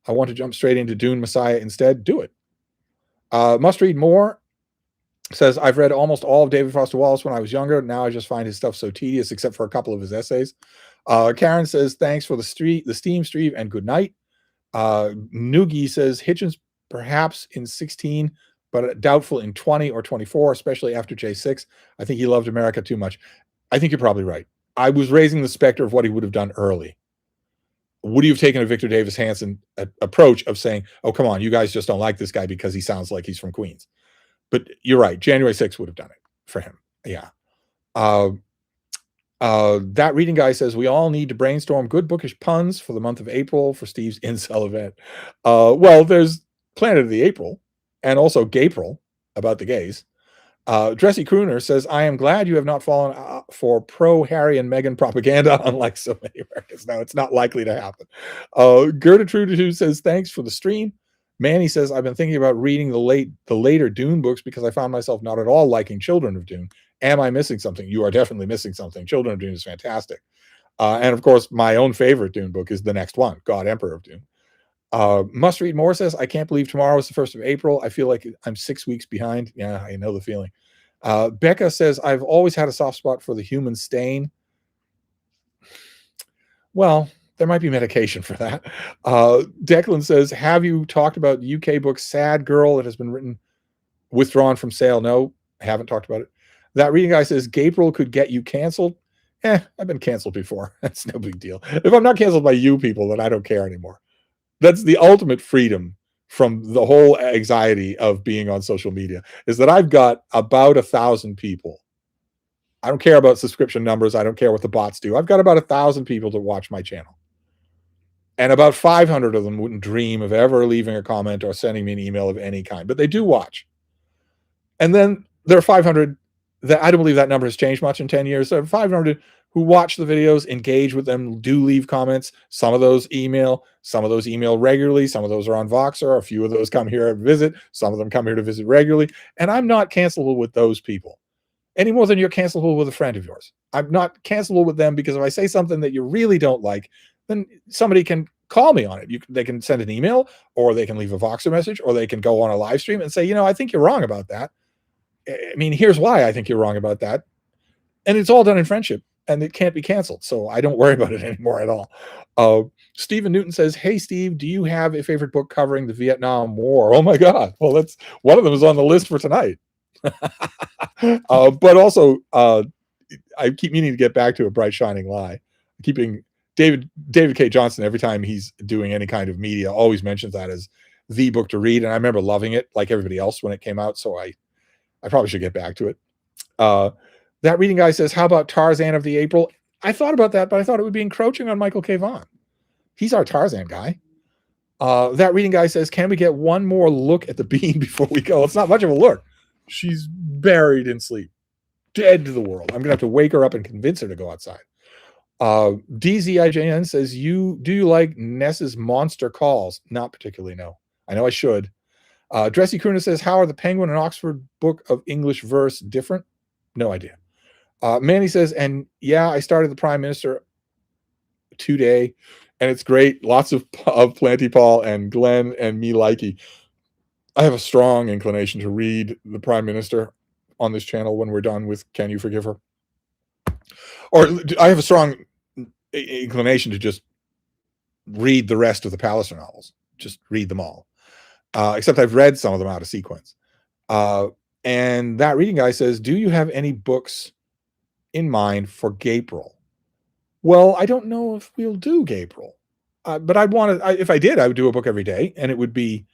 I want to jump straight into Dune Messiah instead. Do it. Must read more says, I've read almost all of David Foster Wallace when I was younger. Now I just find his stuff so tedious, except for a couple of his essays. Karen says, thanks for the Steam, Steve, and good night. Noogie says, Hitchens perhaps in 16, but doubtful in 20 or 24, especially after J6. I think he loved America too much. I think you're probably right. I was raising the specter of what he would have done early. Would he have taken a Victor Davis Hanson approach of saying, oh, come on, you guys just don't like this guy because he sounds like he's from Queens? But you're right. January 6th would have done it for him. Yeah. That reading guy says, we all need to brainstorm good bookish puns for the month of April for Steve's incel event. Well, there's Planet of the April and also Gapril about the gays. Dressy Crooner says, I am glad you have not fallen for pro-Harry and Meghan propaganda, unlike so many Americans. No, it's not likely to happen. Gertrude says, thanks for the stream. Manny says, I've been thinking about reading the later Dune books because I found myself not at all liking Children of Dune. Am I missing something? You are definitely missing something. Children of Dune is fantastic. And of course, my own favorite Dune book is the next one, God, Emperor of Dune. Must read more says, I can't believe tomorrow is the 1st of April. I feel like I'm 6 weeks behind. Yeah, I know the feeling. Becca says, I've always had a soft spot for The Human Stain. Well, there might be medication for that. Declan says, have you talked about the UK book Sad Girl that has been withdrawn from sale? No, I haven't talked about it. That reading guy says, Gabriel could get you canceled. I've been canceled before. That's no big deal. If I'm not canceled by you people, then I don't care anymore. That's the ultimate freedom from the whole anxiety of being on social media, is that I've got about 1,000 people. I don't care about subscription numbers. I don't care what the bots do. I've got about 1,000 people to watch my channel. And about 500 of them wouldn't dream of ever leaving a comment or sending me an email of any kind, but they do watch. And then there are 500 that I don't believe that number has changed much in 10 years. There are 500 who watch the videos, engage with them, do leave comments. Some of those email regularly. Some of those are on Voxer. A few of those come here to visit. Some of them come here to visit regularly. And I'm not cancelable with those people any more than you're cancelable with a friend of yours. I'm not cancelable with them because if I say something that you really don't like, then somebody can call me on it. They can send an email, or they can leave a Voxer message, or they can go on a live stream and say, I think you're wrong about that. I mean, here's why I think you're wrong about that. And it's all done in friendship, and it can't be canceled. So I don't worry about it anymore at all. Stephen Newton says, hey, Steve, do you have a favorite book covering the Vietnam War? Oh my God. Well, that's one of them is on the list for tonight. But also, I keep meaning to get back to A Bright Shining Lie. Keeping David K. Johnson, every time he's doing any kind of media, always mentions that as the book to read. And I remember loving it like everybody else when it came out. So I probably should get back to it. That reading guy says, how about Tarzan of the April? I thought about that, but I thought it would be encroaching on Michael K. Vaughan. He's our Tarzan guy. That reading guy says, can we get one more look at the bean before we go? It's not much of a look. She's buried in sleep, dead to the world. I'm going to have to wake her up and convince her to go outside. DZIJN says, do you like Ness's Monster Calls? Not particularly, no. I know I should. Dressy Crooner says, how are the Penguin and Oxford book of English verse different? No idea. Manny says, and yeah, I started the Prime Minister today, and it's great. Lots of Planty Paul and Glenn and me likey. I have a strong inclination to read the Prime Minister on this channel when we're done with Can You Forgive Her? Or I have a strong inclination to just read the rest of the Palliser novels. Just read them all. Except I've read some of them out of sequence. And that reading guy says, do you have any books in mind for Gabriel? Well, I don't know if we'll do Gabriel, but I want to. If I did, I would do a book every day, and it would be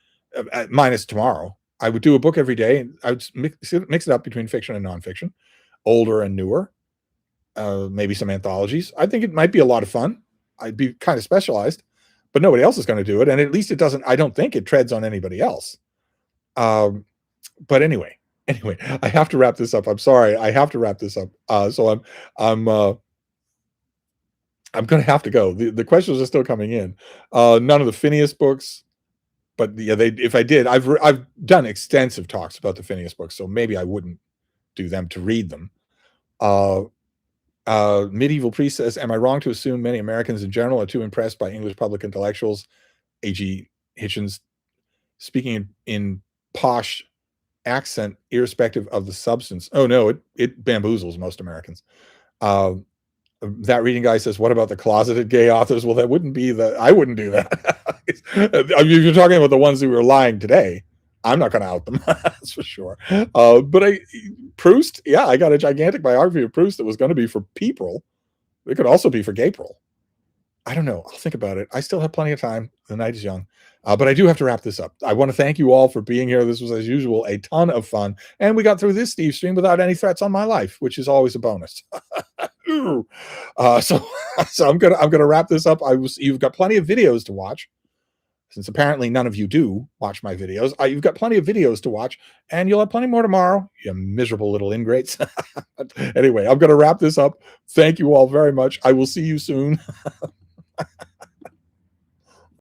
minus tomorrow. I would do a book every day, and I would mix it up between fiction and nonfiction, older and newer, maybe some anthologies. I think it might be a lot of fun. I'd be kind of specialized, but nobody else is going to do it, and at least it doesn't. I don't think it treads on anybody else. But anyway, I have to wrap this up. I'm sorry, I have to wrap this up. So I'm I'm going to have to go. The questions are still coming in. None of the Phineas books, but yeah, they. If I did, I've done extensive talks about the Phineas books, so maybe I wouldn't do them to read them. Medieval Priest says, "Am I wrong to assume many Americans in general are too impressed by English public intellectuals, A.G. Hitchens, speaking in posh accent, irrespective of the substance?" Oh no, it bamboozles most Americans. That reading guy says, "What about the closeted gay authors?" Well, that wouldn't be I wouldn't do that. You're talking about the ones who are lying today. I'm not going to out them. That's for sure. But Proust, yeah, I got a gigantic biography of Proust that was going to be for people. It could also be for Gabriel. I don't know. I'll think about it. I still have plenty of time. The night is young. But I do have to wrap this up. I want to thank you all for being here. This was, as usual, a ton of fun. And we got through this Stevestream without any threats on my life, which is always a bonus. So I'm gonna wrap this up. You've got plenty of videos to watch, since apparently none of you do watch my videos. You've got plenty of videos to watch, and you'll have plenty more tomorrow, you miserable little ingrates. Anyway, I'm gonna wrap this up. Thank you all very much. I will see you soon.